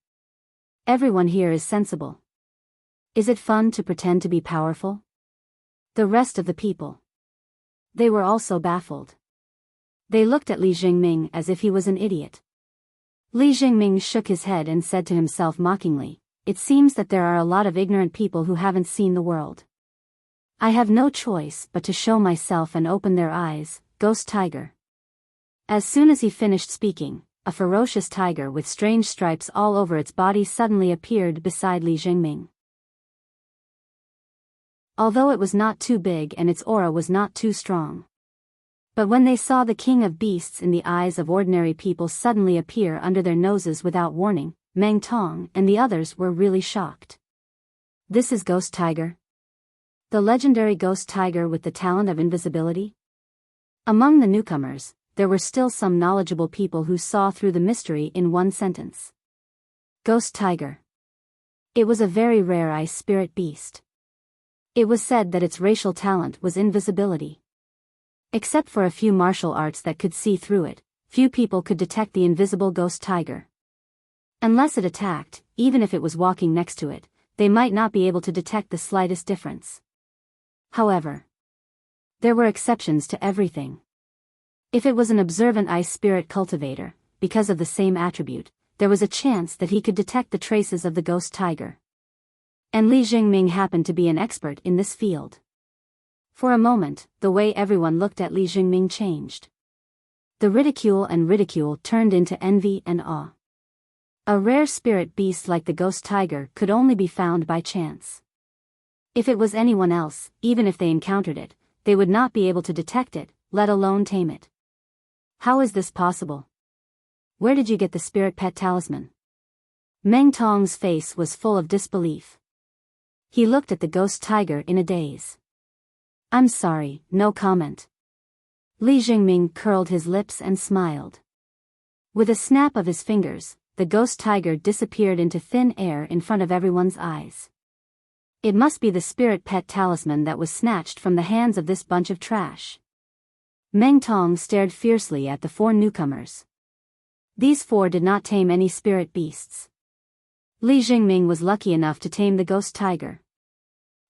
Everyone here is sensible. Is it fun to pretend to be powerful? The rest of the people. They were also baffled. They looked at Li Jingming as if he was an idiot. Li Jingming shook his head and said to himself mockingly, "It seems that there are a lot of ignorant people who haven't seen the world. I have no choice but to show myself and open their eyes, Ghost Tiger." As soon as he finished speaking, a ferocious tiger with strange stripes all over its body suddenly appeared beside Li Jingming. Although it was not too big and its aura was not too strong. But when they saw the king of beasts in the eyes of ordinary people suddenly appear under their noses without warning, Meng Tong and the others were really shocked. This is Ghost Tiger? The legendary Ghost Tiger with the talent of invisibility? Among the newcomers, there were still some knowledgeable people who saw through the mystery in one sentence. Ghost Tiger. It was a very rare ice spirit beast. It was said that its racial talent was invisibility. Except for a few martial arts that could see through it, few people could detect the invisible Ghost Tiger. Unless it attacked, even if it was walking next to it, they might not be able to detect the slightest difference. However, there were exceptions to everything. If it was an observant ice spirit cultivator, because of the same attribute, there was a chance that he could detect the traces of the Ghost Tiger. And Li Jingming happened to be an expert in this field. For a moment, the way everyone looked at Li Jingming changed. The ridicule turned into envy and awe. A rare spirit beast like the Ghost Tiger could only be found by chance. If it was anyone else, even if they encountered it, they would not be able to detect it, let alone tame it. How is this possible? Where did you get the spirit pet talisman? Meng Tong's face was full of disbelief. He looked at the Ghost Tiger in a daze. I'm sorry, no comment. Li Jingming curled his lips and smiled. With a snap of his fingers, the Ghost Tiger disappeared into thin air in front of everyone's eyes. It must be the spirit pet talisman that was snatched from the hands of this bunch of trash. Meng Tong stared fiercely at the four newcomers. These four did not tame any spirit beasts. Li Jingming was lucky enough to tame the Ghost Tiger.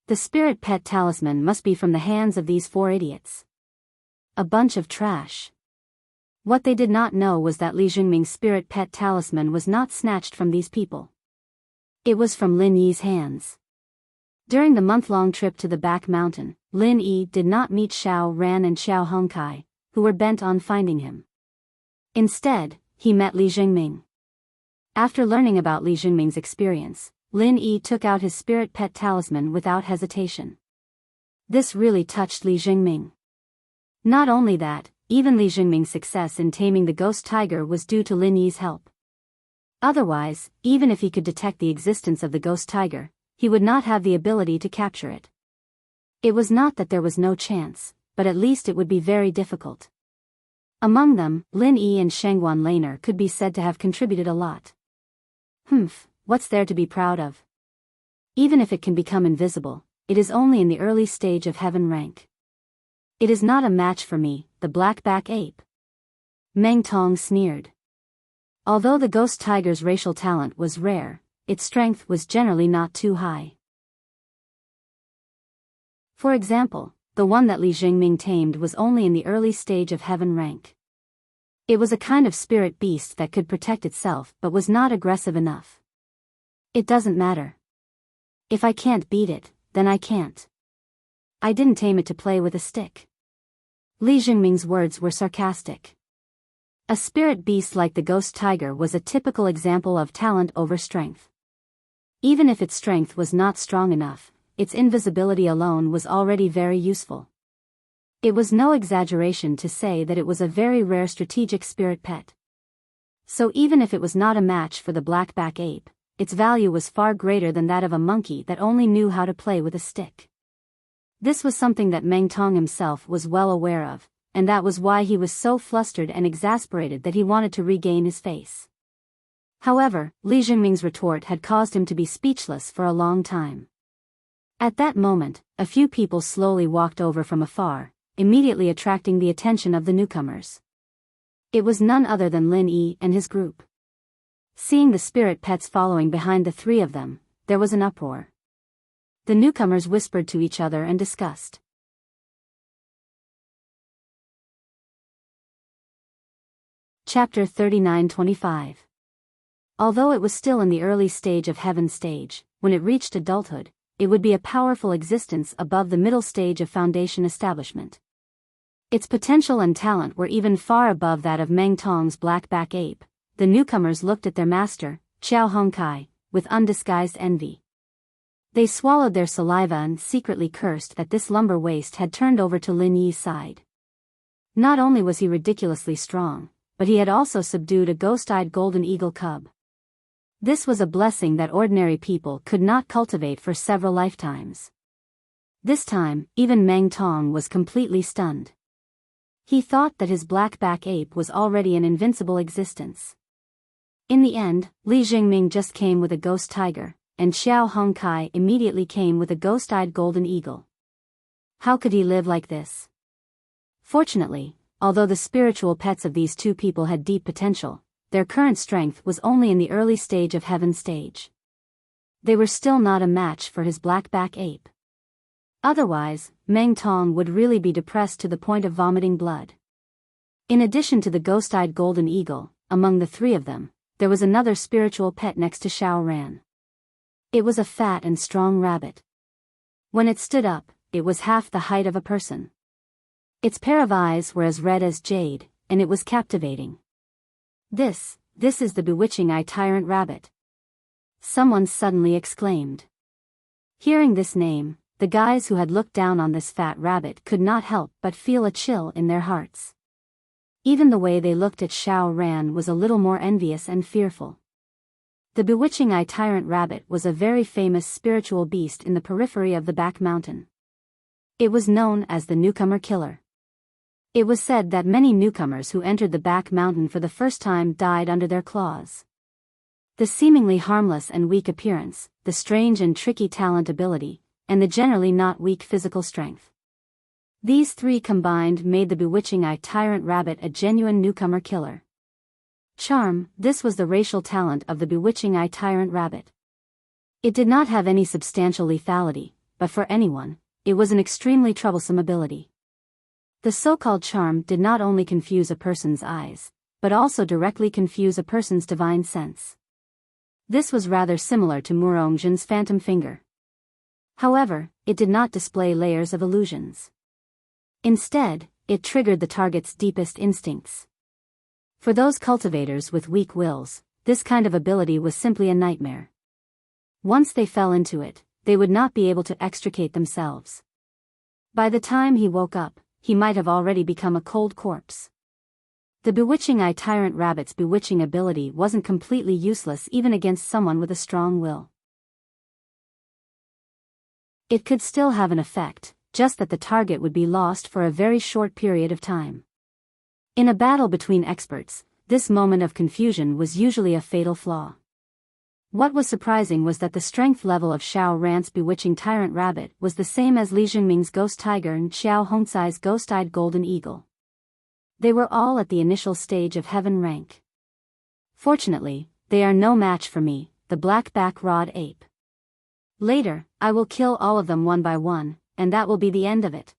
The spirit pet talisman must be from the hands of these four idiots. A bunch of trash. What they did not know was that Li Jingming's spirit pet talisman was not snatched from these people. It was from Lin Yi's hands. During the month-long trip to the back mountain, Lin Yi did not meet Xiao Ran and Xiao Hongkai, who were bent on finding him. Instead, he met Li Jingming. After learning about Li Jingming's experience, Lin Yi took out his spirit pet talisman without hesitation. This really touched Li Jingming. Not only that, even Li Jingming's success in taming the Ghost Tiger was due to Lin Yi's help. Otherwise, even if he could detect the existence of the Ghost Tiger, he would not have the ability to capture it. It was not that there was no chance, but at least it would be very difficult. Among them, Lin Yi and Shengguan Laner could be said to have contributed a lot. What's there to be proud of? Even if it can become invisible, it is only in the early stage of heaven rank. It is not a match for me, the black-back ape. Meng Tong sneered. Although the Ghost Tiger's racial talent was rare, its strength was generally not too high. For example, the one that Li Jingming tamed was only in the early stage of heaven rank. It was a kind of spirit beast that could protect itself but was not aggressive enough. It doesn't matter. If I can't beat it, then I can't. I didn't tame it to play with a stick. Li Jingming's words were sarcastic. A spirit beast like the Ghost Tiger was a typical example of talent over strength. Even if its strength was not strong enough, its invisibility alone was already very useful. It was no exaggeration to say that it was a very rare strategic spirit pet. So even if it was not a match for the black-back ape, its value was far greater than that of a monkey that only knew how to play with a stick. This was something that Meng Tong himself was well aware of, and that was why he was so flustered and exasperated that he wanted to regain his face. However, Li Jingming's retort had caused him to be speechless for a long time. At that moment, a few people slowly walked over from afar, immediately attracting the attention of the newcomers. It was none other than Lin Yi and his group. Seeing the spirit pets following behind the three of them, there was an uproar. The newcomers whispered to each other and discussed. Chapter 39-25. Although it was still in the early stage of Heaven stage, when it reached adulthood, it would be a powerful existence above the middle stage of Foundation establishment. Its potential and talent were even far above that of Meng Tong's blackback ape. The newcomers looked at their master, Xiao Hongkai, with undisguised envy. They swallowed their saliva and secretly cursed that this lumber waste had turned over to Lin Yi's side. Not only was he ridiculously strong, but he had also subdued a ghost-eyed golden eagle cub. This was a blessing that ordinary people could not cultivate for several lifetimes. This time, even Meng Tong was completely stunned. He thought that his blackback ape was already an invincible existence. In the end, Li Jingming just came with a ghost tiger, and Xiao Hongkai immediately came with a ghost-eyed golden eagle. How could he live like this? Fortunately, although the spiritual pets of these two people had deep potential, their current strength was only in the early stage of Heaven stage. They were still not a match for his blackback ape. Otherwise, Meng Tong would really be depressed to the point of vomiting blood. In addition to the ghost-eyed golden eagle, among the three of them, there was another spiritual pet next to Xiao Ran. It was a fat and strong rabbit. When it stood up, it was half the height of a person. Its pair of eyes were as red as jade, and it was captivating. This is the bewitching eye tyrant rabbit. Someone suddenly exclaimed. Hearing this name, the guys who had looked down on this fat rabbit could not help but feel a chill in their hearts. Even the way they looked at Xiao Ran was a little more envious and fearful. The bewitching eye tyrant rabbit was a very famous spiritual beast in the periphery of the back mountain. It was known as the newcomer killer. It was said that many newcomers who entered the back mountain for the first time died under their claws. The seemingly harmless and weak appearance, the strange and tricky talent ability, and the generally not weak physical strength. These three combined made the bewitching eye tyrant rabbit a genuine newcomer killer. Charm, this was the racial talent of the bewitching eye tyrant rabbit. It did not have any substantial lethality, but for anyone, it was an extremely troublesome ability. The so-called charm did not only confuse a person's eyes, but also directly confuse a person's divine sense. This was rather similar to Murongjin's phantom finger. However, it did not display layers of illusions. Instead, it triggered the target's deepest instincts. For those cultivators with weak wills, this kind of ability was simply a nightmare. Once they fell into it, they would not be able to extricate themselves. By the time he woke up, he might have already become a cold corpse. The bewitching eye tyrant rabbit's bewitching ability wasn't completely useless even against someone with a strong will. It could still have an effect, just that the target would be lost for a very short period of time. In a battle between experts, this moment of confusion was usually a fatal flaw. What was surprising was that the strength level of Xiao Ran's bewitching tyrant rabbit was the same as Li Jingming's ghost tiger and Xiao Hongcai's ghost-eyed golden eagle. They were all at the initial stage of Heaven rank. Fortunately, they are no match for me, the blackback rod ape. Later, I will kill all of them one by one, and that will be the end of it.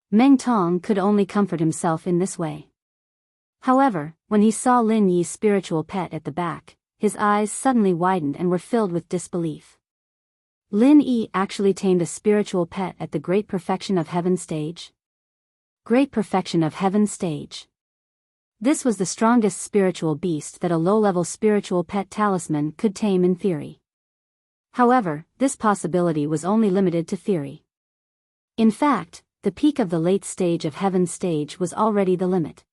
Meng Tong could only comfort himself in this way. However, when he saw Lin Yi's spiritual pet at the back, his eyes suddenly widened and were filled with disbelief. Lin Yi actually tamed a spiritual pet at the Great Perfection of Heaven stage? Great Perfection of Heaven stage. This was the strongest spiritual beast that a low-level spiritual pet talisman could tame in theory. However, this possibility was only limited to theory. In fact, the peak of the late stage of Heaven stage was already the limit.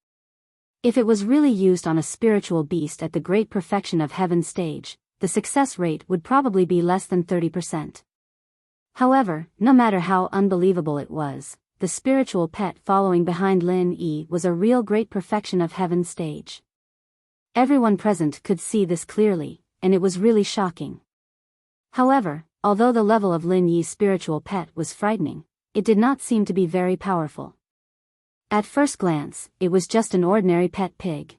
If it was really used on a spiritual beast at the Great Perfection of Heaven stage, the success rate would probably be less than 30%. However, no matter how unbelievable it was, the spiritual pet following behind Lin Yi was a real Great Perfection of Heaven stage. Everyone present could see this clearly, and it was really shocking. However, although the level of Lin Yi's spiritual pet was frightening, it did not seem to be very powerful. At first glance, it was just an ordinary pet pig.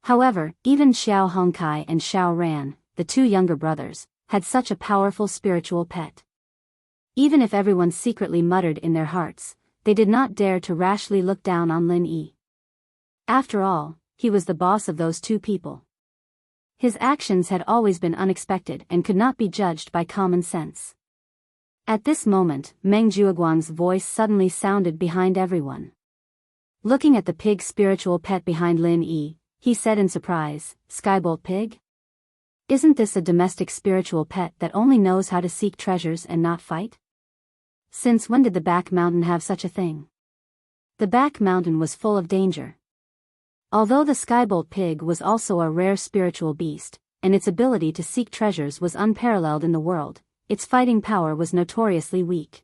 However, even Xiao Hongkai and Xiao Ran, the two younger brothers, had such a powerful spiritual pet. Even if everyone secretly muttered in their hearts, they did not dare to rashly look down on Lin Yi. After all, he was the boss of those two people. His actions had always been unexpected and could not be judged by common sense. At this moment, Meng Juoguang's voice suddenly sounded behind everyone. Looking at the pig spiritual pet behind Lin Yi, he said in surprise, "Skybolt pig? Isn't this a domestic spiritual pet that only knows how to seek treasures and not fight? Since when did the back mountain have such a thing?" The back mountain was full of danger. Although the Skybolt pig was also a rare spiritual beast, and its ability to seek treasures was unparalleled in the world, its fighting power was notoriously weak.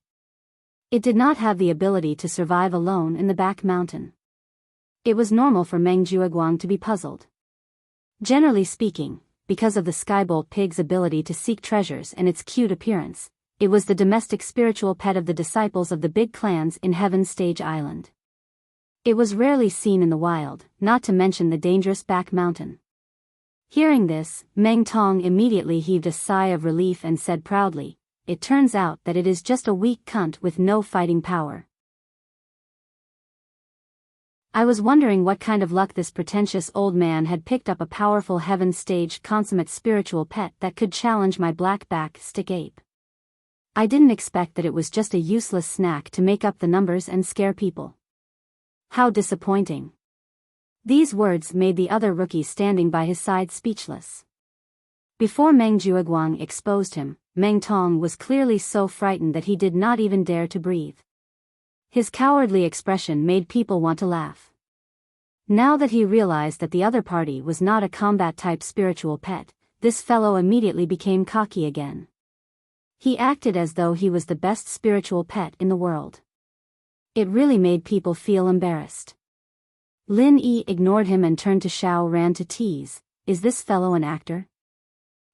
It did not have the ability to survive alone in the back mountain. It was normal for Meng Juoguang to be puzzled. Generally speaking, because of the Skybolt pig's ability to seek treasures and its cute appearance, it was the domestic spiritual pet of the disciples of the big clans in Heaven's Stage Island. It was rarely seen in the wild, not to mention the dangerous back mountain. Hearing this, Meng Tong immediately heaved a sigh of relief and said proudly, "It turns out that it is just a weak cunt with no fighting power. I was wondering what kind of luck this pretentious old man had picked up a powerful Heaven's Stage consummate spiritual pet that could challenge my black-back stick ape. I didn't expect that it was just a useless snack to make up the numbers and scare people. How disappointing." These words made the other rookie standing by his side speechless. Before Meng Juoguang exposed him, Meng Tong was clearly so frightened that he did not even dare to breathe. His cowardly expression made people want to laugh. Now that he realized that the other party was not a combat-type spiritual pet, this fellow immediately became cocky again. He acted as though he was the best spiritual pet in the world. It really made people feel embarrassed. Lin Yi ignored him and turned to Xiao Ran to tease, "Is this fellow an actor?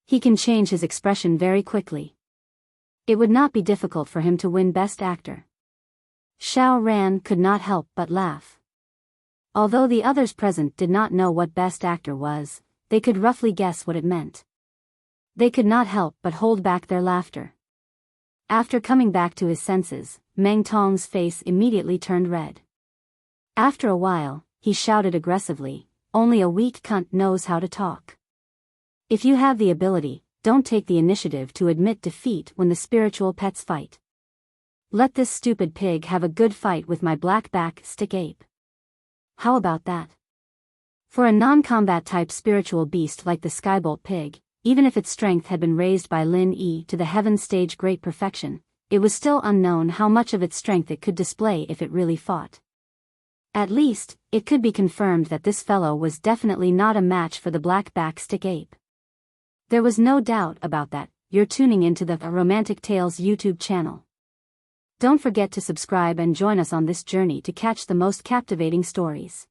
He can change his expression very quickly. It would not be difficult for him to win Best Actor." Xiao Ran could not help but laugh. Although the others present did not know what Best Actor was, they could roughly guess what it meant. They could not help but hold back their laughter. After coming back to his senses, Meng Tong's face immediately turned red. After a while, he shouted aggressively, "Only a weak cunt knows how to talk. If you have the ability, don't take the initiative to admit defeat when the spiritual pets fight. Let this stupid pig have a good fight with my black-back stick ape. How about that?" For a non-combat type spiritual beast like the Skybolt pig, even if its strength had been raised by Lin Yi to the Heaven's Stage great perfection, it was still unknown how much of its strength it could display if it really fought. At least, it could be confirmed that this fellow was definitely not a match for the black-back stick ape. There was no doubt about that. You're tuning into the Romantic Tales YouTube channel. Don't forget to subscribe and join us on this journey to catch the most captivating stories.